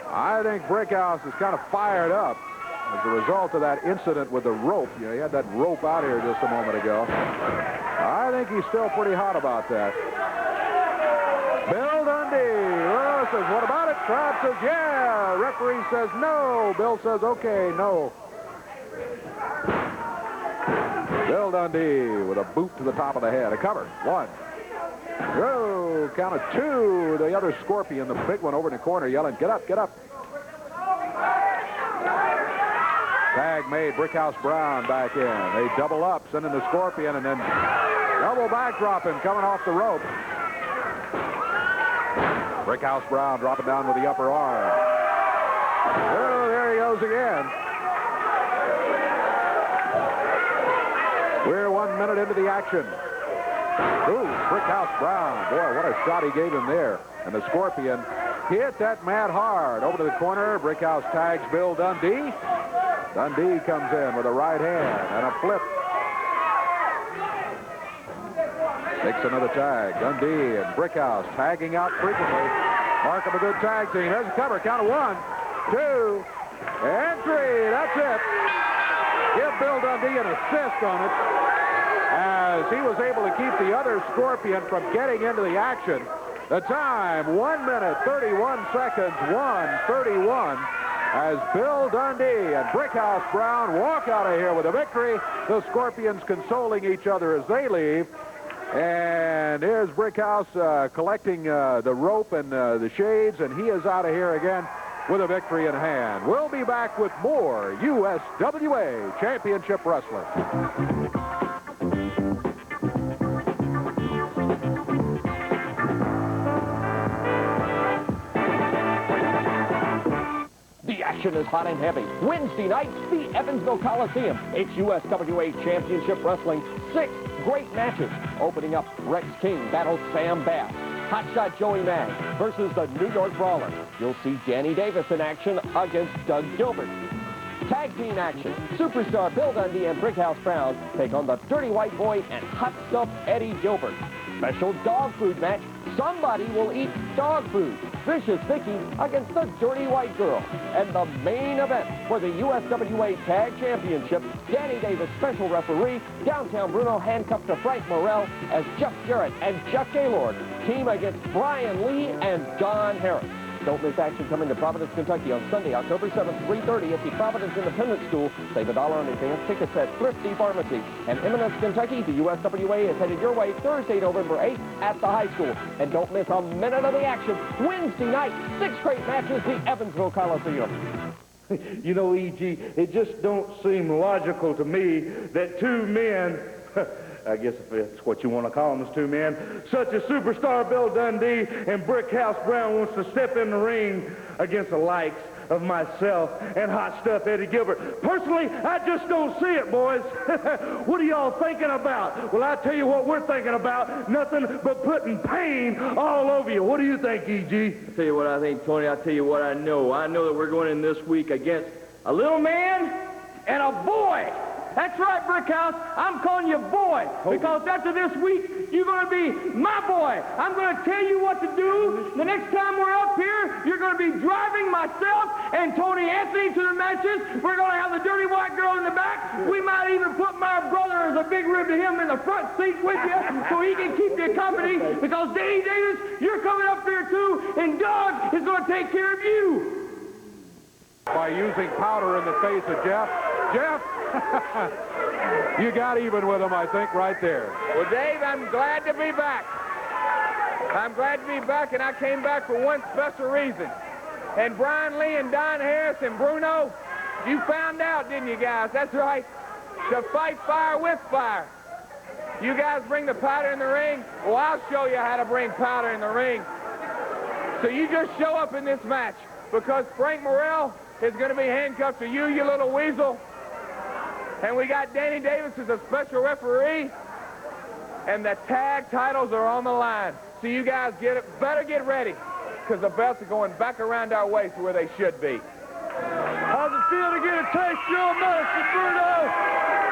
I think Brickhouse is kind of fired up. as a result of that incident with the rope. You know, he had that rope out here just a moment ago. I think he's still pretty hot about that. Bill Dundee. Well, says, what about it? Crowd says, yeah. Referee says, no. Bill says, okay, no. Bill Dundee with a boot to the top of the head. A cover. 1. Oh, count of 2. The other Scorpion, the big one over in the corner, yelling, get up, get up. Tag made. Brickhouse Brown back in. They double up, sending the Scorpion, and then double backdropping coming off the rope. Brickhouse Brown dropping down with the upper arm. Oh, there he goes again. We're 1 minute into the action. Ooh, Brickhouse Brown. Boy, what a shot he gave him there. And the Scorpion hit that mat hard. Over to the corner. Brickhouse tags Bill Dundee. Dundee comes in with a right hand and a flip. Takes another tag. Dundee and Brickhouse tagging out frequently. Mark of a good tag team. There's a cover. Count of 1, 2, and 3. That's it. Give Bill Dundee an assist on it, as he was able to keep the other Scorpion from getting into the action. The time, 1 minute, 31 seconds, 1:31, as Bill Dundee and Brickhouse Brown walk out of here with a victory. The Scorpions consoling each other as they leave. And here's Brickhouse collecting the rope and the shades, and he is out of here again with a victory in hand. We'll be back with more USWA Championship Wrestling. The action is hot and heavy. Wednesday night, the Evansville Coliseum. It's USWA Championship Wrestling. 6 great matches. Opening up, Rex King battles Sam Bass. Hotshot Joey Mag versus the New York Brawler. You'll see Danny Davis in action against Doug Gilbert. Tag team action. Superstar Bill Dundee and Brickhouse Brown take on the Dirty White Boy and Hot Stuff Eddie Gilbert. Special dog food match. Somebody will eat dog food. Vicious Vicky against the Dirty White Girl. And the main event for the USWA Tag Championship, Danny Davis, special referee, Downtown Bruno handcuffed to Frank Morrell as Jeff Jarrett and Chuck Gaylord team against Brian Lee and Don Harris. Don't miss action coming to Providence, Kentucky on Sunday, October 7th, 3:30 at the Providence Independent School. Save $1 on advance tickets at Thrifty Pharmacy. And Eminence, Kentucky, the USWA is headed your way Thursday, November 8th at the high school. And don't miss a minute of the action. Wednesday night, 6 great matches, the Evansville Coliseum. You know, E.G., it just don't seem logical to me that 2 men, I guess if that's what you want to call them, as 2 men, such as superstar Bill Dundee and Brickhouse Brown wants to step in the ring against the likes of myself and Hot Stuff Eddie Gilbert. Personally, I just don't see it, boys. What are y'all thinking about? Well, I tell you what we're thinking about. Nothing but putting pain all over you. What do you think, E.G.? I'll tell you what I think, Tony. I'll tell you what I know. I know that we're going in this week against a little man and a boy. That's right, Brickhouse. I'm calling you boy, because after this week, you're going to be my boy. I'm going to tell you what to do. The next time we're up here, you're going to be driving myself and Tony Anthony to the matches. We're going to have the Dirty White Girl in the back. We might even put my brother as a big rib to him in the front seat with you so he can keep you company, because Danny Davis, you're coming up here too, and Doug is going to take care of you. By using powder in the face of Jeff. Jeff, you got even with him, I think, right there. Well, Dave, I'm glad to be back. I'm glad to be back, and I came back for one special reason. And Brian Lee and Don Harris and Bruno, you found out, didn't you guys? That's right. To fight fire with fire. You guys bring the powder in the ring? Well, I'll show you how to bring powder in the ring. So you just show up in this match, because Frank Morrell is going to be handcuffed to you, you little weasel. And we got Danny Davis as a special referee. And the tag titles are on the line. So you guys better get ready, because the belts are going back around our waist where they should be. How's it feel to get a taste of your medicine, Bruno?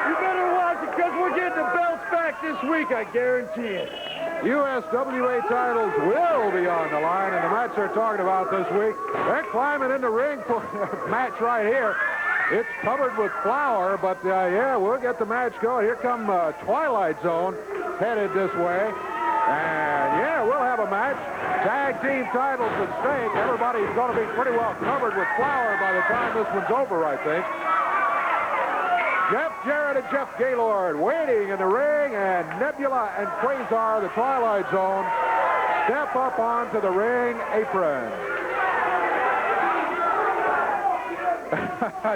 You better watch it, because we're getting the belts back this week, I guarantee it. USWA titles will be on the line, and the match they're talking about this week, they're climbing in the ring for a match right here. It's covered with flour, but yeah, we'll get the match going. Here come Twilight Zone headed this way. And yeah, we'll have a match. Tag team titles at stake. Everybody's going to be pretty well covered with flour by the time this one's over, I think. Jeff Jarrett and Jeff Gaylord waiting in the ring, and Nebula and Quasar, the Twilight Zone, step up onto the ring apron.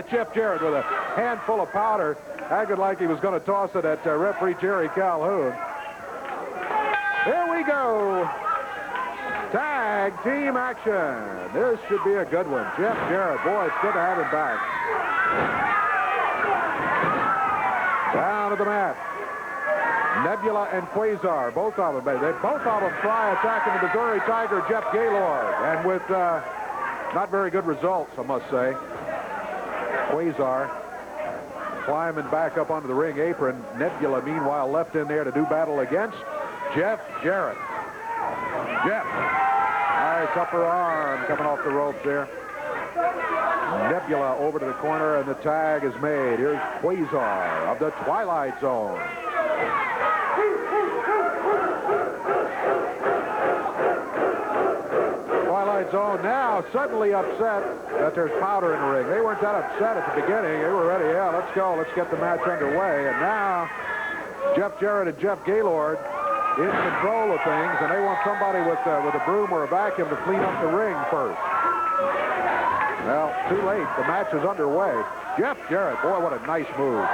Jeff Jarrett with a handful of powder, acted like he was going to toss it at referee Jerry Calhoun. Here we go. Tag team action. This should be a good one. Jeff Jarrett, boy, it's good to have him back. Down to the mat. Nebula and Quasar, both of them. Both of them try attacking the Missouri Tiger, Jeff Gaylord, and with not very good results, I must say. Quasar climbing back up onto the ring apron. Nebula, meanwhile, left in there to do battle against Jeff Jarrett. Jeff. Nice upper arm coming off the ropes there. Nebula over to the corner, and the tag is made. Here's Quasar of the Twilight Zone. Twilight Zone now suddenly upset that there's powder in the ring. They weren't that upset at the beginning. They were ready. Yeah, let's go. Let's get the match underway. And now Jeff Jarrett and Jeff Gaylord in control of things, and they want somebody with a broom or a vacuum to clean up the ring first. Well, too late. The match is underway. Jeff Jarrett, boy, what a nice move.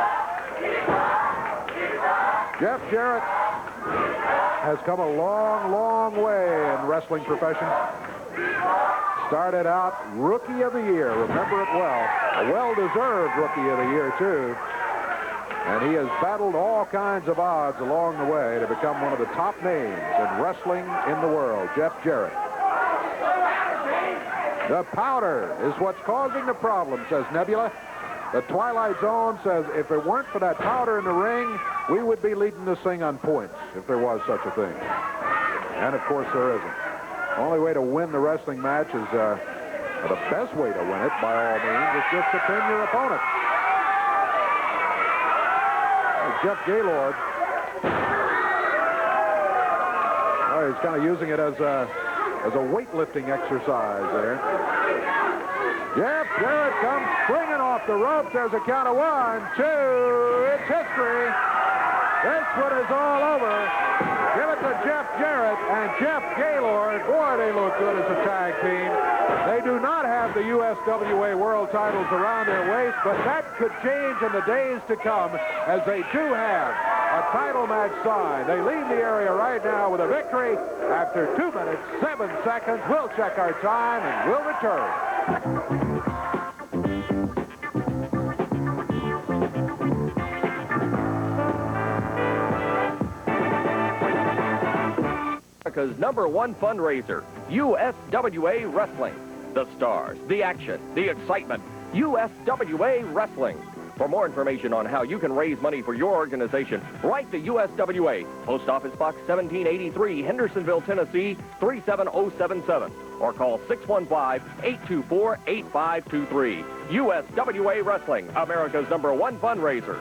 Jeff Jarrett has come a long, long way in wrestling profession. Started out Rookie of the Year. Remember it well. A well-deserved Rookie of the Year, too. And he has battled all kinds of odds along the way to become one of the top names in wrestling in the world. Jeff Jarrett. The powder is what's causing the problem, says Nebula. The Twilight Zone says if it weren't for that powder in the ring, we would be leading this thing on points, if there was such a thing. And, of course, there isn't. The only way to win the wrestling match is, or the best way to win it, by all means, is just to pin your opponent. Jeff Gaylord. Oh, he's kind of using it as a weightlifting exercise there. Jeff Jarrett comes springing off the ropes. There's a count of 1, 2. It's history. This one is all over. Give it to Jeff Jarrett and Jeff Gaylord. Boy, they look good as a tag team. They do not have the USWA world titles around their waist, but that could change in the days to come, as they do have a title match signed. They leave the area right now with a victory after 2 minutes, 7 seconds. We'll check our time, and we'll return. America's #1 fundraiser, USWA Wrestling. The stars, the action, the excitement. USWA Wrestling. For more information on how you can raise money for your organization, write to USWA, Post Office Box 1783, Hendersonville, Tennessee, 37077, or call 615-824-8523. USWA Wrestling, America's #1 fundraiser.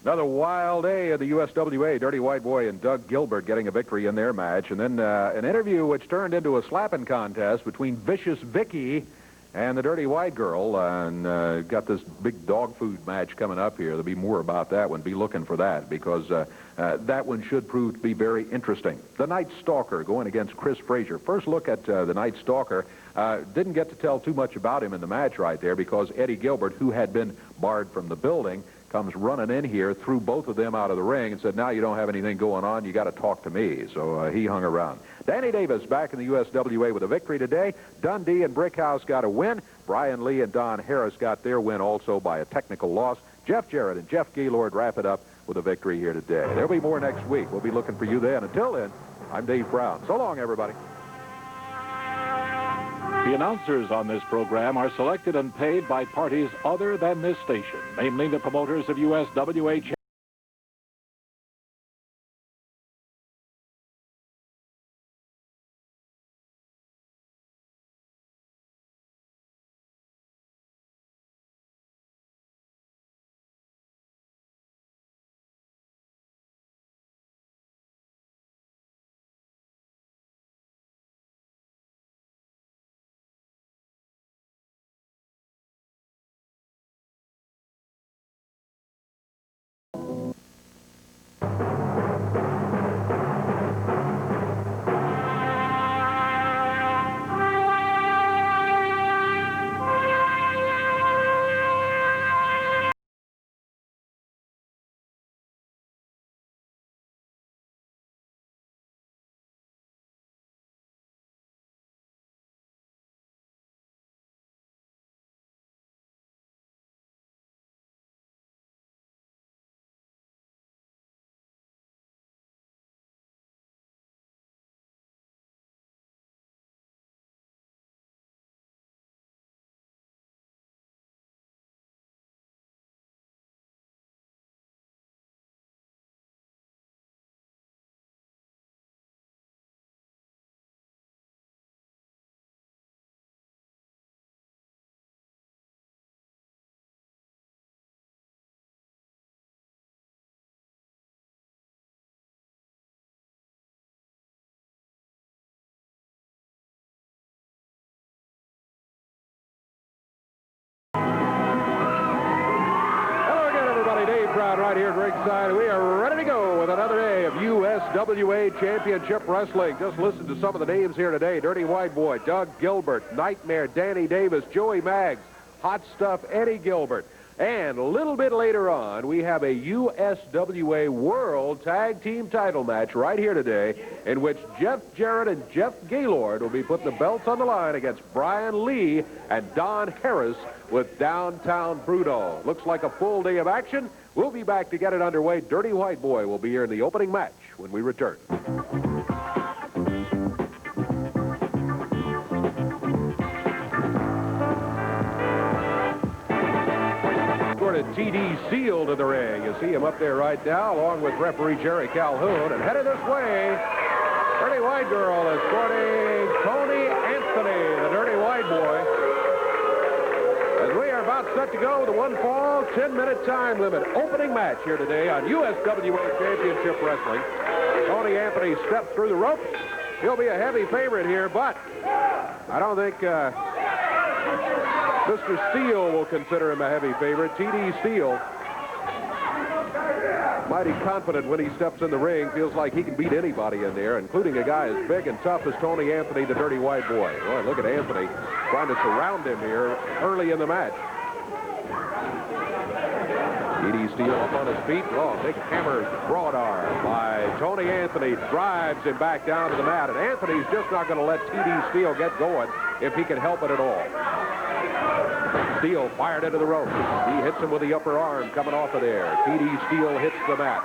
Another wild day of the USWA. Dirty White Boy and Doug Gilbert getting a victory in their match. And then an interview which turned into a slapping contest between Vicious Vicky and the Dirty White Girl. And got this big dog food match coming up here. There'll be more about that one. Be looking for that, because that one should prove to be very interesting. The Night Stalker going against Chris Frazier. First look at the Night Stalker. Didn't get to tell too much about him in the match right there, because Eddie Gilbert, who had been barred from the building, comes running in here, threw both of them out of the ring, and said, now you don't have anything going on, you got to talk to me. So he hung around. Danny Davis back in the USWA with a victory today. Dundee and Brickhouse got a win. Brian Lee and Don Harris got their win also by a technical loss. Jeff Jarrett and Jeff Gaylord wrap it up with a victory here today. There'll be more next week. We'll be looking for you then. Until then, I'm Dave Brown. So long, everybody. The announcers on this program are selected and paid by parties other than this station, namely the promoters of USWA crowd right here at ringside. We are ready to go with another day of USWA Championship Wrestling. Just listen to some of the names here today. Dirty White Boy, Doug Gilbert, Nightmare, Danny Davis, Joey Maggs, Hot Stuff, Eddie Gilbert. And a little bit later on, we have a USWA World Tag Team title match right here today in which Jeff Jarrett and Jeff Gaylord will be putting the belts on the line against Brian Lee and Don Harris with Downtown Bruno. Looks like a full day of action. We'll be back to get it underway. Dirty White Boy will be here in the opening match when we return. T.D. Steele to the ring. You see him up there right now, along with referee Jerry Calhoun. And headed this way, Dirty White Girl is sporting Tony Anthony, the Dirty White Boy. As we are about set to go with a one-fall, 10-minute time limit opening match here today on USWA Championship Wrestling. Tony Anthony steps through the ropes. He'll be a heavy favorite here, but I don't think Mr. Steele will consider him a heavy favorite. T.D. Steele, mighty confident when he steps in the ring, feels like he can beat anybody in there, including a guy as big and tough as Tony Anthony, the Dirty White Boy. Boy, look at Anthony trying to surround him here early in the match. T.D. Steele up on his feet. Oh, big hammer broad arm by Tony Anthony. Drives him back down to the mat, and Anthony's just not going to let T.D. Steele get going if he can help it at all. Steele fired into the ropes. He hits him with the upper arm coming off of there. T.D. Steele hits the mat.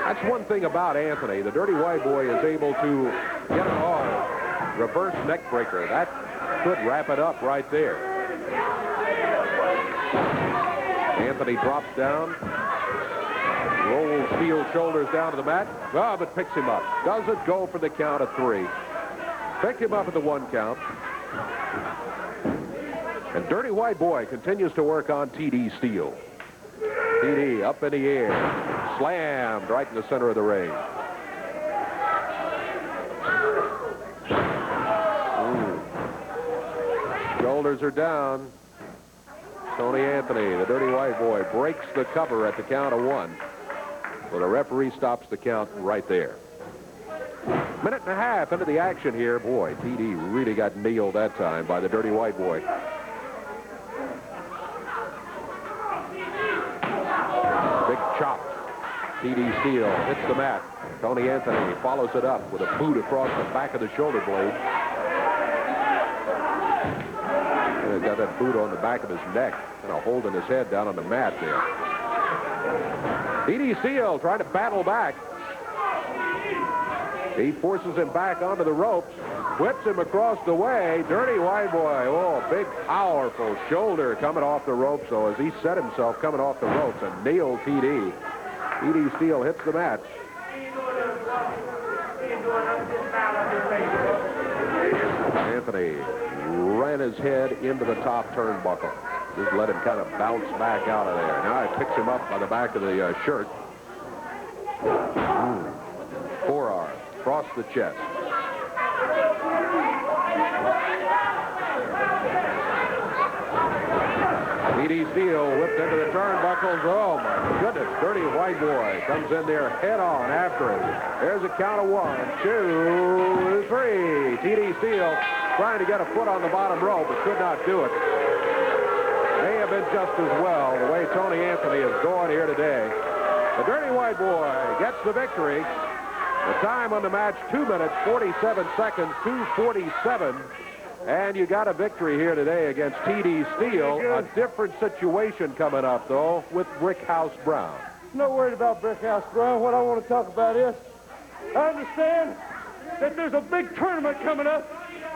That's one thing about Anthony. The Dirty White Boy is able to get an arm, reverse neck breaker. That could wrap it up right there. Anthony drops down, rolls Steele's shoulders down to the mat. Oh, but picks him up. Doesn't go for the count of 3. Picked him up at the 1 count. And Dirty White Boy continues to work on T.D. Steele. T.D. up in the air, slammed right in the center of the ring. Shoulders are down. Tony Anthony, the Dirty White Boy, breaks the cover at the count of 1. So the referee stops the count right there. Minute and a half into the action here. Boy, T.D. really got nailed that time by the Dirty White Boy. Big chop. T.D. Steele hits the mat. Tony Anthony follows it up with a boot across the back of the shoulder blade. And he's got that boot on the back of his neck, kind of holding his head down on the mat there. T.D. Steele trying to battle back. He forces him back onto the ropes, whips him across the way. Dirty White Boy, oh, big, powerful shoulder coming off the ropes. So as he set himself coming off the ropes and nailed T.D. T.D. Steele hits the mat. Anthony ran his head into the top turnbuckle. Just let him kind of bounce back out of there. Now he picks him up by the back of the shirt. Forearm across the chest. T.D. Steele whipped into the turnbuckles. Oh, my goodness. Dirty White Boy comes in there head on after him. There's a count of 1, 2, 3. T.D. Steele trying to get a foot on the bottom rope, but could not do it. May have been just as well the way Tony Anthony is going here today. The Dirty White Boy gets the victory. The time on the match, 2 minutes, 47 seconds, 2:47. And you got a victory here today against T.D. Steele. A different situation coming up, though, with Brickhouse Brown. Not worried about Brickhouse Brown. What I want to talk about is, I understand that there's a big tournament coming up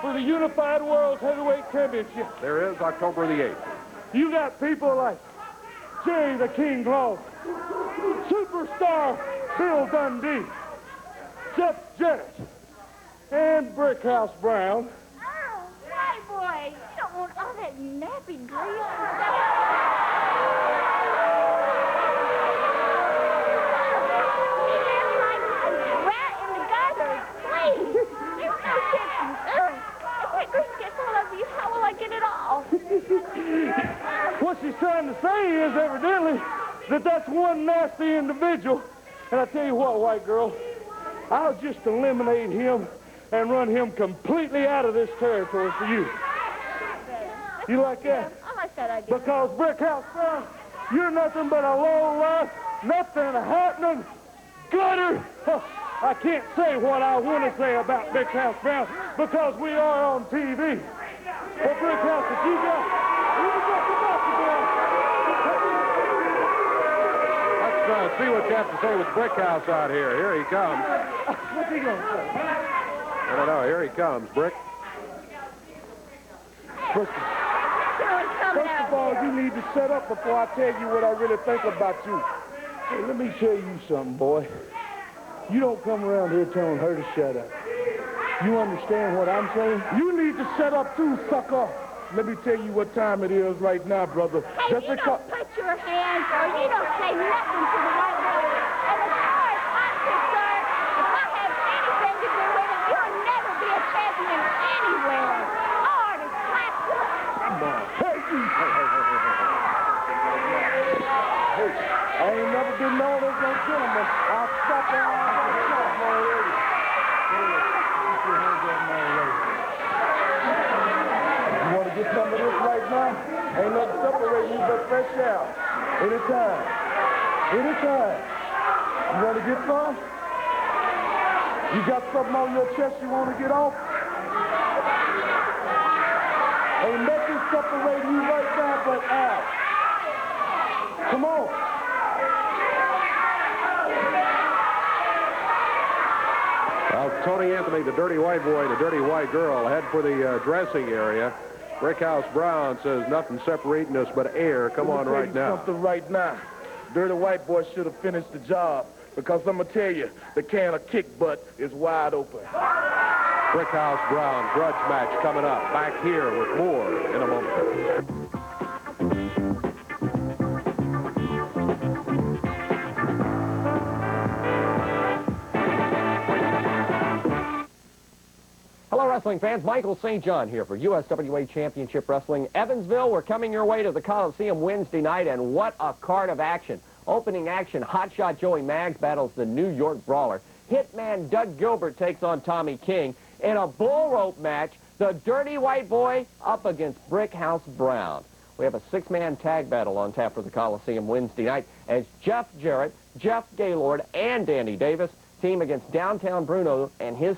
for the Unified World Heavyweight Championship. There is, October the 8th. You got people like Jerry the King Law, Superstar Bill Dundee, Sept Jarrett, and Brickhouse Brown. Hey, boy, you don't want all that nappy grease. Rat in the gutter, please. There's no kitchen. If that grease gets all over you, how will I get it off? What she's trying to say is, evidently, that that's one nasty individual. And I tell you what, white girl, I'll just eliminate him and run him completely out of this territory for you. You like that? I like that idea. Because Brickhouse Brown, you're nothing but a low-life, nothing happening, gutter. I can't say what I want to say about Brickhouse Brown because we are on TV. But Brickhouse, if you got the basketball. Let's see what you have to say with Brickhouse out here. Here he comes. What's he going to say? I don't know. Here he comes, Brick. First of all, you need to shut up before I tell you what I really think about you. Hey, let me tell you something, boy. You don't come around here telling her to shut up. You understand what I'm saying? You need to shut up too, sucker. Let me tell you what time it is right now, brother. Hey, you don't put your hands or you don't say nothing to the white lady. And as far as I'm concerned, if I have anything to do with it, you'll never be a champion anywhere. Hard as claps. Come on. Hey, I ain't never been known as no gentleman. I'll stop there. Already. Put your hands on my lady. You want to get some of this right now? Ain't nothing separating you but fresh out. Anytime. Anytime. You want to get some? You got something on your chest you want to get off? Ain't nothing separating you right now but out. Come on. Well, Tony Anthony, the dirty white boy, the dirty white girl, head for the dressing area. Brickhouse Brown says nothing separating us but air. Come on right now. Something right now. Dirty white boy should have finished the job because I'm going to tell you, the can of kick butt is wide open. Brickhouse Brown grudge match coming up. Back here with more in a moment. Hello, wrestling fans. Michael St. John here for USWA Championship Wrestling. Evansville, we're coming your way to the Coliseum Wednesday night, and what a card of action. Opening action, Hotshot Joey Maggs battles the New York Brawler. Hitman Doug Gilbert takes on Tommy King. In a bull rope match, the Dirty White Boy up against Brickhouse Brown. We have a six-man tag battle on tap for the Coliseum Wednesday night as Jeff Jarrett, Jeff Gaylord, and Danny Davis team against Downtown Bruno and his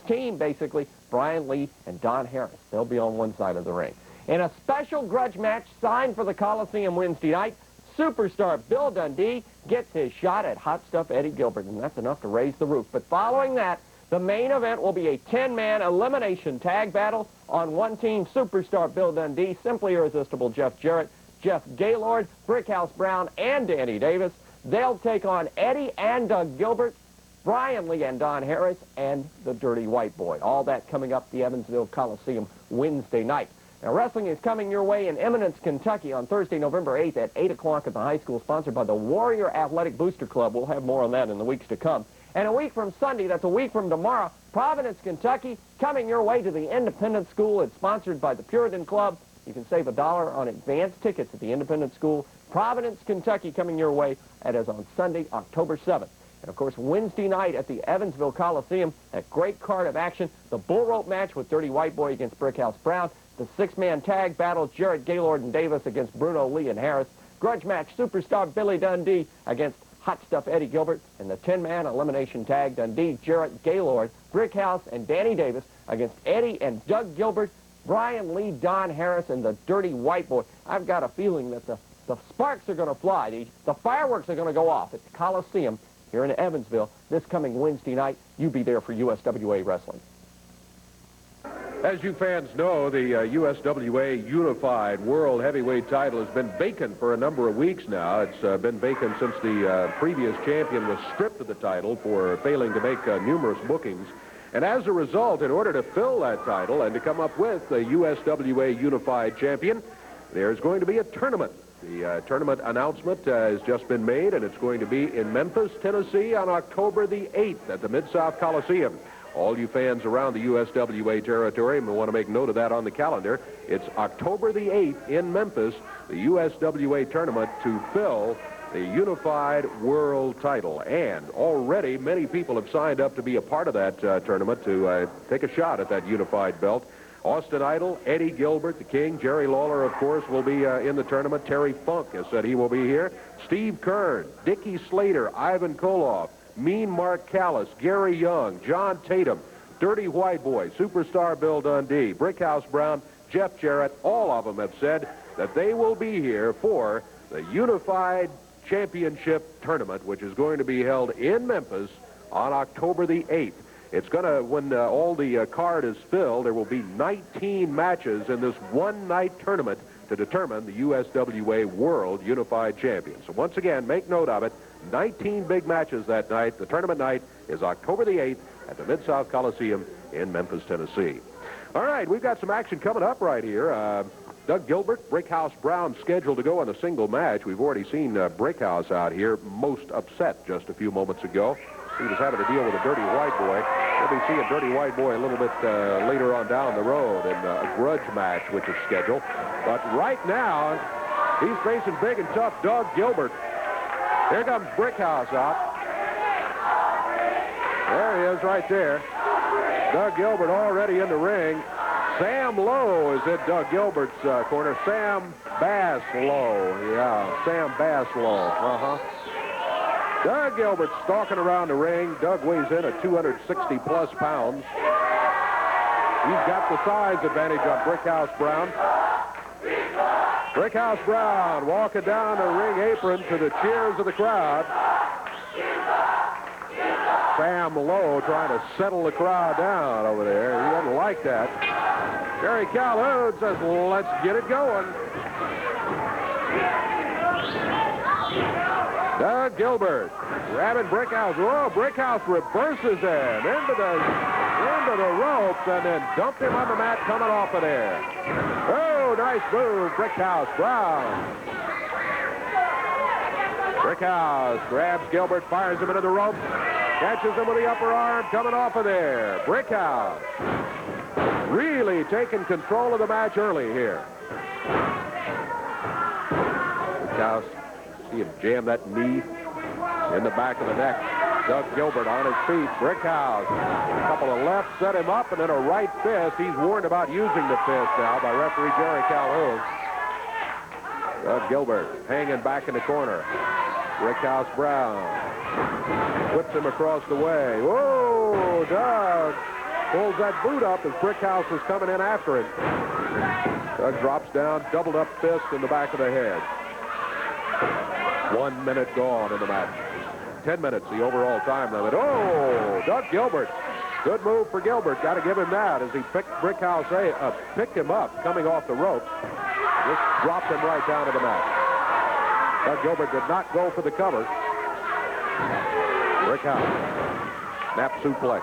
team, basically, Brian Lee and Don Harris. They'll be on one side of the ring. In a special grudge match signed for the Coliseum Wednesday night, superstar Bill Dundee gets his shot at Hot Stuff Eddie Gilbert, and that's enough to raise the roof. But following that, the main event will be a 10-man elimination tag battle. On one team, superstar Bill Dundee, Simply Irresistible Jeff Jarrett, Jeff Gaylord, Brickhouse Brown, and Danny Davis. They'll take on Eddie and Doug Gilbert, Brian Lee and Don Harris, and the Dirty White Boy. All that coming up the Evansville Coliseum Wednesday night. Now, wrestling is coming your way in Eminence, Kentucky on Thursday, November 8th at 8 o'clock at the high school, sponsored by the Warrior Athletic Booster Club. We'll have more on that in the weeks to come. And a week from Sunday, that's a week from tomorrow, Providence, Kentucky, coming your way to the Independent School. It's sponsored by the Puritan Club. You can save $1 on advance tickets at the Independent School. Providence, Kentucky, coming your way. That is on Sunday, October 7th. And, of course, Wednesday night at the Evansville Coliseum, that great card of action, the bull rope match with Dirty White Boy against Brickhouse Brown, the six-man tag battle, Jarrett, Gaylord, and Davis against Bruno, Lee, and Harris, grudge match, superstar Billy Dundee against Hot Stuff Eddie Gilbert, and the 10-man elimination tag, Dundee, Jarrett, Gaylord, Brickhouse, and Danny Davis against Eddie and Doug Gilbert, Brian Lee, Don Harris, and the Dirty White Boy. I've got a feeling that the sparks are going to fly. The fireworks are going to go off at the Coliseum here in Evansville this coming Wednesday night. You be there for USWA Wrestling. As you fans know, the USWA Unified World Heavyweight title has been vacant for a number of weeks now. It's been vacant since the previous champion was stripped of the title for failing to make numerous bookings. And as a result, in order to fill that title and to come up with the USWA Unified Champion, there's going to be a tournament. The tournament announcement has just been made, and it's going to be in Memphis, Tennessee on October the 8th at the Mid-South Coliseum. All you fans around the USWA territory may want to make note of that on the calendar. It's October the 8th in Memphis, the USWA tournament to fill the Unified World title. And already many people have signed up to be a part of that tournament to take a shot at that Unified belt. Austin Idol, Eddie Gilbert, the King, Jerry Lawler, of course, will be in the tournament. Terry Funk has said he will be here. Steve Kern, Dickie Slater, Ivan Koloff, Mean Mark Callis, Gary Young, John Tatum, Dirty White Boy, Superstar Bill Dundee, Brickhouse Brown, Jeff Jarrett. All of them have said that they will be here for the Unified Championship Tournament, which is going to be held in Memphis on October the 8th. It's going to, when all the card is filled, there will be 19 matches in this one-night tournament to determine the USWA World Unified Champion. So once again, make note of it. 19 big matches that night. The tournament night is October the 8th at the Mid-South Coliseum in Memphis, Tennessee. All right, we've got some action coming up right here. Doug Gilbert, Brickhouse Brown scheduled to go in a single match. We've already seen Brickhouse out here most upset just a few moments ago. He was having to deal with a Dirty White Boy. We'll be seeing Dirty White Boy a little bit later on down the road in a grudge match, which is scheduled. But right now, he's facing big and tough Doug Gilbert. Here comes Brickhouse out. There he is right there. Doug Gilbert already in the ring. Sam Lowe is at Doug Gilbert's corner. Sam Bass Lowe. Yeah, Sam Bass Lowe. Doug Gilbert stalking around the ring. Doug weighs in at 260-plus pounds. He's got the size advantage on Brickhouse Brown. Brickhouse Brown walking down the ring apron to the cheers of the crowd. Sam Lowe trying to settle the crowd down over there. He doesn't like that. Jerry Calhoun says, let's get it going. Doug Gilbert grabbing Brickhouse. Oh, Brickhouse reverses him into the ropes and then dumped him on the mat coming off of there. Oh, nice move, Brickhouse Brown. Brickhouse grabs Gilbert, fires him into the ropes, catches him with the upper arm coming off of there. Brickhouse really taking control of the match early here. Brickhouse, see him jam that knee in the back of the neck. Doug Gilbert on his feet. Brickhouse, a couple of lefts set him up, and then a right fist. He's warned about using the fist now by referee Jerry Calhoun. Doug Gilbert hanging back in the corner. Brickhouse Brown whips him across the way. Whoa, Doug pulls that boot up as Brickhouse was coming in after it. Doug drops down, doubled up fist in the back of the head. 1 minute gone in the match. 10 minutes, the overall time limit. Oh, Doug Gilbert. Good move for Gilbert. Got to give him that as he picked Brickhouse picked him up coming off the rope. Just dropped him right down to the mat. Doug Gilbert did not go for the cover. Brickhouse. Snap suplex.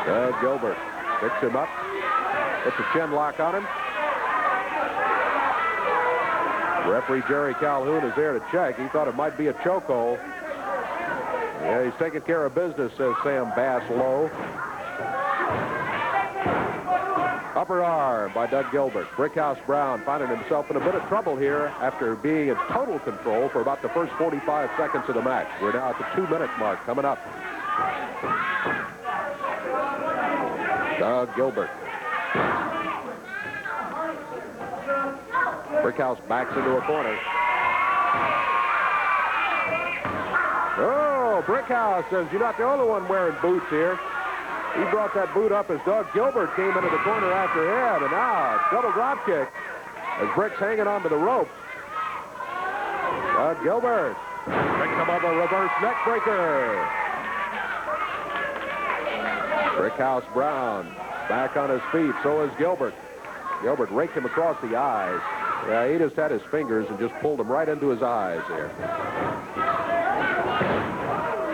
Doug Gilbert picks him up. Puts a chin lock on him. Referee Jerry Calhoun is there to check. He thought it might be a chokehold. Yeah, he's taking care of business, says Sam Bass Lowe. Upper arm by Doug Gilbert. Brickhouse Brown finding himself in a bit of trouble here after being in total control for about the first 45 seconds of the match. We're now at the 2-minute mark coming up. Doug Gilbert. Brickhouse backs into a corner. Oh, Brickhouse says, you're not the only one wearing boots here. He brought that boot up as Doug Gilbert came into the corner after him. And now, double drop kick as Brick's hanging onto the rope. Doug Gilbert picks him up a reverse neck breaker. Brickhouse Brown back on his feet. So is Gilbert. Gilbert raked him across the eyes. Yeah, he just had his fingers and just pulled him right into his eyes there.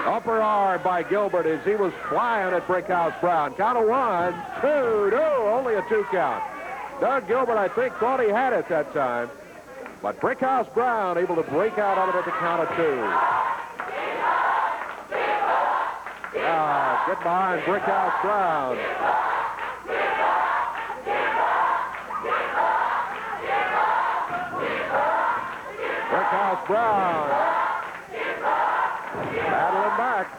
Upper arm by Gilbert as he was flying at Brickhouse Brown. Count of 1, 2, no, only a 2 count. Doug Gilbert, I think, thought he had it that time. But Brickhouse Brown able to break out of it at the count of 2. Get behind Brickhouse Brown. Brickhouse Brown battling back.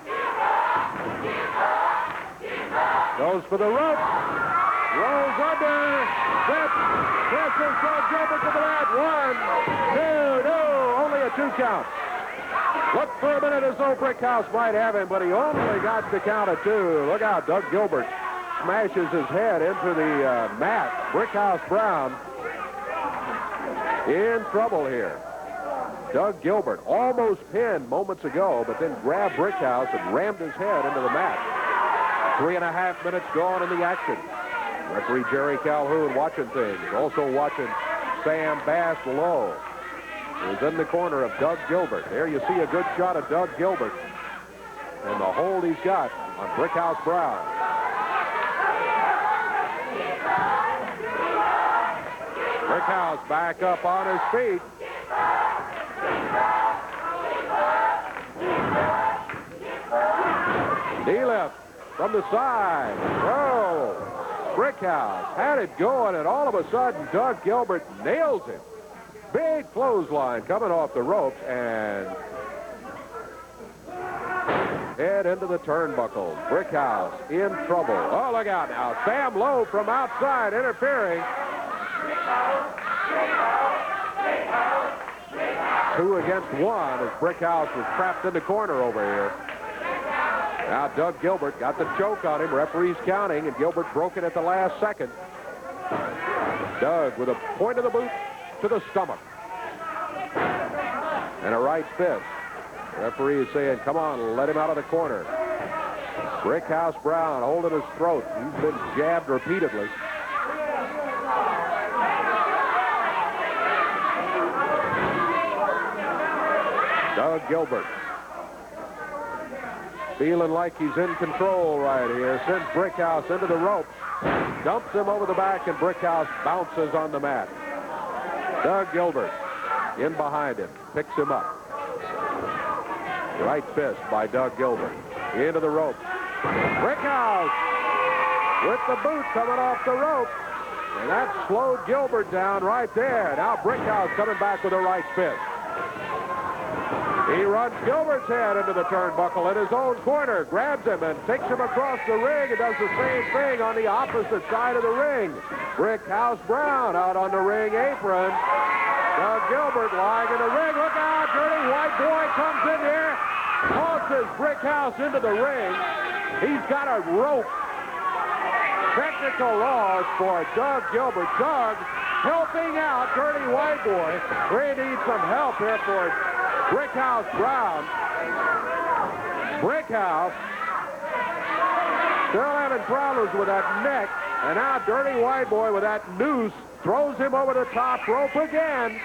Goes for the rope. Rolls under. Sept presses Doug Gilbert to the mat. 1, 2, no. Only a 2 count. Looked for a minute as though Brickhouse might have him, but he only got the count of 2. Look out, Doug Gilbert smashes his head into the mat. Brickhouse Brown in trouble here. Doug Gilbert almost pinned moments ago, but then grabbed Brickhouse and rammed his head into the mat. 3.5 minutes gone in the action. Referee Jerry Calhoun watching things. Also watching Sam Bass Lowe, who's in the corner of Doug Gilbert. There you see a good shot of Doug Gilbert and the hold he's got on Brickhouse Brown. Brickhouse back up on his feet. Knee left from the side. Whoa! Brickhouse had it going, and all of a sudden, Doug Gilbert nails him. Big clothesline coming off the ropes, and head into the turnbuckle. Brickhouse in trouble. Oh, look out now. Sam Lowe from outside interfering. 2 against 1 as Brickhouse was trapped in the corner over here. Now Doug Gilbert got the choke on him. Referee's counting, and Gilbert broke it at the last second. Doug with a point of the boot to the stomach. And a right fist. Referee is saying, come on, let him out of the corner. Brickhouse Brown holding his throat. He's been jabbed repeatedly. Doug Gilbert feeling like he's in control right here. Sends Brickhouse into the ropes. Dumps him over the back, and Brickhouse bounces on the mat. Doug Gilbert in behind him. Picks him up. Right fist by Doug Gilbert. Into the ropes. Brickhouse with the boot coming off the rope. And that slowed Gilbert down right there. Now Brickhouse coming back with a right fist. He runs Gilbert's head into the turnbuckle in his own corner, grabs him and takes him across the ring and does the same thing on the opposite side of the ring. Brickhouse Brown out on the ring apron. Doug Gilbert lying in the ring. Look out, Dirty White Boy comes in here, tosses Brickhouse into the ring. He's got a rope. Technical loss for Doug Gilbert. Doug helping out Dirty White Boy. We need some help here for Brickhouse Brown. Brickhouse still having problems with that neck. And now Dirty White Boy with that noose throws him over the top rope again.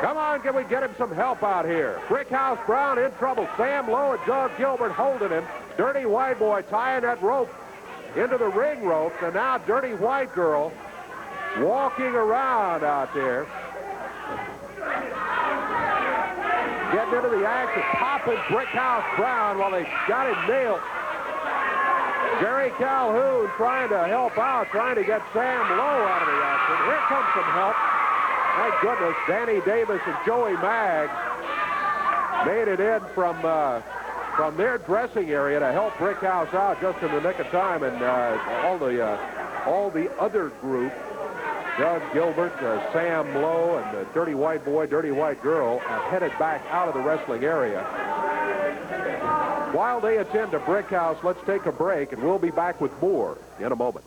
Come on, can we get him some help out here? Brickhouse Brown in trouble. Sam Lowe and Doug Gilbert holding him. Dirty White Boy tying that rope into the ring ropes. And now Dirty White Girl walking around out there. Getting into the action, popping Brickhouse Brown while they got him nailed. Jerry Calhoun trying to help out, trying to get Sam Lowe out of the action. Here comes some help. My goodness, Danny Davis and Joey Mag made it in from their dressing area to help Brickhouse out just in the nick of time, and all the other group, Doug Gilbert, Sam Lowe, and the Dirty White Boy, Dirty White Girl, headed back out of the wrestling area. While they attend to Brickhouse, let's take a break, and we'll be back with more in a moment.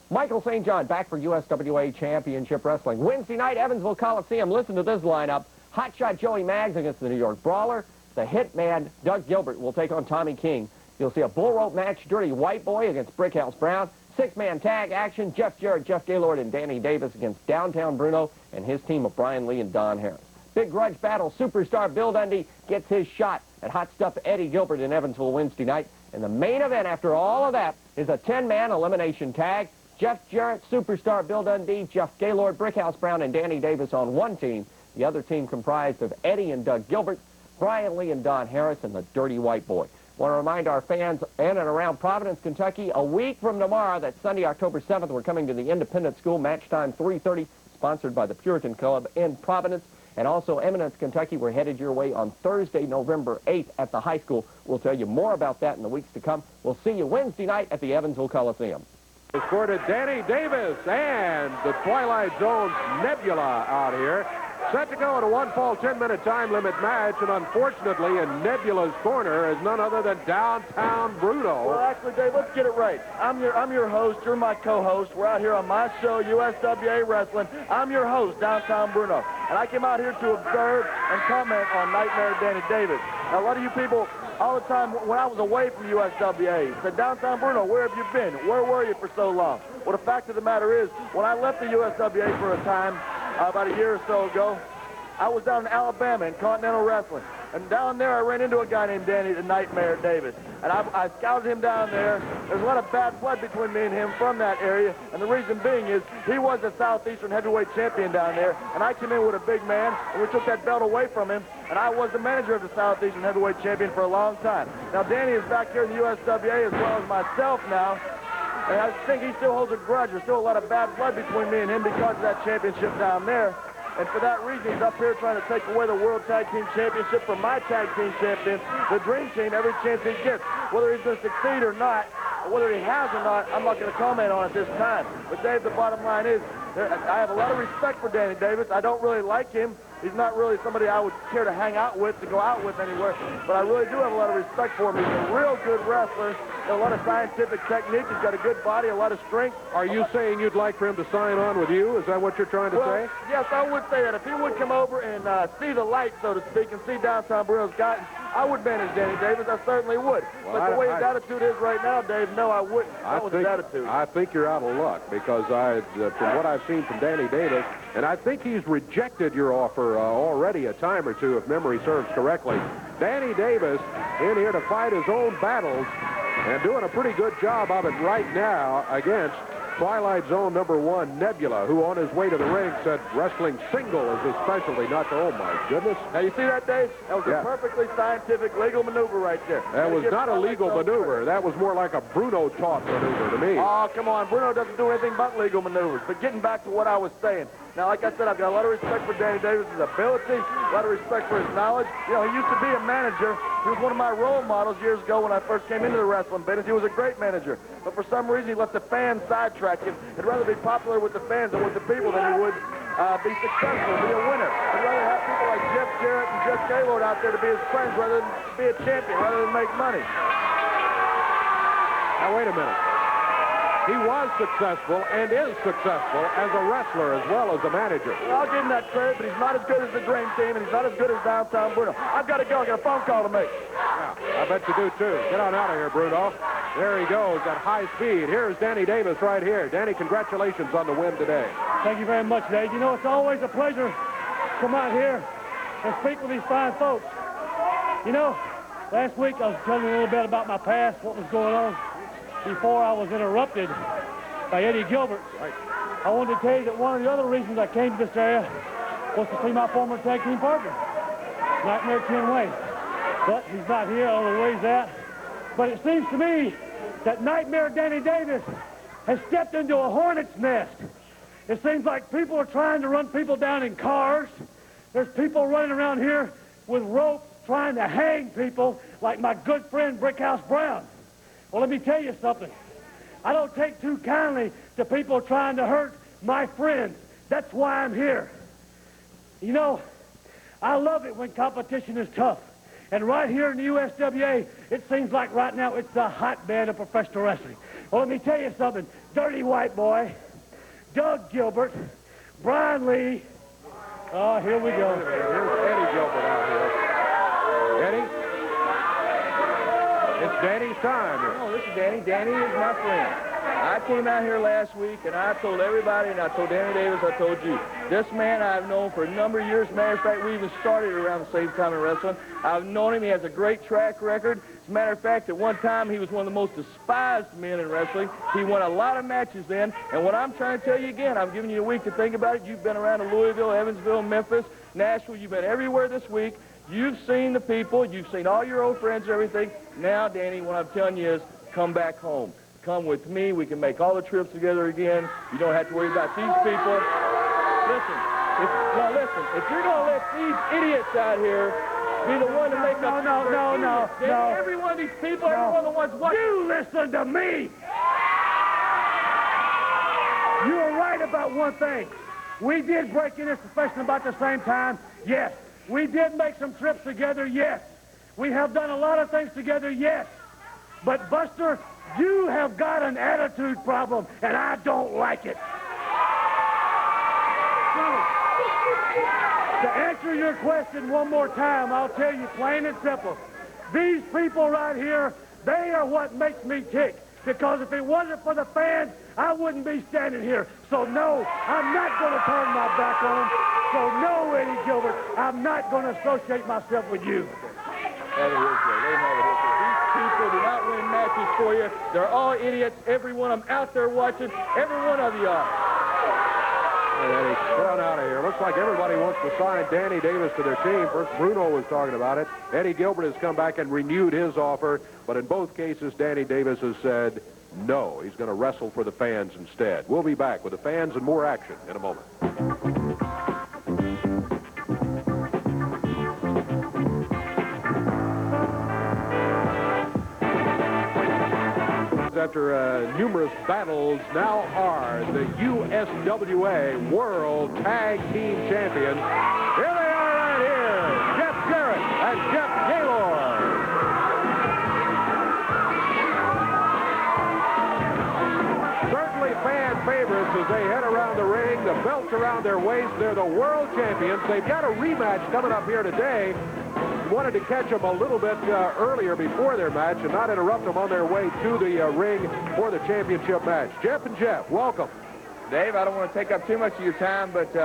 Michael St. John back for USWA Championship Wrestling. Wednesday night, Evansville Coliseum. Listen to this lineup. Hotshot Joey Maggs against the New York Brawler. The Hitman, Doug Gilbert, will take on Tommy King. You'll see a bull rope match, Dirty White Boy against Brickhouse Brown. Six-man tag action, Jeff Jarrett, Jeff Gaylord, and Danny Davis against Downtown Bruno and his team of Brian Lee and Don Harris. Big grudge battle, superstar Bill Dundee gets his shot at Hot Stuff Eddie Gilbert in Evansville Wednesday night. And the main event after all of that is a 10-man elimination tag. Jeff Jarrett, superstar Bill Dundee, Jeff Gaylord, Brickhouse Brown, and Danny Davis on one team. The other team comprised of Eddie and Doug Gilbert. Brian Lee and Don Harris and the Dirty White Boy. Want to remind our fans in and around Providence, Kentucky, a week from tomorrow, that's Sunday, October 7th, we're coming to the Independent School, match time 3:30, sponsored by the Puritan Club in Providence. And also Eminence, Kentucky, we're headed your way on Thursday, November 8th at the high school. We'll tell you more about that in the weeks to come. We'll see you Wednesday night at the Evansville Coliseum. Escorted Danny Davis and the Twilight Zone's Nebula out here. Set to go in a one-fall 10-minute time limit match, and unfortunately in Nebula's corner is none other than Downtown Bruno. Well, actually, Dave, let's get it right. I'm your host. You're my co-host. We're out here on my show, USWA Wrestling. I'm your host, Downtown Bruno. And I came out here to observe and comment on Nightmare Danny Davis. Now, a lot of you people all the time, when I was away from USWA, said, Downtown Bruno, where have you been? Where were you for so long? Well, the fact of the matter is, when I left the USWA for a time, about a year or so ago, I was down in Alabama in Continental Wrestling. And down there, I ran into a guy named Danny the Nightmare Davis. And I scouted him down there. There's a lot of bad blood between me and him from that area. And the reason being is he was a Southeastern heavyweight champion down there. And I came in with a big man, and we took that belt away from him. And I was the manager of the Southeastern heavyweight champion for a long time. Now, Danny is back here in the USWA as well as myself now. And I think he still holds a grudge. There's still a lot of bad blood between me and him because of that championship down there. And for that reason, he's up here trying to take away the World Tag Team Championship from my Tag Team champions, the Dream Team, every chance he gets. Whether he's going to succeed or not, or whether he has or not, I'm not going to comment on it this time. But, Dave, the bottom line is, I have a lot of respect for Danny Davis. I don't really like him. He's not really somebody I would care to hang out with, to go out with anywhere. But I really do have a lot of respect for him. He's a real good wrestler. A lot of scientific technique. He's got a good body, a lot of strength. Are you saying you'd like for him to sign on with you? Is that what you're trying to say? Yes, I would say that. If he would come over and see the light, so to speak, and see Downtown Bruno's gotten, I would manage Danny Davis. I certainly would. Well, but the way his attitude is right now, Dave, no, I wouldn't. That was his attitude. I think you're out of luck because from what I've seen from Danny Davis, and I think he's rejected your offer already a time or two, if memory serves correctly. Danny Davis in here to fight his own battles and doing a pretty good job of it right now against Twilight Zone #1, Nebula, who on his way to the ring said wrestling single is his specialty, not to, oh my goodness. Now you see that, Dave? That was a perfectly scientific legal maneuver right there. That was not a legal maneuver. That was more like a Bruno-taught maneuver to me. Oh, come on. Bruno doesn't do anything but legal maneuvers. But getting back to what I was saying. Now, like I said, I've got a lot of respect for Danny Davis' ability, a lot of respect for his knowledge. You know, he used to be a manager. He was one of my role models years ago when I first came into the wrestling business. He was a great manager. But for some reason, he let the fans sidetrack him. He'd rather be popular with the fans and with the people than he would be successful, be a winner. He'd rather have people like Jeff Jarrett and Jeff Gaylord out there to be his friends rather than be a champion, rather than make money. Now, wait a minute. He was successful and is successful as a wrestler as well as a manager. I'll give him that credit, but he's not as good as the Dream Team, and he's not as good as Downtown Bruno. I've got to go. I've got a phone call to make. Yeah, I bet you do, too. Get on out of here, Bruno. There he goes at high speed. Here's Danny Davis right here. Danny, congratulations on the win today. Thank you very much, Dave. You know, it's always a pleasure to come out here and speak with these fine folks. You know, last week I was telling you a little bit about my past, what was going on, before I was interrupted by Eddie Gilbert. Right. I wanted to tell you that one of the other reasons I came to this area was to see my former tag team partner, Nightmare Ken Way. But he's not here, I don't know where he's at. But it seems to me that Nightmare Danny Davis has stepped into a hornet's nest. It seems like people are trying to run people down in cars. There's people running around here with ropes trying to hang people like my good friend Brickhouse Brown. Well, let me tell you something. I don't take too kindly to people trying to hurt my friends. That's why I'm here. You know, I love it when competition is tough. And right here in the USWA, it seems like right now it's the hotbed of professional wrestling. Well, let me tell you something. Dirty White Boy, Doug Gilbert, Brian Lee. Oh, here we go. Here's Eddie Gilbert out here. Eddie? It's Danny's time. Oh, this is Danny. Danny is my friend. I came out here last week, and I told everybody, and I told Danny Davis, I told you, this man I've known for a number of years. Matter of fact, we even started around the same time in wrestling. I've known him. He has a great track record. As a matter of fact, at one time, he was one of the most despised men in wrestling. He won a lot of matches then, and what I'm trying to tell you again, I'm giving you a week to think about it. You've been around to Louisville, Evansville, Memphis, Nashville. You've been everywhere this week. You've seen the people. You've seen all your old friends and everything. Now, Danny, what I'm telling you is come back home. Come with me. We can make all the trips together again. You don't have to worry about these people. Listen, if you're going to let these idiots out here be the one to make up... No. Every one of these people, every one of the ones watching... You listen to me! You're right about one thing. We did break in this profession about the same time, yes. We did make some trips together, yes. We have done a lot of things together, yes. But, Buster, you have got an attitude problem, and I don't like it. So, to answer your question one more time, I'll tell you plain and simple. These people right here, they are what makes me tick. Because if it wasn't for the fans, I wouldn't be standing here. So, no, I'm not going to turn my back on them. So, no, Eddie Gilbert, I'm not going to associate myself with you. That is great. Let him have it. These people do not win matches for you. They're all idiots. Every one of them out there watching. Every one of you are. Hey, Eddie, get on out of here. Looks like everybody wants to sign Danny Davis to their team. First, Bruno was talking about it. Eddie Gilbert has come back and renewed his offer. But in both cases, Danny Davis has said no. He's going to wrestle for the fans instead. We'll be back with the fans and more action in a moment. After numerous battles, now are the USWA World Tag Team Champions. Here they are right here, Jeff Jarrett and Jeff Gaylord. Certainly fan favorites as they head around the ring, the belts around their waist. They're the world champions. They've got a rematch coming up here today. Wanted to catch them a little bit earlier before their match and not interrupt them on their way to the ring for the championship match. Jeff and Jeff, welcome. Dave, I don't want to take up too much of your time, but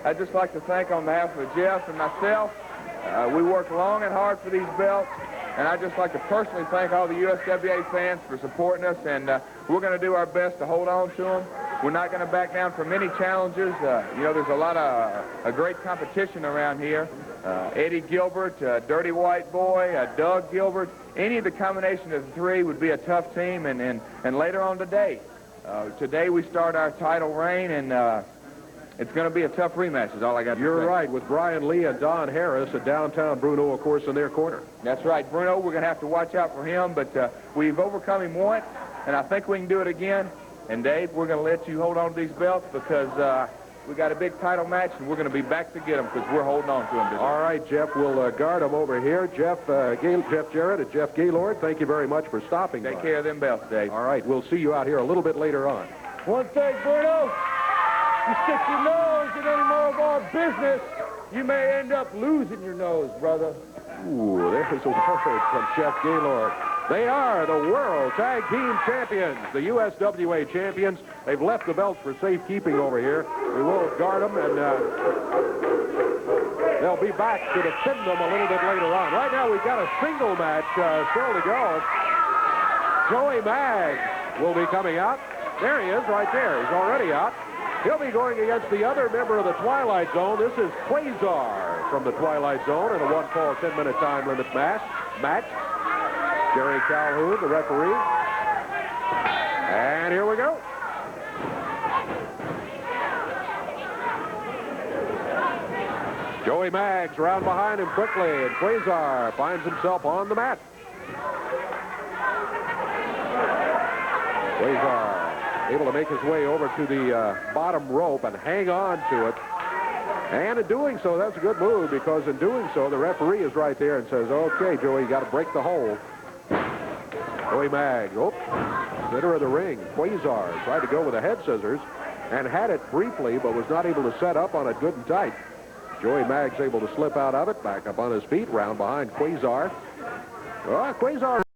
I'd just like to thank on behalf of Jeff and myself. We worked long and hard for these belts, and I'd just like to personally thank all the USWA fans for supporting us, and we're going to do our best to hold on to them. We're not going to back down from any challenges. You know, there's a lot of a great competition around here. Eddie Gilbert, Dirty White Boy, Doug Gilbert, any of the combination of the three would be a tough team, and later on today we start our title reign, and it's going to be a tough rematch is all I got to say. You're right, with Brian Lee and Don Harris at downtown Bruno, of course, in their corner. That's right. Bruno, we're going to have to watch out for him, but we've overcome him once, and I think we can do it again. And, Dave, we're going to let you hold on to these belts because we got a big title match, and we're going to be back to get them because we're holding on to them. All right, Jeff, we'll guard them over here. Jeff Jarrett and Jeff Gaylord, thank you very much for stopping by. Take care of them belts, Dave. All right, we'll see you out here a little bit later on. One thing, Bruno, you stick your nose in any more of our business, you may end up losing your nose, brother. Ooh, there's a word from Jeff Gaylord. They are the World Tag Team Champions, the USWA Champions. They've left the belts for safekeeping over here. We will guard them, and they'll be back to defend them a little bit later on. Right now, we've got a single match still to go. Joey Mag will be coming out. There he is, right there. He's already out. He'll be going against the other member of the Twilight Zone. This is Quasar from the Twilight Zone in a one-fall 10-minute time limit match. Jerry Calhoun, the referee. And here we go. Joey Maggs round behind him quickly, and Quasar finds himself on the mat. Quasar able to make his way over to the bottom rope and hang on to it. And in doing so, that's a good move, because in doing so, the referee is right there and says, okay, Joey, you got to break the hold. Joey Mag, center of the ring. Quasar tried to go with the head scissors and had it briefly, but was not able to set up on it good and tight. Joey Mag's able to slip out of it, back up on his feet, round behind Quasar. Well, Quasar